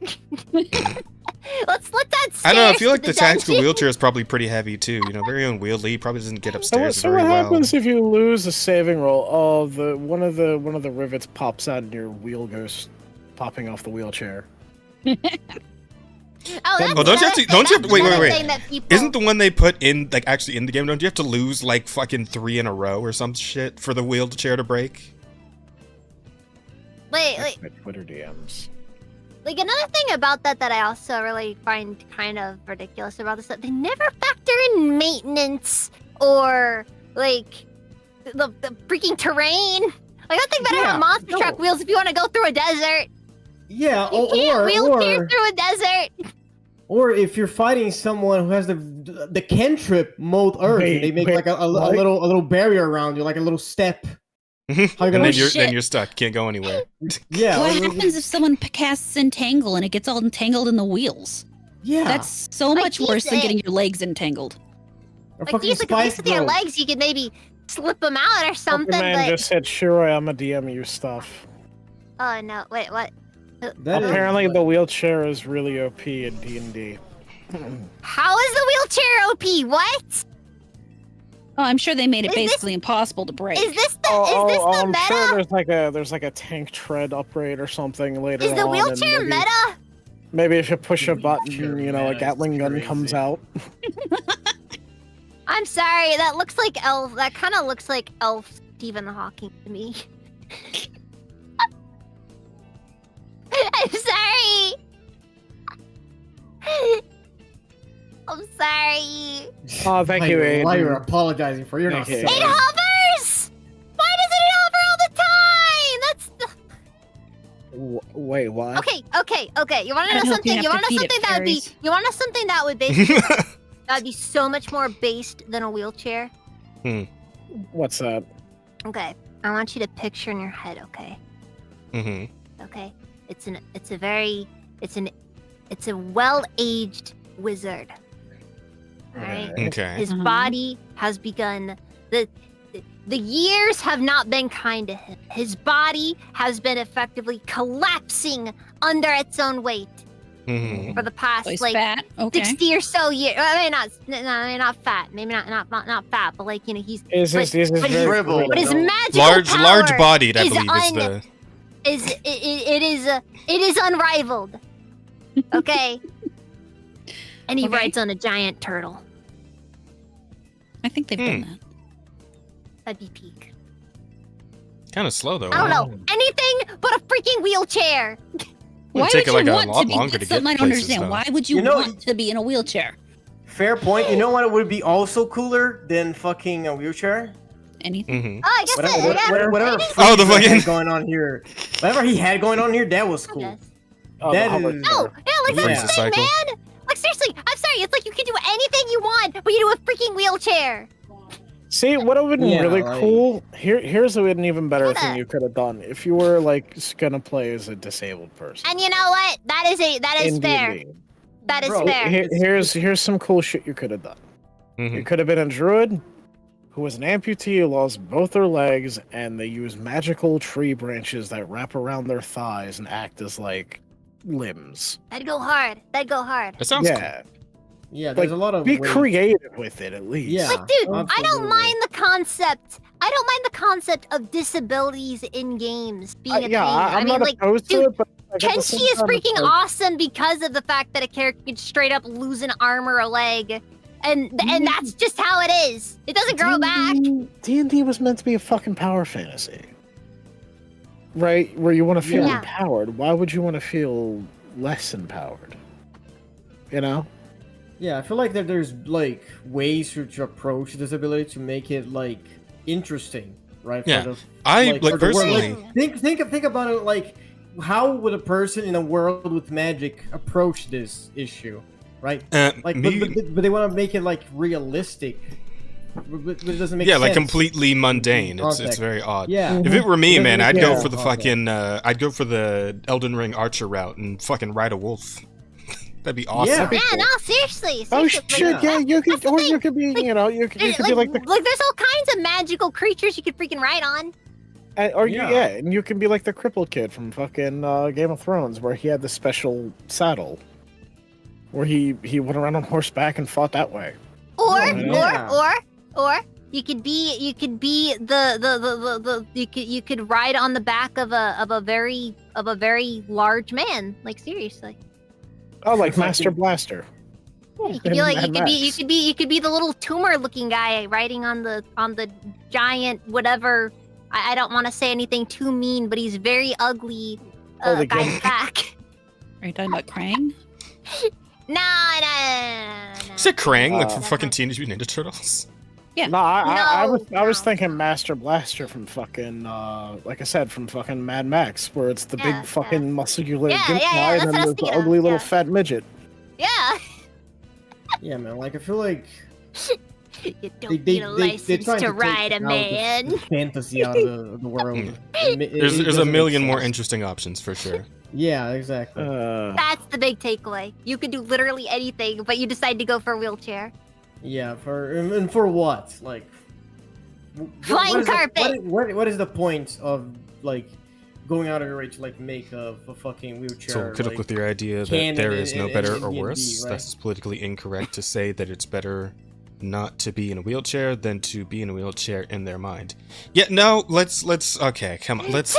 let's let that. I don't know. I feel like to the tactical dungeon. wheelchair is probably pretty heavy too. You know, very unwieldy. Probably doesn't get So, upstairs so very what well. happens if you lose a saving roll? Oh, one of the rivets pops out and your wheel goes popping off the wheelchair. Oh, that's Oh, don't you have to- another don't you have to- thing- wait, that's wait, another wait. thing that people- Isn't the one they put in like actually in the game? Don't you have to lose like fucking 3 in a row or some shit for the wheelchair to break? Wait, Check my Twitter DMs. like another thing about that I also really find kind of ridiculous about this, that they never factor in maintenance or like the freaking terrain. Like that thing better Yeah, have monster no. truck wheels if you want to go through a desert. Yeah, You can't wheelchair or through a desert. or if you're fighting someone who has the cantrip mode Earth, Wait, they make wait, like a what? little barrier around you, like a little step. How you And gonna? then Oh, you're shit. stuck. Can't go anywhere. Yeah, What like- happens if someone casts entangle and it gets all entangled in the wheels? yeah. That's so Like, much worse than Jesus. getting your legs entangled. Or Like fucking these, like at least Spice with your Girls. legs, you could maybe slip them out or something. Man But just said, "Sure, I'm a DM you stuff." oh no, wait, what? That is- Apparently, the wheelchair is really OP in D&D. How is the wheelchair OP? What? Oh, I'm sure they made it Is this- basically impossible to break. Is this the I'm meta? sure there's like a tank tread upgrade or something later Is the on, and wheelchair maybe, meta? maybe if you push a button, Wheelchair you know, a meta is Gatling gun comes crazy. out. I'm sorry, that looks like Elf. That kind of looks like Elf Stephen Hawking to me. I'm sorry. I'm sorry. Oh, thank you, Aiden. Why you're apologizing for? You're not Thank you. saying. It hovers. Why doesn't it hover all the time? That's Wait, what? okay. You want to I know hope something? you You have want to to know feed it something that would be? fairies. You want to know something that would basically that would be so much more based than a wheelchair? What's that? Okay, I want you to picture in your head. Okay. hmm Okay, it's a well-aged wizard. All right, Okay. his Uh-huh. body has begun the years have not been kind to him. His body has been effectively collapsing under its own weight. Mhm. for the past So he's like fat. Okay. 60 or so years. I mean, not fat. Maybe not fat, but like he's Is but, this but, very Dribble. but his No. magical Large power bodied, I is believe, is the. it is unrivaled. Okay. And he Okay. rides on a giant turtle. I think they've done that. That'd be peak. Kind of slow though. I don't know. Anything but a freaking wheelchair. Why take would it like you a want lot to be? longer to That's get something I don't places, understand. though. Why would you, You know- want to be in a wheelchair? Fair point. You know what would be also cooler than fucking a wheelchair? Anything? Mhm. Oh, I guess Whatever Oh, the freeze he fucking- had going on here. Whatever he had going on here, that was cool. Yes. That how is- about- No, yeah, like Yeah. that's the thing, man. Like seriously, I'm sorry. It's like you can do anything you want, but you do a freaking wheelchair. See, what would have been Yeah, really like- cool. Here's an even better Yeah. thing you could have done if you were like gonna play as a disabled person. And you know what? That is in fair. D&D. That is Bro, fair. Here's some cool shit you could have done. Mhm. You could have been a druid who was an amputee who lost both their legs, and they use magical tree branches that wrap around their thighs and act as like limbs. That'd go hard. That'd go hard. That sounds cool. Yeah, Yeah, there's a lot of be ways- creative with it at least. Yeah. Like, dude, I absolutely. don't mind the concept. I don't mind the concept of disabilities in games being a yeah, thing. I'm I mean, not like, opposed to dude, it, but like, at the Kenshi same is time, it's freaking like- awesome because of the fact that a character could straight up lose an arm or a leg, and that's just how it is. It doesn't grow back. D&D was meant to be a fucking power fantasy, right? Where you want to feel Yeah. empowered. Why would you want to feel less empowered? You know? Yeah, I feel like that there's like ways to approach disability to make it like interesting, right? Yeah. For the, I like, like for the world. personally. Like, think about it like how would a person in a world with magic approach this issue, right? Like, but they want to make it like realistic. But it doesn't make yeah, sense. like completely mundane. It's Context. very odd. Yeah. If it were me, man, I'd go Yeah. for the fucking. I'd go for the Elden Ring Archer route and fucking ride a wolf. That'd be awesome. Yeah. Yeah, no, seriously. Oh seriously, shit! like, Yeah, you could, that's the or thing. you could be, Like, you know, you could be like the, there's all kinds of magical creatures you could freaking ride on. or Yeah. yeah, and you can be like the crippled kid from fucking Game of Thrones, where he had the special saddle, where he went around on horseback and fought that way. Or Yeah. or you could be the you could ride on the back of a very large man. Like seriously. Oh, like Master Blaster. You could be like you could be the little tumor looking guy riding on the giant whatever. I don't want to say anything too mean, but he's very ugly the guy's back. Are you talking about Krang? No. Is it Krang, like from fucking Teenage Mutant Ninja Turtles? Yeah. No, I was No. thinking Master Blaster from fucking like I said, from fucking Mad Max, where it's the Yeah, big fucking muscular Yeah, gimp yeah, guy, yeah, and that's then what I was there's the thinking of, ugly little yeah. fat midget. Yeah. Yeah, man. Like I feel like You don't need a license to ride a man. Fantasy out of the world. There's a million more interesting options for sure. Yeah, exactly. That's the big takeaway. You could do literally anything, but you decide to go for a wheelchair. Yeah, for what? Like Flying carpet. What is the point of like going out of your way to like make a fucking wheelchair? So good luck like, with your idea that canon there is no better or D&D, worse. right? That's politically incorrect to say that it's better not to be in a wheelchair than to be in a wheelchair in their mind. Yeah, no, let's okay, come on. Let's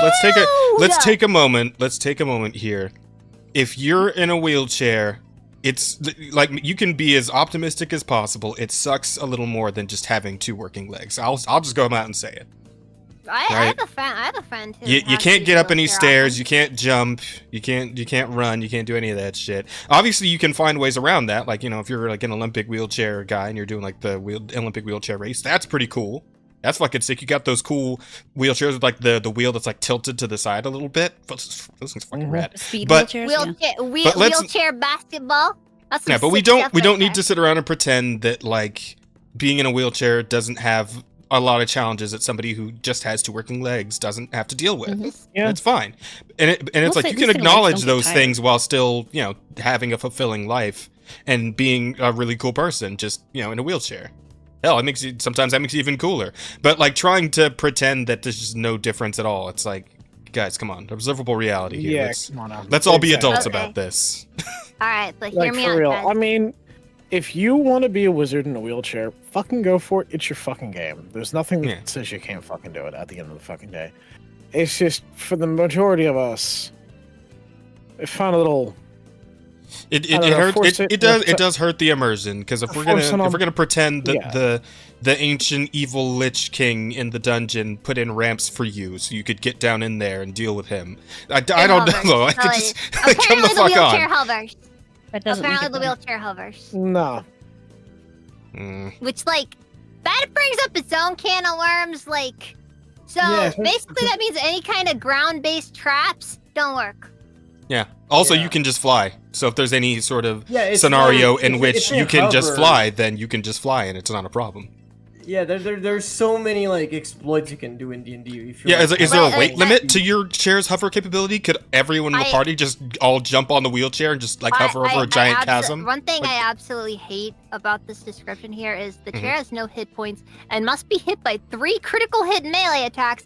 take a moment. Let's take a moment here. If you're in a wheelchair, it's like you can be as optimistic as possible. It sucks a little more than just having two working legs. I'll just go out and say it. I have a friend who You has can't to get up any wheelchair stairs. often. You can't jump. You can't run. You can't do any of that shit. Obviously, you can find ways around that. Like, you know, if you're like an Olympic wheelchair guy and you're doing like the Olympic wheelchair race, that's pretty cool. That's fucking sick. You got those cool wheelchairs with like the wheel that's like tilted to the side a little bit. Those things fucking rad. Speed But- wheelchairs? Yeah. But let's- Wheelchair basketball. That's some Yeah, but we sick don't stuff we right don't need there. to sit around and pretend that like being in a wheelchair doesn't have a lot of challenges that somebody who just has two working legs doesn't have to deal with. Mhm. Yeah. It's fine. And it's We'll like say you these can things acknowledge don't get those tired. things while still, you know, having a fulfilling life and being a really cool person just, you know, in a wheelchair. Hell, sometimes that makes you even cooler. But like trying to pretend that there's just no difference at all. It's like, guys, come on. Observable reality here. Yeah, Let's, come on now. let's all be Exactly. adults Okay. about this. All right, but hear Like, me for out, real. guys. I mean, if you want to be a wizard in a wheelchair, fucking go for it. It's your fucking game. There's nothing that Yeah. says you can't fucking do it at the end of the fucking day. It's just, for the majority of us, I find a little... It I don't know, hurts. force It it- does hurt the immersion because if we're Forcing on- gonna pretend that Yeah. the ancient evil Lich King in the dungeon put in ramps for you so you could get down in there and deal with him. I don't know. I could just come Apparently the the fuck wheelchair on. hovers. That doesn't make Apparently it the better. wheelchair hovers. Nah. Which, like, that brings up its own can of worms, like... So, Yeah. basically that means any kind of ground-based traps don't work. Yeah. Also, Yeah. you can just fly. So if there's any sort of Yeah, it's scenario not- in it's- which it's you a can just hover. fly, then you can just fly and it's not a problem. Yeah, there's so many like exploits you can do in D&D. If you're, Yeah, like, is there a Wait, weight wait, limit to your chair's hover capability? Could everyone in the I- party just all jump on the wheelchair and just like hover over a giant chasm? One thing Like- I absolutely hate about this description here is the Mhm. chair has no hit points and must be hit by 3 critical hit melee attacks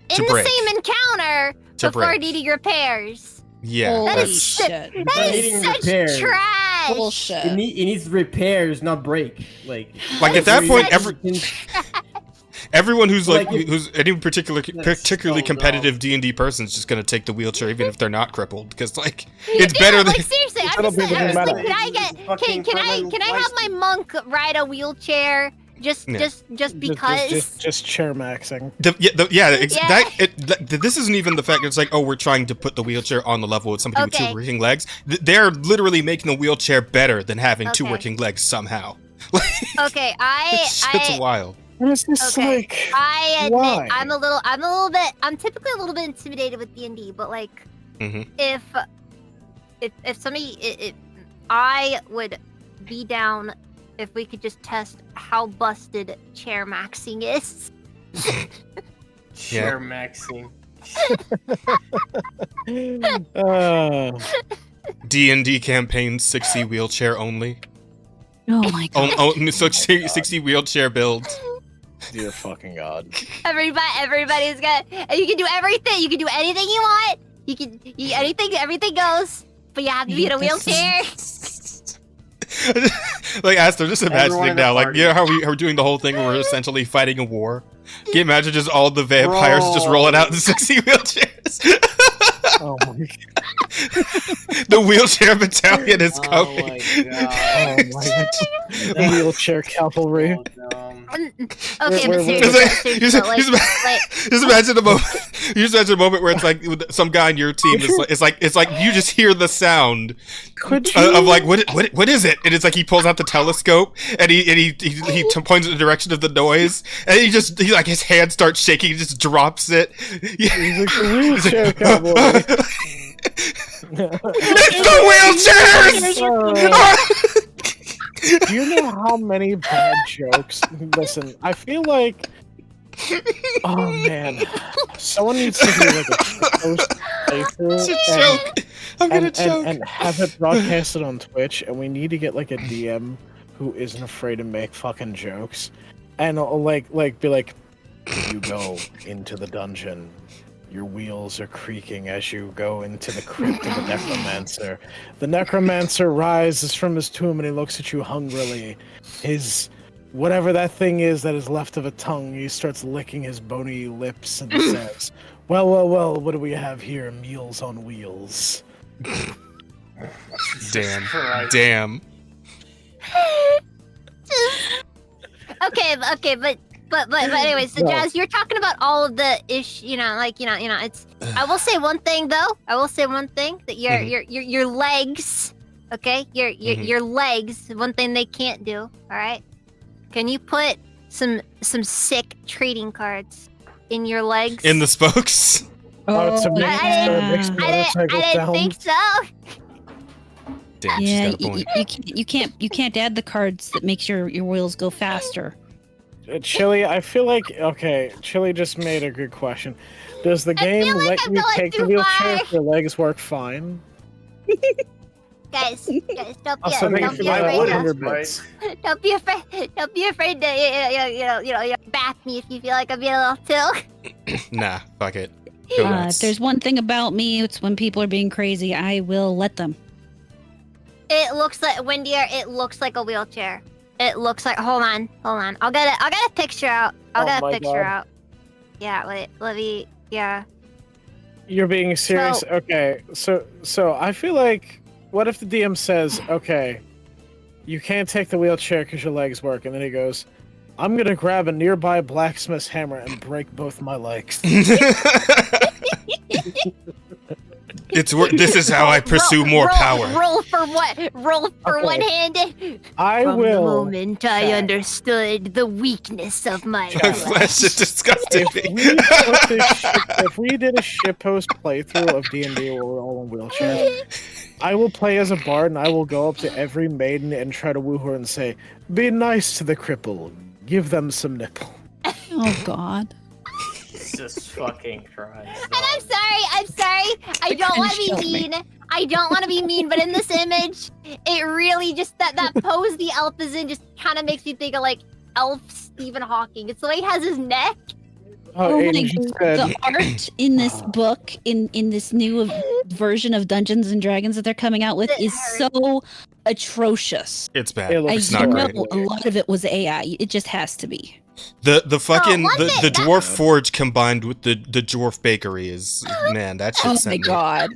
in To the break. same encounter To before break. needing repairs. Yeah, Holy That that's is shit. That is Needing such repairs. trash. Bullshit. it needs repairs, not break. Like at that point, every everyone who's like, Like, if- who's any particularly so competitive D&D person is just gonna take the wheelchair even if they're not crippled because like Yeah, it's better than like seriously. I'm That'll just be saying. the I'm just like, meta. can I get? Fucking Can I permanent have my monk ride a wheelchair? Just because. Just chair maxing. This isn't even the fact. It's like, oh, we're trying to put the wheelchair on the level with somebody with Okay. 2 working legs. They're literally making the wheelchair better than having 2 Okay. working legs somehow. Okay, It's wild. It's just Okay. like... I admit Why? I'm typically a little bit intimidated with D&D, but like Mhm. if somebody I would be down if we could just test how busted chair maxing is. chair maxing. D&D campaign 60 wheelchair only. Oh my god. Oh, 60 wheelchair builds. Dear fucking god. Everybody's got. You can do everything. You can do anything you want. Everything goes. But you have to be in a wheelchair. Like, Aster, just Everyone imagining in the now, like, party. you know how we're doing the whole thing where we're essentially fighting a war? Can you imagine just all the vampires just Bro. rolling out in 60 wheelchairs? Oh my god. The wheelchair battalion is Oh coming. my Oh god. my god. Wheelchair cavalry. Okay, Wait, but wait, seriously, wait. Just like- seriously, just- like, Just imagine a moment. You just imagine a moment where it's like with some guy on your team is like it's like you just hear the sound Could you... of like what is it? And it's like he pulls out the telescope and he points in the direction of the noise and he like his hand starts shaking and just drops it. He's like the wheelchair cavalry. It's the wheelchairs! Do you know how many bad jokes? Listen, I feel like. Oh man, someone needs to do like a post playthrough It's a joke. I'm gonna choke. and have it broadcasted on Twitch, and we need to get like a DM who isn't afraid to make fucking jokes, and like be like, you go into the dungeon. Your wheels are creaking as you go into the crypt of the necromancer. The necromancer rises from his tomb and he looks at you hungrily. His whatever that thing is that is left of a tongue, he starts licking his bony lips and says, well, what do we have here? Meals on wheels. Damn. okay, but anyways, so No. Jazz, you're talking about all of the it's. I will say one thing though. That your legs, okay, your legs. One thing they can't do. All right, can you put some sick trading cards in your legs? In the spokes. Oh, to make I makes I didn't think so. Damn, Yeah, she's got a point. you can't add the cards that makes your wheels go faster. Chili, I feel like Chili just made a good question. Does the game feel like let I'm you going take the too wheelchair far. if your legs work fine? Guys, don't Also, be thank you for afraid. my to- 100 bits. Don't be afraid to back me if you feel like I'm being a little too. Nah, fuck it. Go If nuts. there's one thing about me, it's when people are being crazy, I will let them. It looks like Windier. It looks like a wheelchair. It looks like. Hold on. I'll get a picture out. I'll get a picture out. Yeah. Wait. Let me. Yeah. You're being serious? Okay. So I feel like, what if the DM says, okay, you can't take the wheelchair because your legs work, and then he goes, I'm gonna grab a nearby blacksmith's hammer and break both my legs. This is how I pursue more power. Roll for what? Roll for one-handed. From the moment I understood the weakness of my My flesh is disgusting me. If we did a shitpost playthrough of D&D where we're all in wheelchairs, I will play as a bard and I will go up to every maiden and try to woo her and say, be nice to the cripple. Give them some nipple. Oh, God. Jesus fucking Christ. And I'm sorry. I don't want to be mean. I don't want to be mean, but in this image, it really just that pose the elf is in just kind of makes me think of like Elf Stephen Hawking. It's the way he has his neck. Oh my God. The art in this book, in this new version of Dungeons and Dragons that they're coming out with, is so atrocious. It's bad. It's I not know great. a lot of it was AI. It just has to be. The fucking the dwarf forge combined with the dwarf bakery is, man, that shit Oh sent my me. God.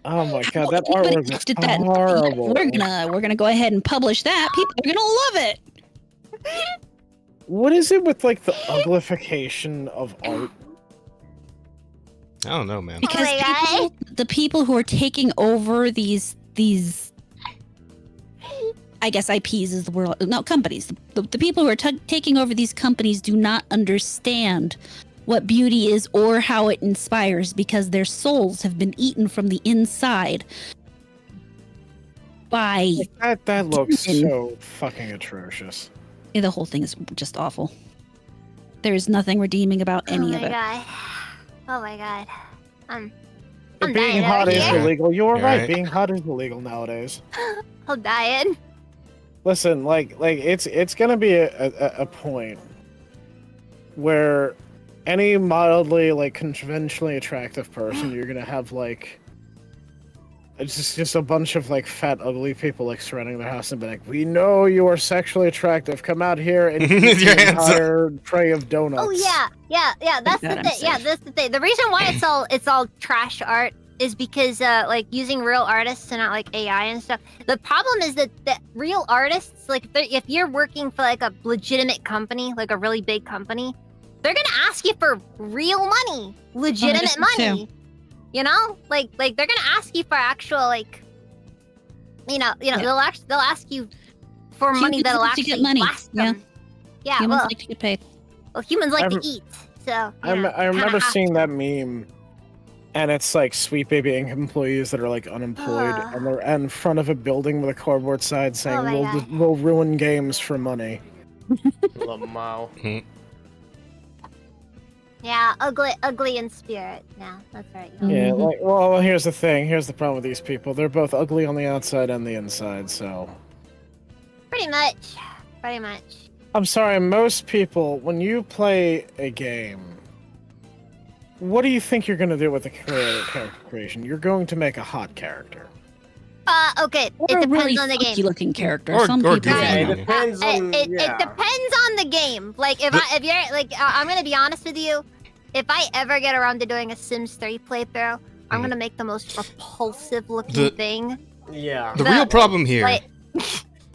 Oh my God, that Anybody artwork looked is at that, horrible. we're gonna go ahead and publish that. People are gonna love it. What is it with like the uglification of art? I don't know, man. Because my the people who are taking over these I guess IPs is the word. No, companies. The people who are taking over these companies do not understand what beauty is or how it inspires, because their souls have been eaten from the inside by... That looks so fucking atrocious. The whole thing is just awful. There is nothing redeeming about any of it. Oh my God. I'm Being dying hot over is here. illegal. You're You're right. right. Being hot is illegal nowadays. I'm dying. Listen, like it's gonna be a point where any mildly like conventionally attractive person, you're gonna have like it's just a bunch of like fat ugly people like surrounding their house and be like, we know you are sexually attractive. Come out here and eat Your the hands up. entire tray of donuts. Oh yeah. That's the that I'm thing. Yeah, safe. that's the thing. The reason why it's all trash art is because like using real artists and not like AI and stuff. The problem is that real artists, like if you're working for like a legitimate company, like a really big company, they're gonna ask you for real money, legitimate money. You know, like they're gonna ask you for actual like, they'll ask you for money Humans that'll like to actually get money. last them. Yeah, Humans well, like to get paid. humans like I'm- to eat, so I remember seeing that meme, and it's like Sweet Baby Inc. employees that are like unemployed, and they're in front of a building with a cardboard sign saying, Oh my God. we'll ruin games for money. Lamau. Yeah, ugly in spirit. Yeah, that's right. Yeah, Mhm. like, well, here's the thing. Here's the problem with these people. They're both ugly on the outside and the inside, so... Pretty much. I'm sorry, most people, when you play a game, what do you think you're going to do with the character creation? You're going to make a hot character. Okay. Or It a depends really on the funky game. looking character. Or Some goofy. people. Yeah, Yeah. it depends on. It yeah. depends on the game. Like if you're like, I'm gonna be honest with you. If I ever get around to doing a Sims 3 playthrough, I'm gonna make the most repulsive looking thing. Yeah. The real problem here Like,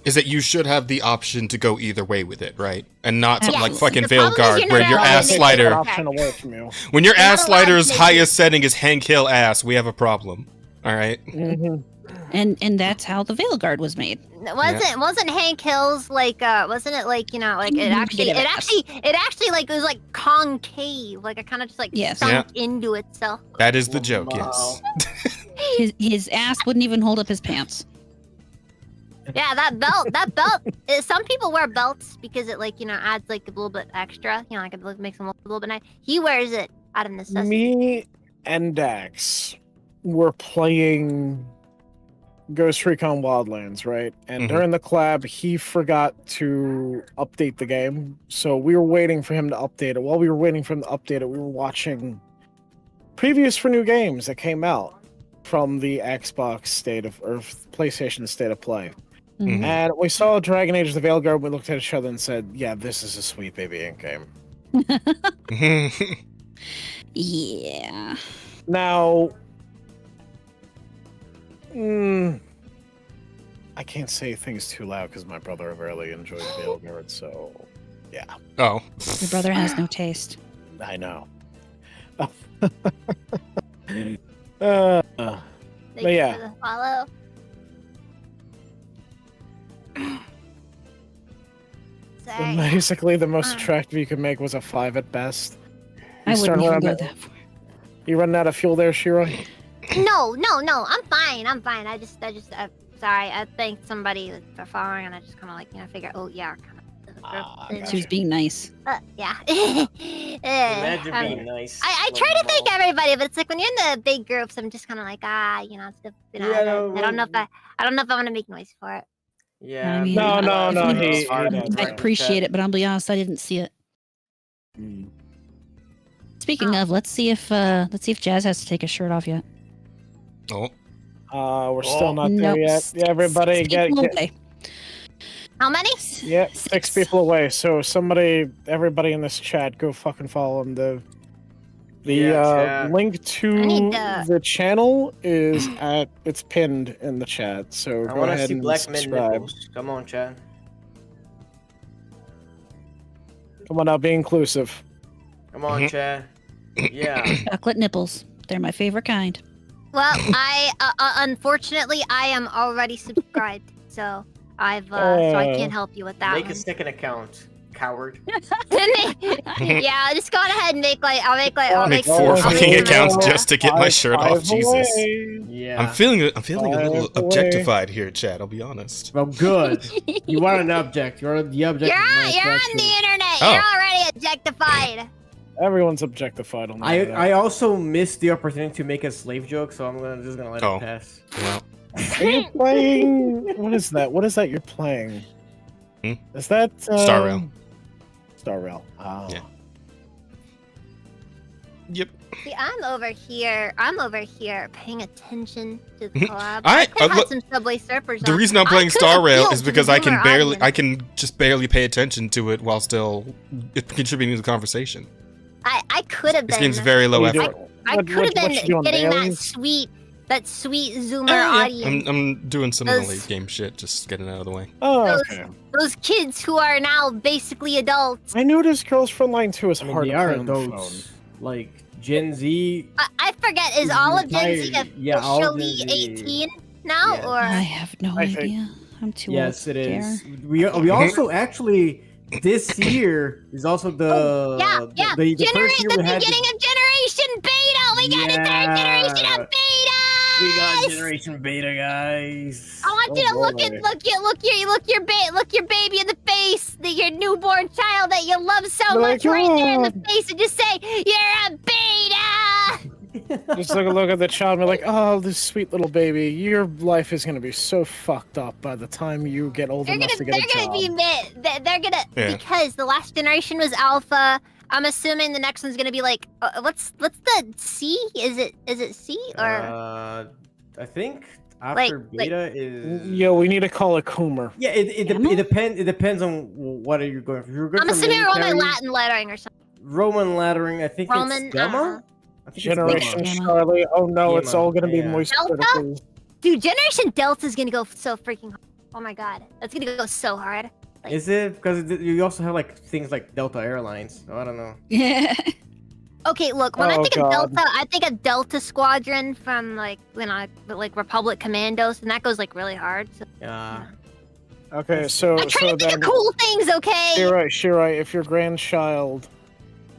is that you should have the option to go either way with it, right? And not something like Yes. fucking The Veil problem is Guard, you're where not your allowed ass to make slider, it Option away from you. when your You're ass not allowed to slider's make highest setting is Hank Hill ass, we have a problem. All right. Mm-hmm. And that's how the Veil Guard was made. wasn't Hank Hill's like wasn't it like like it actually like it was like concave, like it kind of just like Yes. sunk into itself. That is the joke, yes. His ass wouldn't even hold up his pants. Yeah, that belt. Some people wear belts because it like adds like a little bit extra. Like it makes them look a little bit nice. He wears it out of necessity. Me and Dax were playing Ghost Recon Wildlands, right? And Mhm. during the collab, he forgot to update the game. So we were waiting for him to update it. While we were waiting for him to update it, we were watching previews for new games that came out from the Xbox State of or PlayStation State of Play. Mhm. And we saw Dragon Age: The Veilguard. We looked at each other and said, "Yeah, this is a sweet baby ink game." Yeah. Now, I can't say things too loud because my brother really enjoys Veilguard. So, yeah, Oh. Your brother has no taste. I know. Thank But you yeah. for the follow. Sorry. Basically, the most attractive you could make was a 5 at best. I You start wouldn't even running go out- that far. You running out of fuel there, Shira? No. I'm fine. I just, sorry. I thanked somebody for following, and I just kind of figure, oh yeah, kind of. She was being nice. Yeah. Imagine I'm- being nice. I try to thank everybody, but it's like when you're in the big groups, I'm just kind of like, it's the, Yeah, I no, don't know if I want to make noise for it. Yeah. I mean, No, if he you- does. I appreciate it, but I'll be honest, I didn't see it. Speaking of, let's see if Jazz has to take his shirt off yet. Oh. We're still not there Nope. yet. Yeah, everybody Six get people away. How many? yeah, 6 people away. So everybody in this chat, go fucking follow him. The chat. link I to need to- the channel is it's pinned in the chat. So I go want to ahead see and black men subscribe. nipples. Come on, Chad. Come on now, be inclusive. Come on, Chad. Yeah. Chocolate nipples. They're my favorite kind. Well, I unfortunately I am already subscribed, so so I can't help you with that Make a one. second account, coward. Yeah, just go on ahead and make I'll Make Oh, 4 yeah. fucking Oh, accounts yeah. just to get my shirt off. Five Jesus. away. Yeah. I'm feeling a little Five away. objectified here, Chad. I'll be honest. Well, good. You are an object. You're the object. You're of my on the affection. internet. Oh. You're already objectified. Everyone's objectified on the internet. I also missed the opportunity to make a slave joke, so I'm just gonna let Oh. it pass. Well, Are you playing? What is that? What is that you're playing? Hmm? Is that Star Rail. Star Rail. Oh. Yeah. Yep. See, I'm over here paying attention to the collab. I- could have look, some Subway Surfers The on. reason I'm I playing could Star Rail appeal is to the because I boomer I audience. can just barely pay attention to it while still contributing to the conversation. I could have This been. game's very low What are you effort. doing? I What- could what- have what been you doing, getting aliens? that sweet Zoomer Yeah, audience. I'm doing some of Those- the late game shit, just getting it out of the way. Oh, Those- okay. Those kids who are now basically adults. I noticed Girls Frontline 2 is I mean, hard they to are play on the phone. adults. Like Gen Z. I forget. Is all of Gen Z Entire- yeah, all Gen officially Z. 18 now, Yeah. or I have no I think- idea. I'm too Yes, old it to is. care. We also actually this year is also the yeah, the first year the we had beginning of Generation Beta. We got a third generation of Beta. we got Generation Beta, guys. I want you to look your baby in the face, your newborn child that you love so Be much, like, right there in the "Oh." face, and just say, "You're a beta." Just look at the child and be like, oh, this sweet little baby. Your life is going to be so fucked up by the time you get old They're enough gonna, to get a they're job. gonna be they're gonna Yeah. because the last generation was alpha. I'm assuming the next one's gonna be like, what's the C? Is it C or? I think Like- after Beta is. Yo, we need to call it Coomer. Yeah, it depends. It depends on what are you going for. If you're going I'm for assuming Roman military, Latin lettering or something. Roman lettering. I think Roman, it's Gamma. I think it's Generation Gamma. Charlie. Oh no, it's Gamma, all going to be yeah. moist Delta? criticals. Dude, Generation Delta is gonna go so freaking hard. Oh my god, that's gonna go so hard. Is it because you also have like things like Delta Airlines? So I don't know. Yeah. Okay, look, when I Oh, think God. of Delta, I think of Delta Squadron from like Republic Commandos, and that goes like really hard. So Yeah. Okay, so I'm trying to think then, of cool things, okay? Shirai, if your grandchild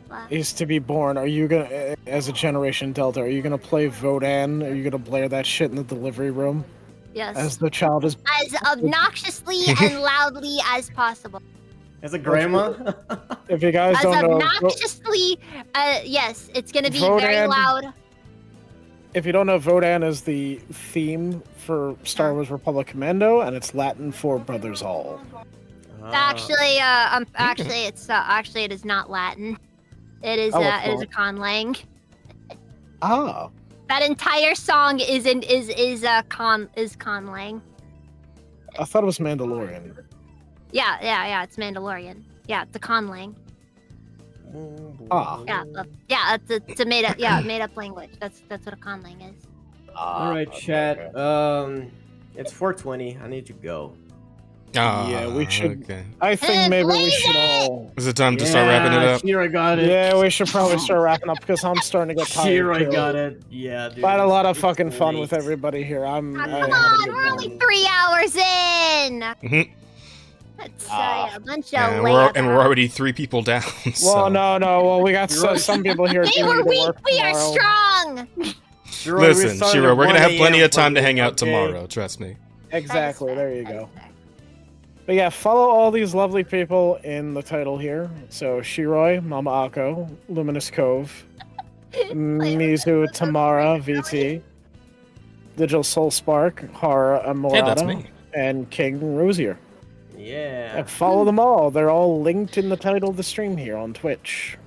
What? is to be born, are you gonna, as a Generation Delta, are you gonna play Vodan? Are you gonna blare that shit in the delivery room Yes. as the child is? As obnoxiously and loudly as possible. As a grandma. If you guys As don't know, obnoxiously, yes, it's gonna be very Vodan- loud. if you don't know, Vodan is the theme for Star Wars Republic Commando, and it's Latin for Brothers All. Actually, it is not Latin. It is Oh, it what's is a conlang. Ah. That entire song is conlang. I thought it was Mandalorian. Yeah. It's Mandalorian. Yeah, it's a conlang. Ah. Yeah, it's a made up language. That's what a conlang is. All right, chat. Okay. It's 4:20. I need to go. Yeah, we should. Okay. I think maybe we should all. Is it time to start wrapping it up? Shira got it. Yeah, we should probably start wrapping up because I'm starting to get tired. Shira too. got it. Yeah, dude. I had a lot of It's fucking fun late. with everybody here. Come on, we're only 3 hours in. Mhm. That's a bunch of And layup. we're already 3 people down. So. Well, no. Well, we got some people here. They do were need to weak. work We are tomorrow. strong. Shira, Listen, started Shiro, at we're gonna 1 have plenty a.m. of time to for hang you, out okay? tomorrow. Trust me. Exactly. That is There you fair, go. that is But yeah, follow all these lovely people in the title here. So Shiroi, Mama Ako, Luminous Cove, Mizu, Tamara, VT, Digital Soul Spark, Hara Hey, that's Amorata, me. and King Rosier. Yeah. And follow them all. They're all linked in the title of the stream here on Twitch.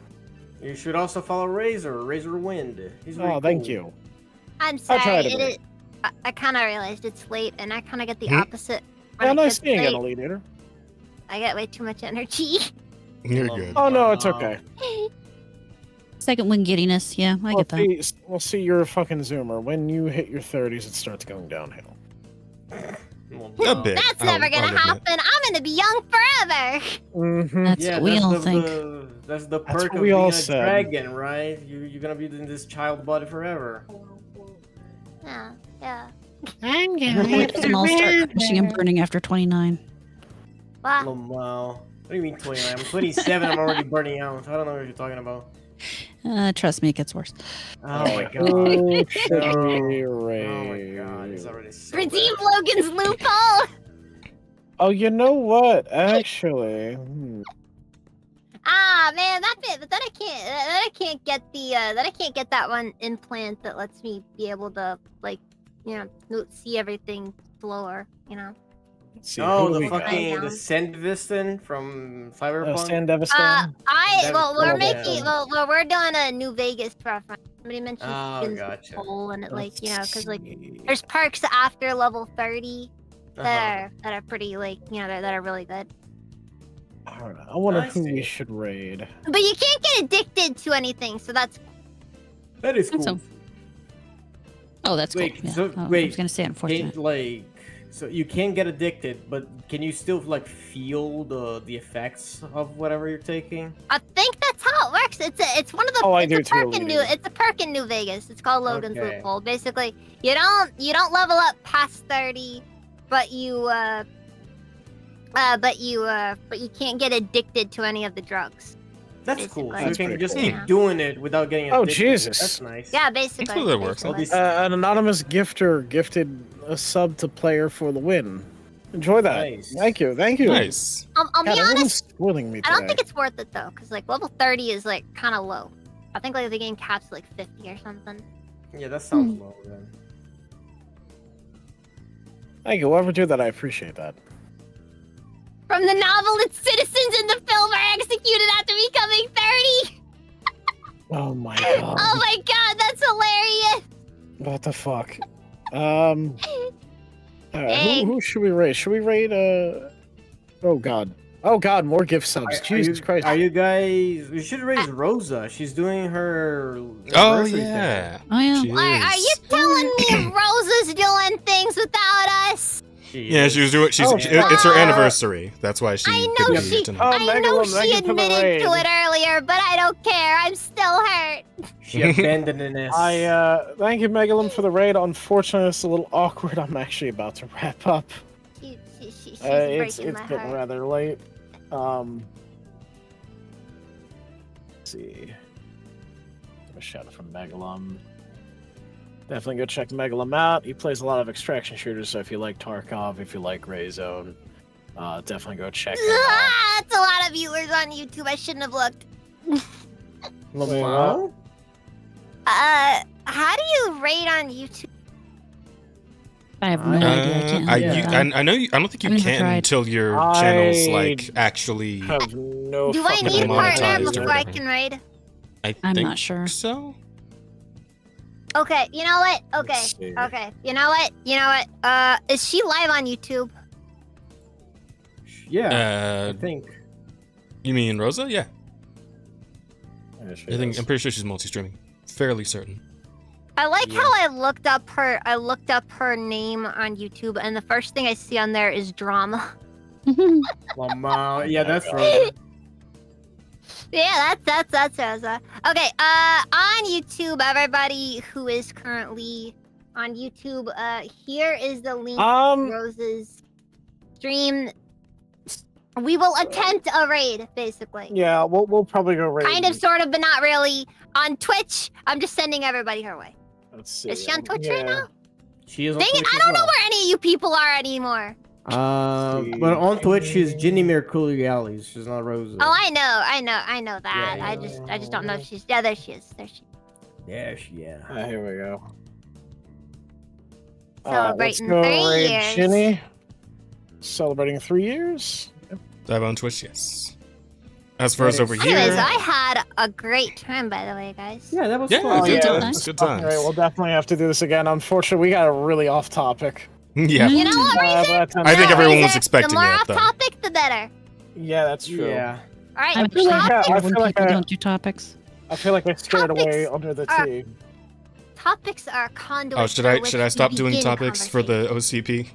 You should also follow Razor Wind. He's really Oh, thank cool. you. I'm I'll try sorry. to be. I kind of realized it's late, and I kind of get the Hmm? opposite. when Yeah, it nice gets seeing you, late. Elite Eater. I get way too much energy. You're good. Oh no, it's okay. Second wind giddiness. Yeah, I get that. We'll see you're a fucking zoomer. When you hit your 30s, it starts going downhill. A bit. That's I'll- never gonna I'll admit. happen. I'm gonna be young forever. Mm-hmm. That's Yeah, what we that's all the, think. that's the That's perk what of we being all a said. dragon, right? You're gonna be in this child body forever. Yeah. Them all start crashing and burning after 29. Wow. Oh, wow. What do you mean 29? I'm 27. I'm already burning out. I don't know what you're talking about. Trust me, it gets worse. Oh my god. Oh, shit. No. Oh my god. It's already so Redeem bad. Logan's loophole. Oh, you know what? Actually, Ah man, that bit. But then I can't get the that one implant that lets me be able to see everything slower. let's see. Oh, who the we got? fucking the Sandvisten from Cyberpunk. Sand Devastation. We're doing a New Vegas preference. Somebody mentioned Oh, Spins gotcha. Bowl, and it because see. there's perks after level 30 Uh-huh. that are pretty that are really good. I don't know. I wonder I who we see. should raid. But you can't get addicted to anything, so that's That is cool. So- Oh, that's Wait, cool. Yeah. so- I wait, was gonna say unfortunate. So you can get addicted, but can you still feel the effects of whatever you're taking? I think that's how it works. It's one of the Oh, I it's do a perk too, in Lady. it's a perk in New Vegas. It's called Logan's Okay. Loophole. Basically, you don't level up past 30, but you can't get addicted to any of the drugs. That's cool. So Basically. you That's can pretty just cool. keep Yeah. doing it without getting Oh, addicted. Jesus. That's nice. Yeah, basically. That's how that works. All basically. these- An anonymous gifter gifted a sub to player for the win. Enjoy that. Nice. Thank you. Nice. I'll be God, everyone's honest. spoiling me I don't today. think it's worth it though, because level 30 is kind of low. I think the game caps 50 or something. Yeah, that sounds low then. Thank you. Whoever did that, I appreciate that. From the novel, its citizens in the film are executed after becoming 30. Oh my god. Oh my god, that's hilarious. What the fuck? Alright, Dang. who should we raid? Should we raid Oh god. Oh god, more gift subs. Jesus Christ. Are you guys? We should raise Rosa. She's doing her. Oh anniversary thing. yeah. Oh yeah. She Are you is. telling me Rosa's doing things without us? Yeah, she was doing. She's. Oh, it's her anniversary. That's why she I know couldn't be she- here tonight. Oh, I know Megalum, she thank you for the admitted raid. to it earlier, but I don't care. I'm still hurt. She abandoned us. Thank you, Megalum, for the raid. Unfortunately, it's a little awkward. I'm actually about to wrap up. She's It's breaking my getting heart. rather late. Let's see. A shout out from Megalum. Definitely go check Megalum out. He plays a lot of extraction shooters, so if you like Tarkov, if you like Greyzone, definitely go check him out. Ah, that's a lot of viewers on YouTube. I shouldn't have looked. Wow. How do you rate on YouTube? I have no idea. I can't help you with that. I know. I don't think you I've never can tried. until your I channel's actually. Have no Do I fucking need a monetized partner or before I whatever. can raid? I I'm think not sure. so. Okay, you know what? Okay, Let's see. okay. You know what? Is she live on YouTube? Yeah, I think. You mean Rosa? Yeah. Yeah, she I'm is. pretty sure she's multi-streaming. Fairly certain. I like how I looked up her name on YouTube, and the first thing I see on there is drama. Yeah, that's right. Yeah, that's Rosa. Okay, on YouTube, everybody who is currently on YouTube, here is the link to Rosa's stream. We will attempt a raid, basically. Yeah, we'll probably go raid. Kind of, sort of, but not really. On Twitch, I'm just sending everybody her way. Let's see. Is she on Twitch right now? She is on Dang it, Twitch I as don't know well. where any of you people are anymore. But on Twitch, she's Ginny Mercurialis. She's not Rosa. Oh, I know that. Yeah, I just don't know if she's. Yeah, there she is. Yeah. Here we go. Celebrating let's go 3 raid years. Ginny. Celebrating 3 years. Dive on Twitch, yes. As for us over here. Anyways, I had a great time, by the way, guys. Yeah, that was Yeah, fun. good yeah, times. Good All times. right, we'll definitely have to do this again. Unfortunately, we got a really off topic. Yeah. You know what, Reason? I think everyone was Reason, expecting the more that, off though. topic, the better. Yeah, that's true. Yeah. All right, I feel like topics, when like people I- don't do topics. I feel like I scared Topics away under the are- tea. topics are conduits. Oh, should by I which stop we doing begin topics for the OCP?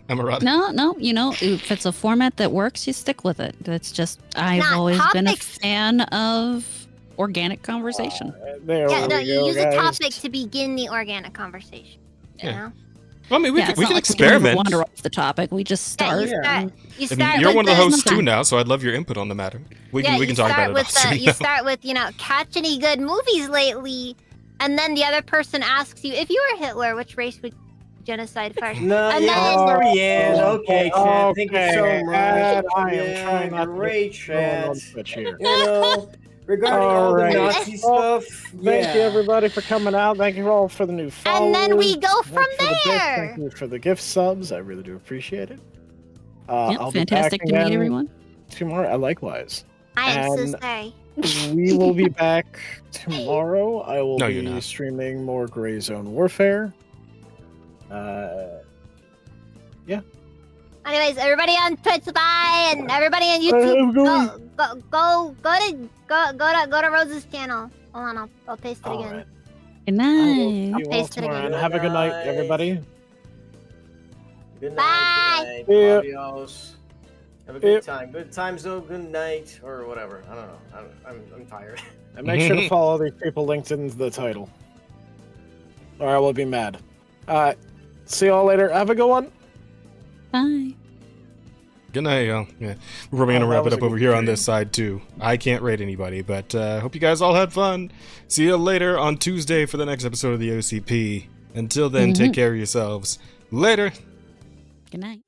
Emirati? No, you know, if it's a format that works, you stick with it. That's just, I've Not always been a topics. fan of organic conversation. There Yeah, no, we you go, use guys. a topic to begin the organic conversation. You Yeah. know? Well, I mean, we Yeah, can, it's we not can like we experiment. wander off the topic. We just Yeah, start. you start. You I start. mean, you're with one of the hosts the- too now, so I'd love your input on the matter. We Yeah, can you talk start about it with off the, stream. you start with, catch any good movies lately, and then the other person asks you, if you were Hitler, which race would genocide first? No, And yeah, then- very end. Okay, Chad. Thank you Okay, so much. and I am Yeah, trying not to great, get thrown Chad. on Twitch here. You know, regarding all Alright. the Nazi Well, stuff, Thank you, everybody, for coming out. Thank you all for the new followers. And then we go Thank from you for the bits. there. Thank you for the gift subs. I really do appreciate it. Yeah, I'll be fantastic back to meet again everyone. tomorrow. Likewise. I am And- so sorry. We will be back tomorrow. I will No, you're be not. streaming more Gray Zone Warfare. Anyways, everybody on Twitch, bye, and everybody on YouTube, go to Rose's channel. Hold on, I'll paste it All again. right. Good I will night. see you all paste it tomorrow, again. and have a good night, Good night. everybody. Good Bye. night. See ya. Adios. Have a See ya. good time. Good times, though. Good night, or whatever. I don't know. I'm tired. And make sure to follow these people linked in the title, or I will be mad. See y'all later. Have a good one. Bye. Good night, y'all. Yeah. We're probably gonna Oh, that wrap was it a up over good here on stream. this side too. I can't rate anybody, but hope you guys all had fun. See you later on Tuesday for the next episode of the OCP. Until then, take care of yourselves. Later. Good night.